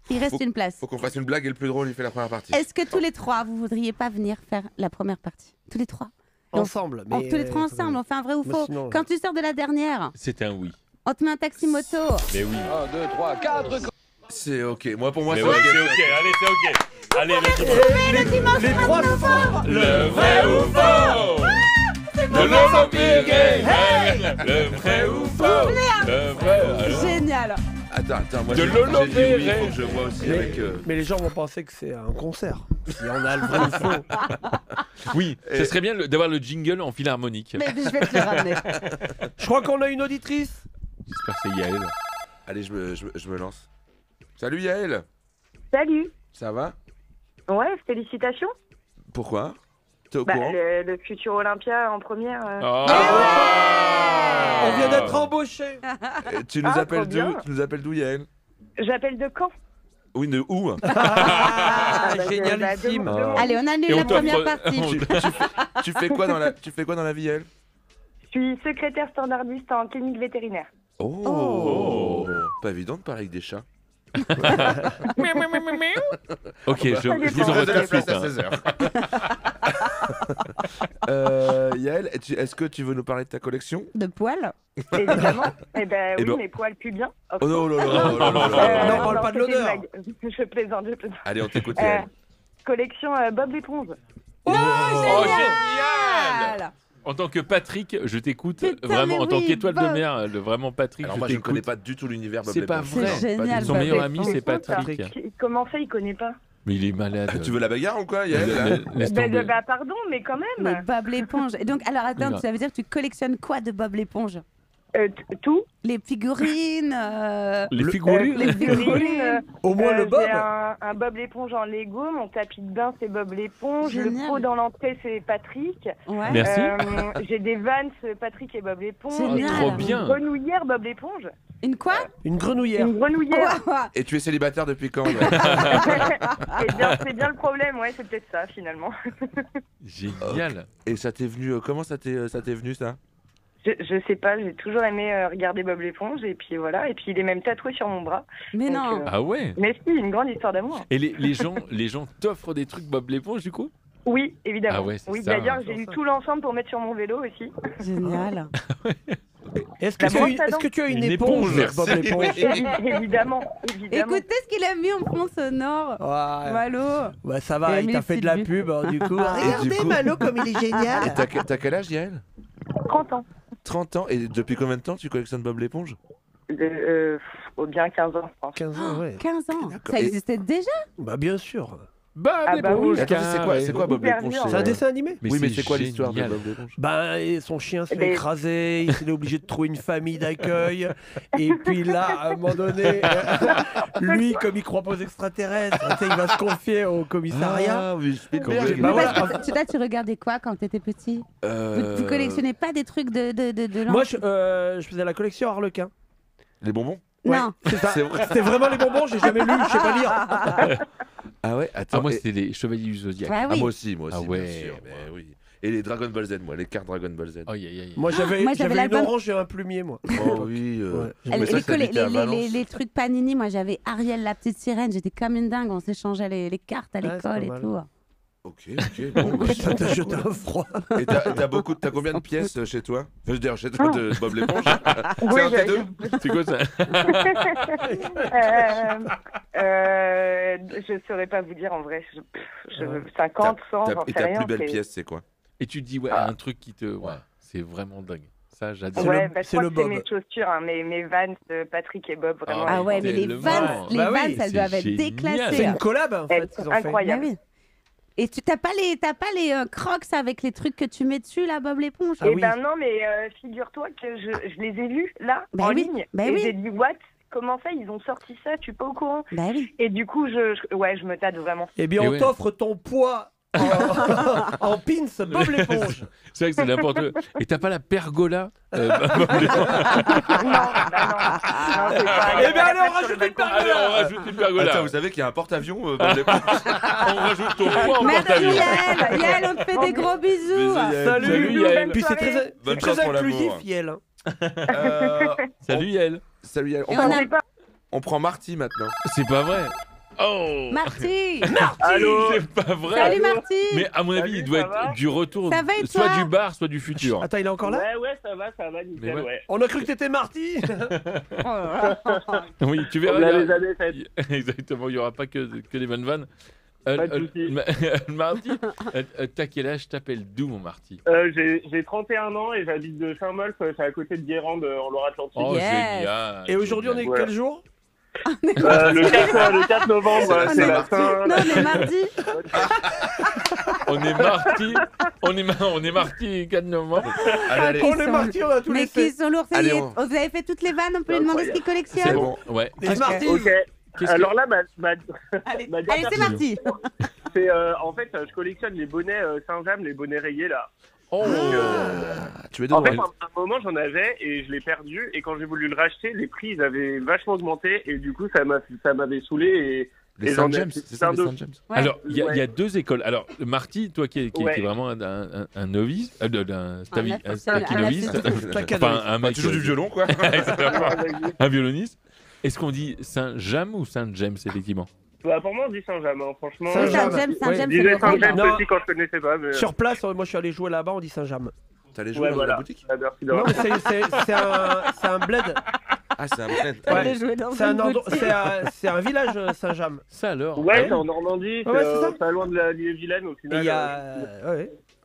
Il reste une place. Faut qu'on fasse une blague et le plus drôle, il fait la première partie. Est-ce que tous les 3, vous voudriez pas venir faire la première partie? Tous les 3 ensemble. Mais tous les 3 ensemble, on fait un vrai ou faux. Sinon, Quand tu sors de la dernière, C'est un oui. on te met un taxi moto. Mais oui. 1, 2, 3, 4. C'est ok. Moi, pour moi, Mais c'est ouais, ok. c'est ok. Allez, c'est ok. Allez, Le dimanche les 30 trois novembre. Le vrai ou faux? Le Lolo Piré. Le vrai ou faux? Le vrai. Génial. Attends, moi De j'ai Lolo dit oui, il Piré. faut que je vois aussi mais, avec. mais les gens vont penser que c'est un concert. Si on a le vrai ou faux. Oui, ce serait bien d'avoir le jingle en philharmonique. Mais je vais te le ramener. Je crois qu'on a une auditrice. J'espère que c'est Yael. Allez, je me lance. Salut Yael. Salut. Ça va? Ouais, félicitations. Pourquoi? T'es au courant? Le futur Olympia en première. On vient d'être embauché. Tu nous appelles trop bien. d'où? Tu nous appelles d'où, Yael? J'appelle de Caen. Oui, de où? Génialissime. Allez, on annule Et on la première t'offre- partie. Tu fais quoi dans la vie, Yael? Je suis secrétaire standardiste en clinique vétérinaire. Oh. Pas évident de parler avec des chats. Ok, je vous envoie tout de suite. À 16h. Yael, est-ce que tu veux nous parler de ta collection? De poils. Évidemment. Eh ben Eh oui, ben- mes poils puent bien. Oh non, non, non, non, non, non. Non, on parle pas de c'était une l'odeur. blague. Je plaisante. Allez, on t'écoute, Yael. Collection Bob l'éponge. Oh, génial! En tant que Patrick, je t'écoute Putain, vraiment. mais En tant oui, qu'étoile de Bob. mer, vraiment Patrick, Alors je moi, je ne t'écoute. connais pas du tout l'univers Bob C'est pas l'éponge. vrai. C'est génial, Son Bob meilleur l'éponge. ami, c'est ça. Patrick. Comment ça, il connaît pas? Mais il est malade. Tu veux la bagarre ou quoi, Yael là? Laisse tomber. Pardon, mais quand Mais même. Bob l'éponge. Et donc, alors attends, Non. ça veut dire que tu collectionnes quoi de Bob l'éponge? Tout. Les figurines. Les figurines. Les figurines. Au moins le Bob. J'ai un Bob l'éponge en Lego, mon tapis de bain c'est Bob l'éponge, Génial. le pot dans l'entrée c'est Patrick. Ouais. Merci. J'ai des Vans Patrick et Bob l'éponge. Génial. Trop bien. Une grenouillère Bob l'éponge. Une quoi? Une grenouillère. Une grenouillère. Et tu es célibataire depuis quand? Yael? C'est bien le problème, ouais, c'est peut-être ça finalement. Génial. Et ça t'est venu, comment ça t'est venu ça? Je sais pas, j'ai toujours aimé regarder Bob l'éponge et puis voilà, et puis il est même tatoué sur mon bras. Mais Donc, non. Ah ouais. Mais si, une grande histoire d'amour. Et les gens t'offrent des trucs Bob l'éponge du coup? Oui, évidemment. Ah ouais, c'est oui, ça, d'ailleurs, hein. j'ai eu tout l'ensemble pour mettre sur mon vélo aussi. Génial. Est-ce que tu as une éponge, Bob l'éponge? Évidemment. Écoutez ce qu'il a mis en fond sonore. Malo. Ouais, ça va, il t'a fait de la pub, du coup. Regardez Malo comme il est génial. Et t'as quel âge, Yael? 30 ans. 30 ans. Et depuis combien de temps tu collectionnes Bob l'éponge? Bien 15 ans, je pense. 15 ans, ouais. 15 ans. Ça existait déjà? Bah bien sûr. Bob l'éponge. C'est quoi Bob l'éponge? C'est un dessin animé. Oui, mais c'est quoi l'histoire de Bob l'éponge? Bah, son chien se fait écraser, il est obligé de trouver une famille d'accueil. Et puis là, à un moment donné, lui, comme il croit pas aux extraterrestres, il va se confier au commissariat. Ah oui, Tu regardais quoi quand t'étais petit? Vous collectionnez pas des trucs de Moi, je faisais la collection Harlequin. Les bonbons? Non. C'était vraiment les bonbons, j'ai jamais lu, je sais pas lire. Ah ouais, attends. Moi, c'était les Chevaliers du Zodiac. Ah, oui. Moi aussi, Ah ouais. bien sûr. Mais oui. Et les Dragon Ball Z, moi, les cartes Dragon Ball Z. Moi, j'avais une orange et un plumier, moi. Oh oui. Les trucs Panini, moi j'avais Ariel la petite sirène, j'étais comme une dingue, on s'échangeait les cartes à l'école et tout. Ok, bon. Putain, t'as jeté un froid. Et t'as combien de pièces chez toi? Je veux dire, chez toi, de Bob l'éponge. Oui, c'est un T2? C'est quoi ça? Je saurais pas vous dire en vrai. 50, 100, j'en sais rien. Et ta plus belle pièce, c'est quoi? Et tu te dis, un truc qui te... Ouais, c'est vraiment dingue. Ça, j'adore. Ouais, je crois que c'est mes chaussures, mes Vans, Patrick et Bob, vraiment. Ah ouais, mais les Vans, elles doivent être déclassées. C'est une collab, en fait. Incroyable. Et tu t'as pas les Crocs avec les trucs que tu mets dessus là, Bob l'éponge? Eh ben non, mais figure-toi que je les ai vus là en ligne et j'ai dit what? Comment ça ils ont sorti ça? Tu es pas au courant? Et du coup je me tâte vraiment. Eh bien on t'offre ton poids en pins Bob l'éponge. C'est vrai que c'est n'importe quoi. Et t'as pas la pergola Non. Eh bien alors rajoute une pergola. Allez, on rajoute une pergola. Attends, vous savez qu'il y a un porte-avions Bob l'éponge? On rajoute ton poids en Merci porte-avions. Yael, on te fait des gros bisous. Salut Yael. Puis c'est très inclusif Yael. Salut Yael. Salut Yael. On prend Marty maintenant. C'est pas vrai. Oh Marty. Allô. C'est pas vrai. Salut Marty. Mais à mon avis, il doit être du retour, Ça va et soit toi du bar, soit du futur. Attends, il est encore là? Ouais, ça va, nickel, ouais. On a cru que t'étais Marty. Oui, tu verras. On les avait faites. Exactement, il n'y aura pas que des bonnes vannes. Pas de soucis. Marty, t'as quel âge? T'appelles d'où, mon Marty? J'ai 31 ans et j'habite de Saint-Molf, c'est à côté de Guérande, en Loire-Atlantique. Oh, génial. Et aujourd'hui, on est quel jour? Le 4 novembre, c'est la fin. Non, on est mardi. On est mardi 4 novembre. Allez. On est mardi, on a tous les Mais qui sont lourds, ça y est. Vous avez fait toutes les vannes, on peut lui demander ce qu'il collectionne. C'est bon, ouais. Les Smarties. Ok. Alors là, Allez, c'est parti. C'est en fait, je collectionne les bonnets Saint-James, les bonnets rayés là. Oh. Tu es En fait, à un moment, j'en avais et je l'ai perdu. Et quand j'ai voulu le racheter, les prix ils avaient vachement augmenté. Et du coup, ça m'avait saoulé. Les Saint-James, c'est ça, les Saint-James. Ouais. Alors, il y a deux écoles. Alors, Marty, toi qui es vraiment un novice, un stachynoviste, enfin un mec toujours du violon, quoi. Un violoniste. Est-ce qu'on dit Saint-James ou Saint-James, effectivement? Bah, pour moi, on dit Saint-James, hein, franchement. Saint-James, Je disais Saint-James petit quand je connaissais pas. Mais... Sur place, moi je suis allé jouer là-bas, on dit Saint-James. T'allais jouer dans la boutique? Merci non, mais c'est un bled. Ah, c'est un bled. C'est un village Saint-James. Ça alors? Ouais, c'est en Normandie, c'est pas loin de la Vilaine au final. Il y a...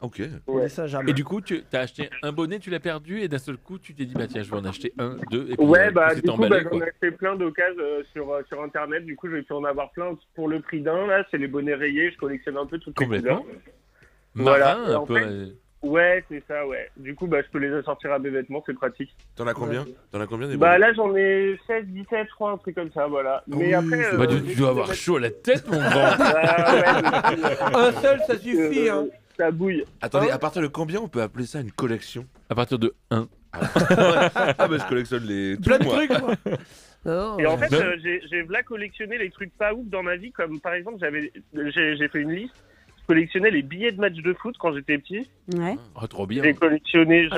Ok. Saint-James. Et du coup, tu as acheté un bonnet, tu l'as perdu, et d'un seul coup, tu t'es dit, bah tiens, je vais en acheter un, deux, et puis du coup, j'en ai acheté plein d'occasions sur Internet. Du coup, je vais pu en avoir plein pour le prix d'un. Là, c'est les bonnets rayés. Je collectionne un peu toutes les couleurs. Marin, voilà. un peu. Ouais, c'est ça, ouais. Du coup, je peux les assortir à mes vêtements, c'est pratique. T'en as combien? T'en as combien des bonnets? Là, j'en ai 16, 17, je crois, un truc comme ça, voilà. Mais après... tu dois avoir chaud à la tête, mon grand. Un seul, ça suffit, hein. Ça bouille. Attendez, à partir de combien on peut appeler ça une collection? À partir de 1. Je collectionne les... Plein de trucs, moi. Et en fait, j'ai collectionné les trucs pas ouf dans ma vie, comme par exemple, j'ai fait une liste. Collectionnais les billets de match de foot quand j'étais petit. Ouais. Oh, trop bien. J'ai collectionné les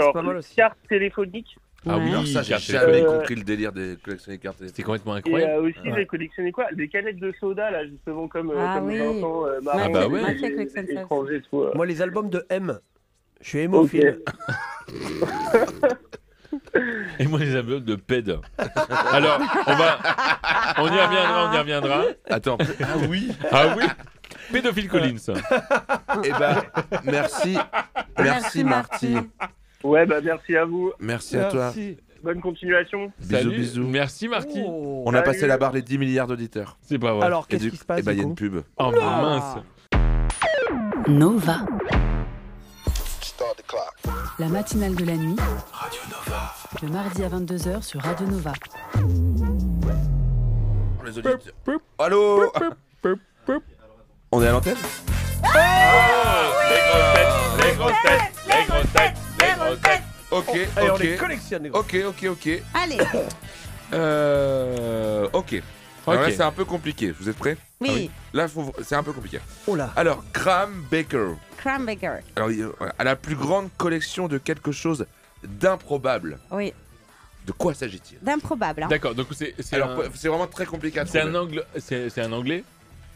cartes téléphoniques. Ah oui, alors ça, j'ai jamais compris le délire de collectionner les cartes téléphoniques. C'est complètement incroyable. Et aussi, j'ai collectionné quoi? Des canettes de soda, là, justement, comme Vincent, Ah bah ouais. étranger, tout. Moi, les albums de M. Je suis hémophile. Et moi, les enveloppes de PED. Alors, on y reviendra. Attends. Ah oui. Pédophile Collins. Eh ben, merci Marty. Ouais, bah merci à vous. Merci à toi. Bonne continuation. Bisous. Merci Marty. On a passé la barre les 10 milliards d'auditeurs. C'est pas vrai. Alors, qu'est-ce qui se passe? Eh ben, il y a une pub. Oh mince. Nova. La matinale de la nuit. Radio Nova. Le mardi à 22h sur Radio Nova. Les auditeurs. Allô. On est à l'antenne? Les grosses têtes. Ok. Allez, on les collectionne, les gros. Ok. Allez. Ok. Alors là, c'est un peu compliqué. Vous êtes prêts? Oui. Là, c'est un peu compliqué. Oh là. Alors, Graham Baker. Graham Baker. Alors, a la plus grande collection de quelque chose d'improbable. Oui. De quoi s'agit-il? D'improbable. Hein. D'accord, donc c'est vraiment très compliqué à c'est trouver. C'est un anglais.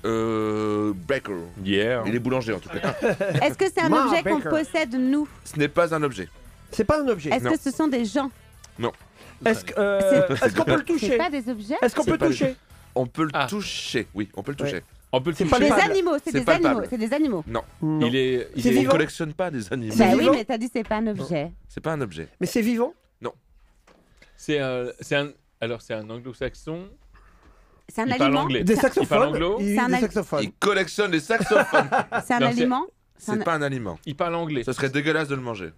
Baker. Yeah. Il est boulanger en tout cas. Est-ce que c'est un objet qu'on possède nous? Ce n'est pas un objet. C'est pas un objet. Est-ce que ce sont des gens? Non. Est-ce qu'on peut le toucher? C'est pas des objets? Est-ce qu'on peut toucher? On peut le toucher. Oui, on peut le toucher. On peut le C'est toucher. Des palpable. animaux, c'est des animaux, c'est des animaux. Non. Il est On vivant. collectionne pas des animaux. Bah oui, vivant mais t'as dit c'est pas un objet. C'est pas un objet. Mais c'est vivant? c'est un anglo-saxon. C'est un Il parle aliment. anglais. Des Il parle saxophones? anglo. Il C'est un des al- saxophones. Il collectionne des saxophones. C'est un Non, aliment. C'est pas un aliment. Il parle anglais. Ça serait dégueulasse de le manger.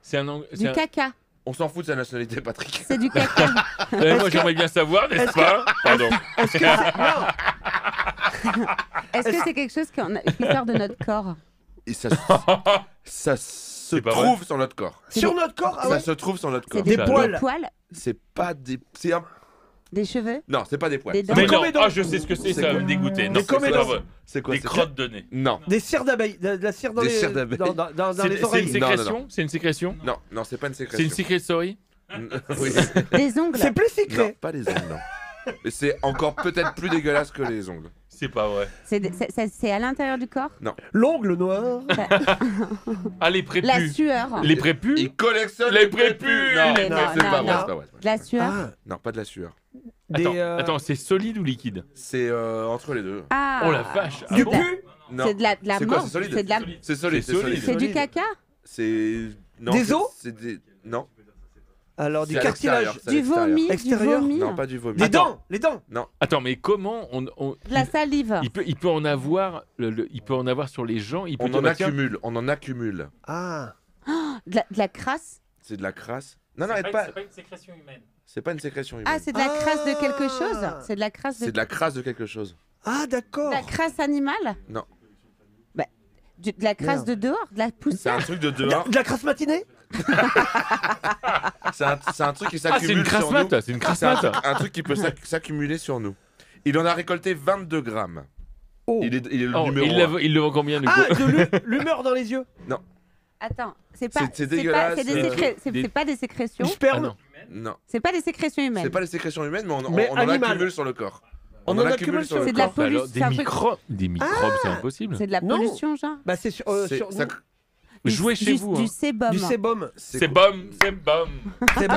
C'est un Du caca. On s'en fout de sa nationalité, Patrick. C'est du caca. Moi, j'aimerais bien savoir, n'est-ce pas? Pardon. Est-ce que Est-ce que c'est quelque chose qui sort de notre corps? Et ça se pas trouve sur notre corps. sur notre corps? Ah Ça ouais. se trouve sur notre C'est corps. Des poils. Des poils? C'est pas des. C'est un. Des cheveux? Non, c'est pas des poils. Des dents? Mais non, comédons. je sais ce que c'est, C'est ça va quoi? me dégoûter. Non, Des c'est comédons. pas vrai. C'est quoi? Des crottes de nez. Non. Des cires d'abeilles. De la cire dans Des les cires d'abeilles. dans C'est les c'est une oreilles. sécrétion? C'est une sécrétion? Non, c'est pas une sécrétion. C'est une secret story? Oui. Des ongles? C'est plus Non, secret. pas les ongles, non. Et c'est encore peut-être plus dégueulasse que les ongles. C'est pas vrai. C'est à l'intérieur du corps? L'ongle noir. Ah, les prépus. La sueur? Les prépus? Il collectionne Les prépus. Non, Mais non, non, c'est pas non, vrai, non. c'est pas vrai. De la sueur? Ah. Non, pas de la sueur. Attends, c'est solide ou liquide? C'est entre les deux. Ah. Oh la vache. Du bon pu? Non. C'est de la C'est quoi, mort? c'est solide? C'est de la... C'est solide, C'est c'est solide. C'est du caca? C'est. Non, Des c'est- os? C'est des. Non. Alors du C'est à cartilage. l'extérieur, c'est à Du l'extérieur. vomi? Du Extérieur? vomi? Non, pas du vomi. Les Attends. dents. Les dents. Non. Attends, mais comment on De la salive? il peut en avoir il peut en avoir sur les gens, il peut On dire, en bah, tiens, accumule, on en accumule. Ah. De la crasse? C'est de la crasse. Non, non, C'est aide pas, pas. c'est pas une sécrétion humaine. C'est pas une sécrétion humaine. Ah, c'est de la crasse de quelque chose? C'est de la crasse de... C'est de la crasse de quelque chose. Ah d'accord. De la crasse animale? Non. Bah, de la crasse Merde. de dehors? De la C'est poussière? un truc de dehors. De la crasse matinée. C'est un truc qui Ah, c'est une s'accumule sur nous. crasse-mat, c'est une C'est un, crasse-mat. un truc qui peut s'accumuler sur nous. Il en a récolté 22 grammes. Oh. Il est le Oh, numéro un. il le vend combien du coup? Ah, de l'humeur dans les yeux. Attends, c'est pas... C'est dégueulasse, C'est pas des sécrétions? Du Ah sperme. non. Non. C'est pas des sécrétions humaines? C'est pas les sécrétions humaines, mais Mais on en animal. accumule sur le corps. On en accumule sur le C'est de la corps. Bah alors, pollution? des microbes, c'est impossible. C'est de la Non. pollution, genre? Bah c'est sur C'est- ça- Jouez chez vous. Du hein. sébum. du sébum. C'est bon, c'est bon. C'est bon.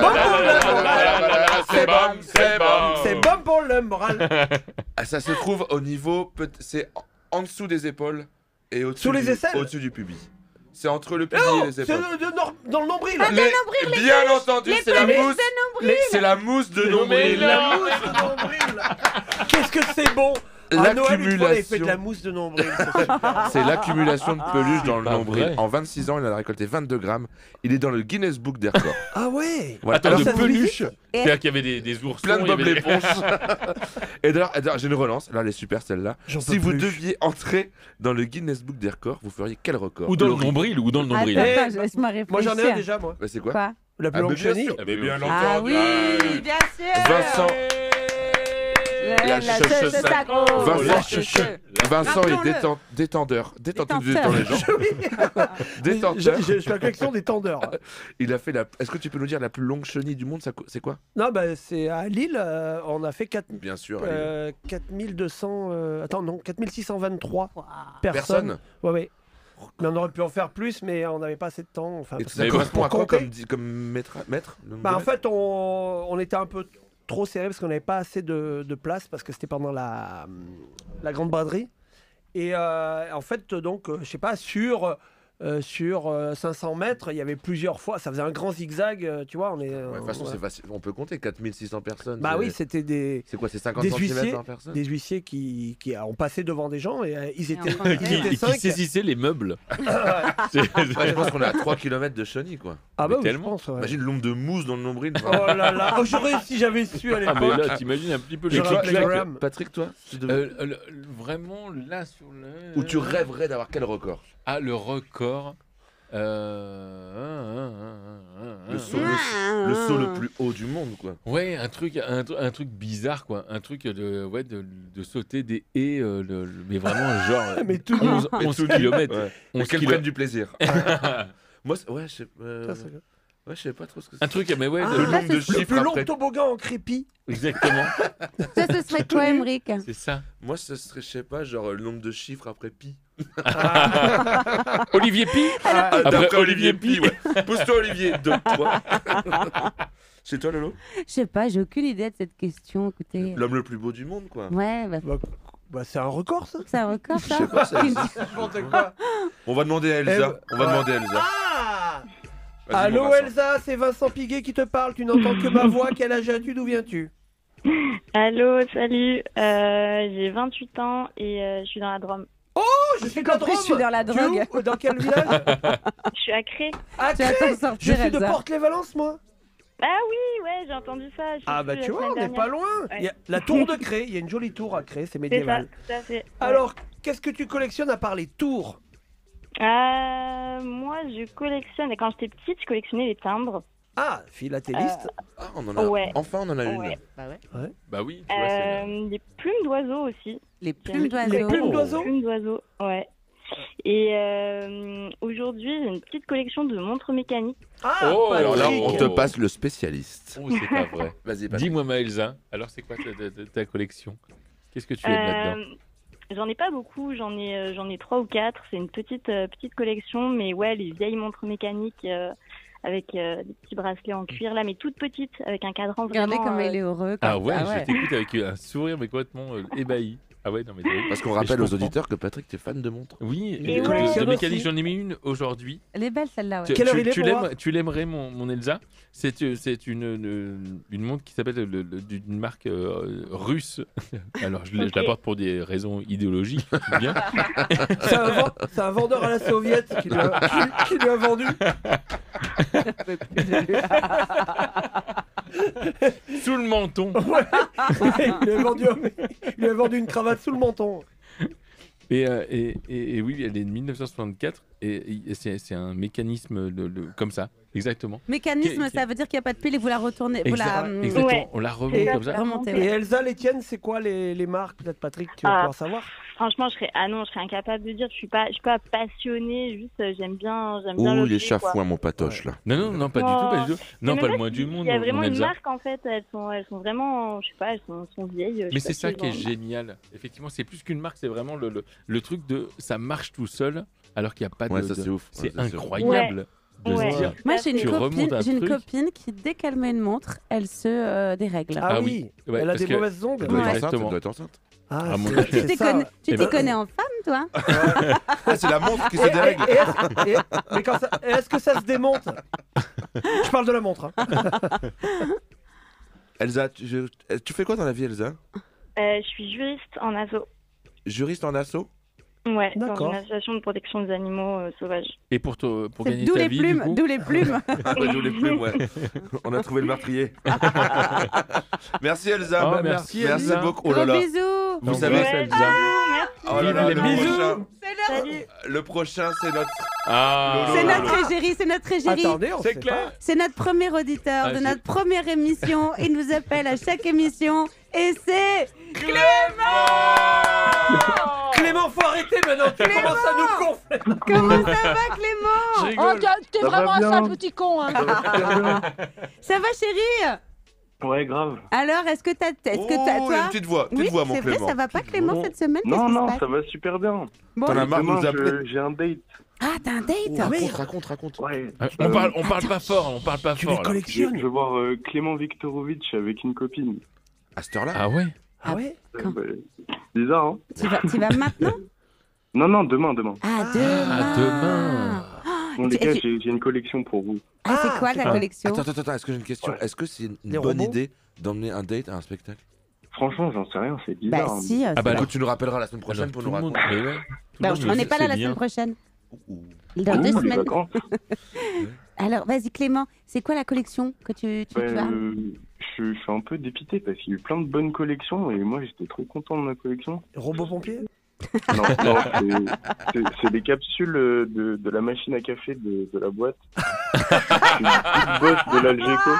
C'est bon, c'est bon. C'est bon pour le moral. Ah, ça se trouve au niveau, c'est en dessous des épaules et au-dessus Sous les du, aisselles au-dessus du pubis. C'est entre le pubis Non, et les c'est épaules. dans le nombril. Bien entendu, c'est la mousse. C'est la mousse de nombril. La mousse de nombril. Qu'est-ce que c'est bon. À Noël, il avait fait de la mousse de nombril. C'est l'accumulation de peluche dans le pas nombril. vrai. En 26 ans, il en a récolté 22 grammes. Il est dans le Guinness Book des records. Ah ouais. Voilà. Attends, Alors, de ça se peluche. visite C'est-à-dire qu'il y avait des ours. plein de Bob l'éponge. Et d'ailleurs, j'ai une relance. Là, elle est super celle-là. J'en Si peux vous plus. deviez entrer dans le Guinness Book des records, vous feriez quel record? Ou dans le Laurie. nombril, ou dans le nombril. Attends, laisse-moi réfléchir. Moi j'en ai un déjà moi. Bah, c'est quoi? Quoi? La plus Ah, longue mais bien chenille. sûr. Eh ben, bien Ah longtemps. oui, bien sûr. Vincent. La cheveux sacro. Vincent est Rappelons-le. détendeur. Détendeur Détenteur. dans les gens. Détenteur. Je suis la collection des tendeurs. Il a fait la. Est-ce que tu peux nous dire la plus longue chenille du monde? C'est quoi? Non, bah c'est à Lille, on a fait Bien sûr. 4200. Attends, non, 4623 Personne. Ouais, ouais. Mais on aurait pu en faire plus, mais on n'avait pas assez de temps. Enfin, Et ça correspond à quoi comme maître Bah, en fait, on était un peu trop serré parce qu'on n'avait pas assez de place parce que c'était pendant la grande braderie. Et en fait, donc, je sais pas, sur 500 mètres, il y avait plusieurs fois, ça faisait un grand zigzag, tu vois. De toute façon, c'est facile, on peut compter 4600 personnes. Bah oui, c'était des. C'est quoi, c'est 50 des cm huissiers, par personne? des huissiers qui ont passé devant des gens et ils étaient. Qui saisissaient les meubles. Je pense qu'on est à 3 km de Chauny, quoi. Ah bah oui, je tellement. pense, ouais. Imagine l'ombre de mousse dans le nombril. Oh là là, oh, si j'avais su à l'époque. Ah mais là, t'imagines un petit peu les clics-clacs. Patrick, toi vraiment, là, sur le... Ou tu rêverais d'avoir quel record? Ah, le record... Le saut le plus haut du monde, quoi. Ouais, un truc bizarre, quoi. Un truc de sauter des haies, mais vraiment genre mais tout 11 km. Ouais. Mais qu'elle prenne du plaisir. Moi, ouais, je sais pas trop ce que c'est. Un truc, mais ouais, le nombre de chiffres. Le plus long toboggan en crépi. Exactement. Ça, ce serait quoi, Emmerich? C'est ça. Moi, ce serait, je sais pas, genre le nombre de chiffres après pi. Olivier Pi. Après Olivier Pi, ouais. Pousse-toi, Olivier. 2, 3. C'est toi, Lolo? Je sais pas, j'ai aucune idée de cette question. Écoutez. L'homme le plus beau du monde, quoi. Ouais, bah c'est un record, ça. C'est un record, ça. Je sais pas, ça. On va demander à Elsa. Allô Elsa, c'est Vincent Piguet qui te parle. Tu n'entends que ma voix. Quel âge as-tu? D'où viens-tu? Allô, salut. J'ai 28 ans et je suis dans la Drôme. Oh, je suis dans la Drôme. Je suis dans la drogue. Dans quel village? Je suis à Cré. À Cré. Je suis de Porte-les-Valences, moi. Ah oui, ouais, j'ai entendu ça. Ah bah tu vois, on n'est pas loin. Ouais. Il y a la tour de Cré, il y a une jolie tour à Cré, c'est médiéval. C'est ça, tout à fait. Alors, qu'est-ce que tu collectionnes à part les tours? Moi, je collectionne, quand j'étais petite, je collectionnais les timbres. Ah, philatéliste. On en a. Ouais. Enfin, on en a une. Ouais. Bah oui. Tu vois, les plumes d'oiseaux aussi. Les plumes d'oiseaux. Les plumes d'oiseaux. Les plumes d'oiseaux, ouais. Et aujourd'hui, j'ai une petite collection de montres mécaniques. Ah, alors là, on te passe le spécialiste. Oh, c'est pas vrai. Vas-y, dis-moi, Maëlsa, alors c'est quoi ta collection? Qu'est-ce que tu aimes là-dedans? J'en ai pas beaucoup, j'en ai 3 ou 4. C'est une petite collection, mais ouais, les vieilles montres mécaniques avec des petits bracelets en cuir là, mais toutes petites, avec un cadran vraiment. Regardez comme il est heureux. Ah ouais, je t'écoute avec un sourire mais complètement ébahi. Ah ouais, non mais parce qu'on rappelle aux auditeurs que Patrick, t'es fan de montres. Oui, et de mécanique, j'en ai mis une aujourd'hui. Elle est belle celle-là. Ouais. Quelle heure il est tu l'aimerais, mon Elsa. C'est une montre qui s'appelle d'une marque russe. Alors je la porte pour des raisons idéologiques. Bien. C'est un vendeur à la soviète qui lui a vendu. Sous le menton. Ouais. Il lui a vendu une cravate sous le menton. Et oui, elle est de 1964 et c'est un mécanisme comme ça, exactement. Mécanisme, ça veut dire qu'il n'y a pas de pile et vous la retournez. Exactement, ouais. on la remonte comme ça. Et Elsa, les tiennes, c'est quoi les marques? Peut-être Patrick, tu vas pouvoir savoir. Franchement, je serais incapable de dire. Je suis pas passionnée. Juste, j'aime bien. Ouh, les chafouins, mon patoche là. Non, pas du tout. Non, pas le moins du monde. Il y a vraiment une marque en fait. Elles sont vraiment, je sais pas, elles sont vieilles. Mais c'est ça qui est génial. Effectivement, c'est plus qu'une marque. C'est vraiment le truc de ça marche tout seul, alors qu'il n'y a pas de. Ouais, ça c'est ouf. C'est incroyable. Ouais. Moi, j'ai une copine qui, dès qu'elle met une montre, elle se dérègle. Ah oui, ouais, elle a des mauvaises ondes. Elle doit être enceinte. Ah, tu t'y connais en femme, toi? C'est la montre qui se dérègle. Mais est-ce que ça se démonte? Je parle de la montre. Elsa, tu fais quoi dans la vie, Elsa? Je suis juriste en asso. Juriste en asso? Ouais, dans une association de protection des animaux sauvages. Et pour gagner ta vie, du coup... D'où les plumes. D'où les plumes, ouais. On a trouvé le meurtrier. Merci Elsa. Merci beaucoup. Oh là là. Gros bisous. Vous savez, Elsa. Oh là là, les bisous. Le prochain, c'est notre... C'est notre égérie, c'est notre égérie. Attendez, c'est clair. C'est notre premier auditeur de notre première émission. Il nous appelle à chaque émission et c'est Clément. Clément, faut arrêter maintenant. Tu commences à nous gonfler. Comment ça va, Clément? Oh, t'es vraiment un sale petit con. Hein. Ça va, chérie? Ouais, grave. Alors, est-ce que t'as toi une petite voix, oui, mon c'est Clément. vrai, ça va pas, Clément, cette semaine? Non, ça va super bien. Bon, t'en as marre de nous appeler. J'ai un date. Ah, t'as un date? Raconte. Ouais. On parle pas fort, on parle pas Tu fort. les là. collectionnes? Je veux voir Clément Viktorovitch avec une copine. À cette heure-là? Ah ouais? Ah ouais? Quand? Bizarre, hein? Tu vas maintenant? Non, demain. Ah, demain. Bon, les gars, j'ai une collection pour vous. Ah, c'est quoi ta collection? Attends, est-ce que j'ai une question? Est-ce que c'est une Des bonne robots idée d'emmener un date à un spectacle? Franchement, j'en sais rien, c'est bizarre. Bah si. Ah bah écoute, tu nous rappelleras la semaine prochaine pour nous raconter. Bah, on n'est pas là la semaine prochaine. Dans 2 semaines. Alors, vas-y Clément, c'est quoi la collection que tu as? Je suis un peu dépité parce qu'il y a eu plein de bonnes collections et moi j'étais trop content de ma collection. Robot pompier? Non, c'est des capsules de la machine à café de la boîte. C'est une petite bosse de l'Algeco.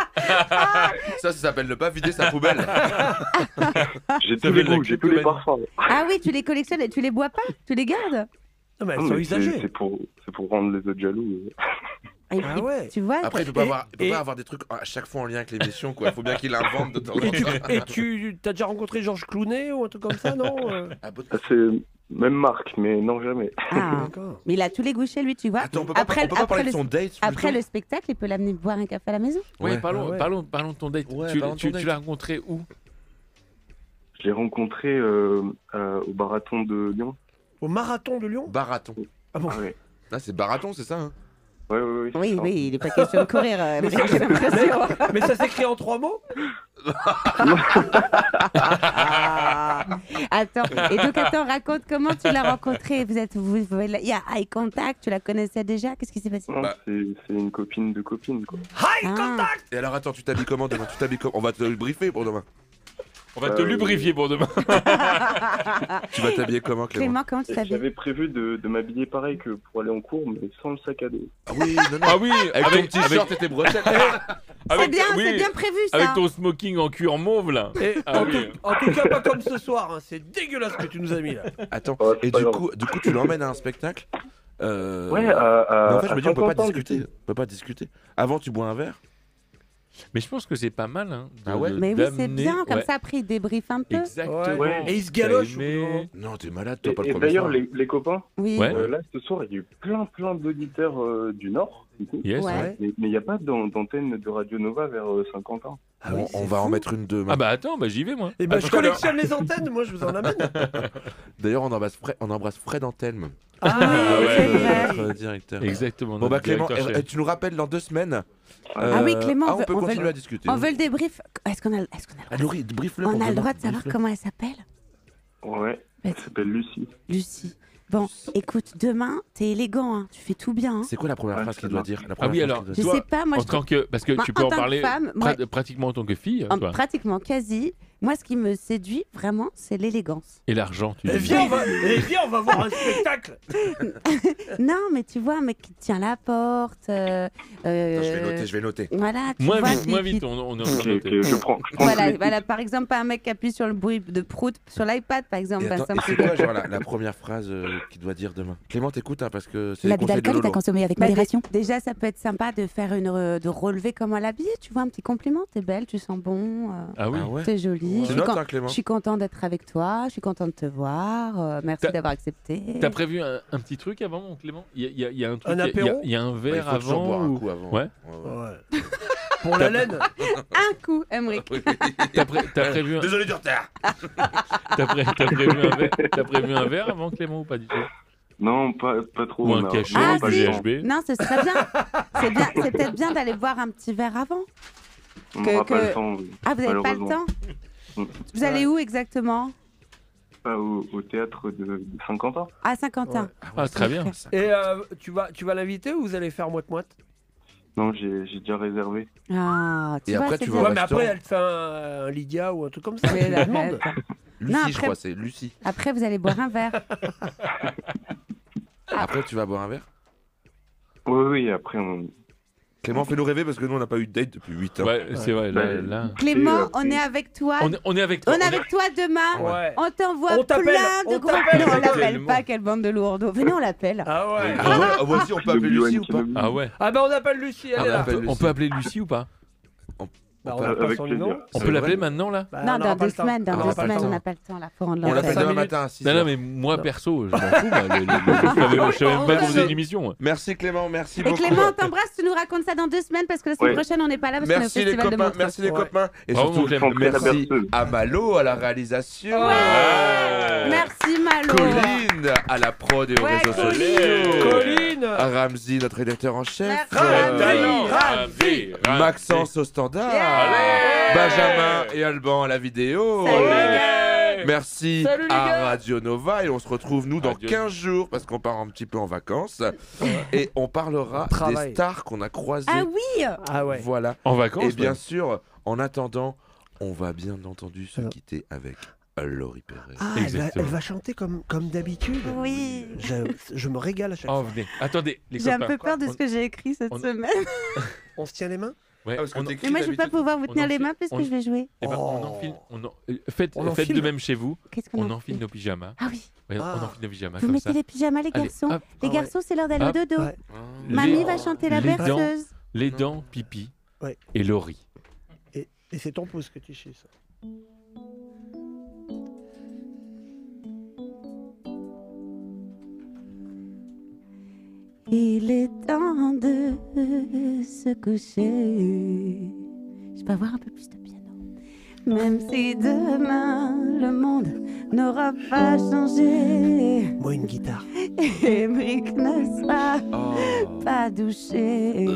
Ça s'appelle ne pas vider sa poubelle. J'ai tous les goûts, j'ai tous les parfums. Ah oui, tu les collectionnes et tu les bois pas? Tu les gardes? Non, mais elles sont usagées. C'est pour rendre les autres jaloux. Ah ouais. Tu vois? Après, il peut pas avoir des trucs à chaque fois en lien avec l'émission, quoi. Il faut bien qu'il invente de temps en temps. Et tu as déjà rencontré Georges Clooney ou un truc comme ça, non? C'est même marque, mais non, jamais. Ah, mais il a tous les goûts chez lui, tu vois. Attends, on peut pas parler de son date. Après le spectacle, il peut l'amener boire un café à la maison. Ouais, parlons de ton date. Tu l'as rencontré où? Je l'ai rencontré au marathon de Lyon. Au marathon de Lyon? Barathon. Ah bon? Ouais. Là, c'est Barathon, c'est ça, hein? Oui, il n'est pas question de courir. Mais ça s'écrit en 3 mots? Attends, et donc raconte comment tu l'as rencontré. Il y a eye contact, tu la connaissais déjà? Qu'est-ce qui s'est passé? C'est une copine de copine, quoi. Eye contact! Et alors, attends, tu t'habilles comment demain? On va te le briefer pour demain. On va te lubrifier pour demain. Tu vas t'habiller comment, Clément? Comment tu t'habilles? J'avais prévu de m'habiller pareil que pour aller en cours, mais sans le sac à dos. Ah oui, non. Ah oui, avec ton petit short et tes brochettes. C'est bien prévu ça. Avec ton smoking en cuir mauve là. En tout cas, pas comme ce soir. Hein. C'est dégueulasse ce que tu nous as mis là. Attends, et du coup, tu l'emmènes à un spectacle? Ouais, mais en fait, je me dis, on peut pas discuter. Avant, tu bois un verre? Mais je pense que c'est pas mal. Hein, mais oui, c'est bien. Comme ça, après, il débriefe un peu. Exactement. Ouais. Et il se galoche. Non, t'es malade, toi, pas le et premier d'ailleurs, soir. les copains, oui. Là, ce soir, il y a eu plein d'auditeurs du Nord. Yes, mais il n'y a pas d'antenne de Radio Nova vers Saint-Quentin. Ah oui, on va en mettre une demain. Ah bah attends, j'y vais moi. Et je collectionne les antennes, moi je vous en amène. D'ailleurs, on embrasse Fred Antelme. Ah oui, c'est vrai. Notre directeur. Exactement. Bon bah Clément, tu nous rappelles dans 2 semaines. Ah oui, Clément, on peut continuer à discuter. On veut le débrief. Est-ce qu'on a Laurie, débrief-le. On a le droit de savoir comment elle s'appelle? Ouais, elle s'appelle Lucie. Lucie. Bon, écoute, demain, t'es élégant, hein. Tu fais tout bien. Hein. C'est quoi la première phrase qu'il doit dire? Ah oui, alors, je sais pas, moi parce que tu peux en parler pratiquement en tant que fille. Pratiquement, quasi. Moi, ce qui me séduit vraiment, c'est l'élégance. Et l'argent, tu dis. Viens, on va voir un spectacle. Non, mais tu vois, un mec qui tient la porte. Je vais noter. Voilà. Moins vite, on je prends. Voilà, par exemple, pas un mec qui appuie sur le bruit de prout sur l'iPad, par exemple. Et c'est quoi, genre, la première phrase qu'il doit dire demain? Clément, t'écoutes, hein, parce que c'est l'habit d'alcool t'as consommé avec modération. Déjà, ça peut être sympa de faire de relever comment l'habiller, tu vois, un petit compliment. T'es belle, tu sens bon. Ah oui. T'es jolie. Je suis content d'être avec toi, je suis content de te voir. Merci d'avoir accepté. T'as prévu un petit truc avant, mon Clément? Il y a un truc. Un apéro? Il y a un verre il faut avant. Boire un coup avant. Ouais. Pour la laine. Un coup, Emmerich. T'as prévu. Désolé du retard. T'as prévu un verre avant, Clément, ou pas du tout? Non, pas trop. Ou un cachet, pas GHB. Non, ce serait bien. C'est peut-être bien d'aller boire un petit verre avant. On n'aura pas le temps. Ah, vous n'avez pas le temps? Vous allez où exactement? Au théâtre de Saint-Quentin. À Saint-Quentin. Ouais. Ah, très bien. Et tu vas l'inviter ou vous allez faire moite-moite? Non, j'ai déjà réservé. Ah, et après, tu vas ouais, mais après, elle te fait un Lydia ou un truc comme ça. Oui, Lucie, non, après, je crois, c'est Lucie. Après, vous allez boire un verre. Après, tu vas boire un verre? Oui, après, Clément, fais-nous rêver parce que nous, on n'a pas eu de date depuis 8 ans. Ouais, c'est vrai. Là. Clément, on est avec toi. On est avec toi. On est avec toi demain. Ouais. On t'envoie plein de gros. Non, on l'appelle pas, quelle bande de lourdeaux. Venez, on l'appelle. Ah ouais. Voici, on peut appeler Lucie ou pas? Ah ouais. Ah ben on appelle Lucie, elle est là. On peut appeler Lucie ou pas? Bah, on n'a pas son numéro. On peut l'appeler maintenant là? Non, dans 2 semaines, on n'a pas le temps là. Faut rendre On l'appelle demain matin à 6 Non, mais moi perso, je m'en fous. Je savais même pas qu'on faisait une émission. Merci Clément, merci Et beaucoup. Clément, on t'embrasse, tu nous racontes ça dans 2 semaines parce que la semaine prochaine, on n'est pas là parce qu'on est au Merci les festival de copains, Montreux. merci les copains. Et Bravo, surtout, Clément. merci à Malo à la réalisation. Merci Malo. Colline à la prod et aux réseaux sociaux. Colline. À Ramzi, notre rédacteur en chef. Ramzi. Maxence au standard. Benjamin et Alban à la vidéo. Merci à Radio Nova et on se retrouve nous dans 15 jours parce qu'on part un petit peu en vacances et on parlera des stars qu'on a croisées. Ah oui. Ah ouais. Voilà. En vacances. Et bien sûr, en attendant, on va bien entendu se quitter avec Laurie Perret. Ah, elle va chanter comme d'habitude. Oui. Je me régale à chaque Oh, fois. venez. Attendez, les J'ai copains. un peu peur de ce que j'ai écrit cette semaine. On se tient les mains? Ouais, Mais moi, je vais pas pouvoir vous tenir les mains puisque je vais jouer. Eh ben, on enfile. Faites de même chez vous. Qu'est-ce qu'on On enfile nos pyjamas. Ah oui. Ouais, on enfile nos pyjamas Vous comme mettez ça. les pyjamas, les Allez, garçons. hop. Les garçons, c'est l'heure d'aller au Hop. dodo. Ouais. Mamie va chanter la les dents- berceuse. Les dents, pipi Ouais. et Laurie. Et c'est ton pouce que tu chies, ça. Il est temps de se coucher. Je peux avoir un peu plus de piano. Même si demain le monde n'aura pas changé. Moi, une guitare. Et Brick ne sera pas douché.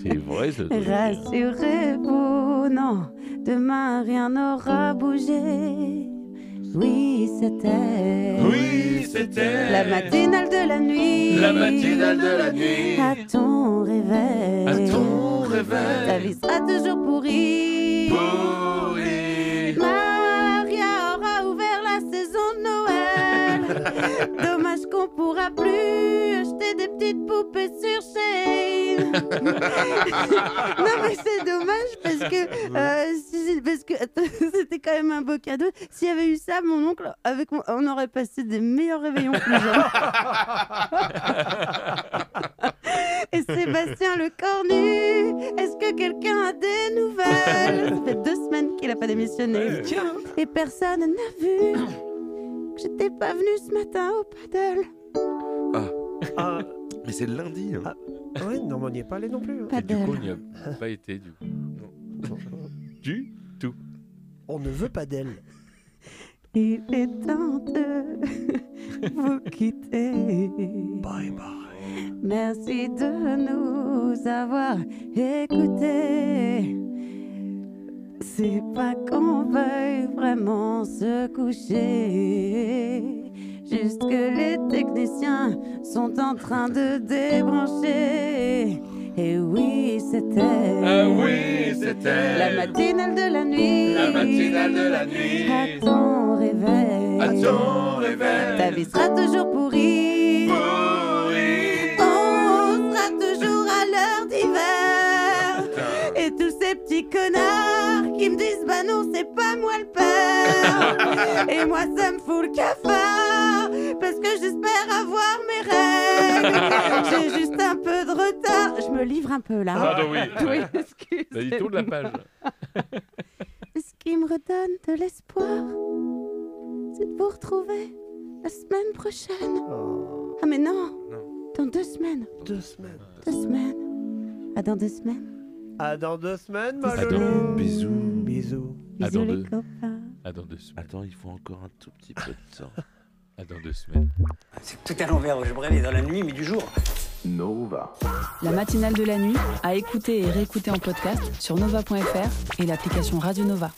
C'est vrai, ça. Rassurez-vous, non, demain rien n'aura bougé. Oui, c'était. Oui, c'était. La matinale de la nuit. La matinale de la nuit. À ton réveil. À ton réveil. Ta vie sera toujours pourrie. Maria aura ouvert la saison de Noël. Dommage qu'on pourra plus acheter des petites poupées sur Shein. Non mais c'est dommage parce que c'était quand même un beau cadeau. S'il y avait eu ça, mon oncle, on aurait passé des meilleurs réveillons plus jeunes. Et Sébastien le cornu, est-ce que quelqu'un a des nouvelles? Ça fait 2 semaines qu'il n'a pas démissionné. Et personne n'a vu que j'étais pas venue ce matin au paddle. Mais c'est le lundi. Hein. Ouais, non, mais on n'y est pas allé non plus. Et du coup, on n'y a pas été, du coup. Du tout. On ne veut pas d'elle. Il est temps de vous quitter. Bye bye. Merci de nous avoir écoutés. C'est pas qu'on veuille vraiment se coucher, juste que les techniciens sont en train de débrancher. Et oui, c'était. Ah oui, c'était. La matinale de la nuit. La matinale de la nuit. À ton réveil. À ton réveil. Ta vie sera toujours pourrie. On sera toujours à l'heure d'hiver. Et tous ces petits connards qui me disent bah non, c'est pas moi le père. Et moi, ça me fout le cafard parce que j'espère avoir mes règles. J'ai juste un peu de retard. Je me livre un peu là. Ah, oui. Oui, excusez-moi. Vas-y, tourne la page. Ce qui me redonne de l'espoir, c'est de vous retrouver la semaine prochaine. Ah mais non, dans 2 semaines. 2 semaines. 2 semaines. À dans 2 semaines. À dans 2 semaines, ma À loulou. dans- Bisous. Bisous. À dans Bisous les 2. copains. À dans 2 semaines. Attends, il faut encore un tout petit peu de temps. À dans 2 semaines. C'est tout à l'envers. Je me réveille dans la nuit, mais du jour. Nova. La matinale de la nuit, à écouter et réécouter en podcast sur nova.fr et l'application Radio Nova.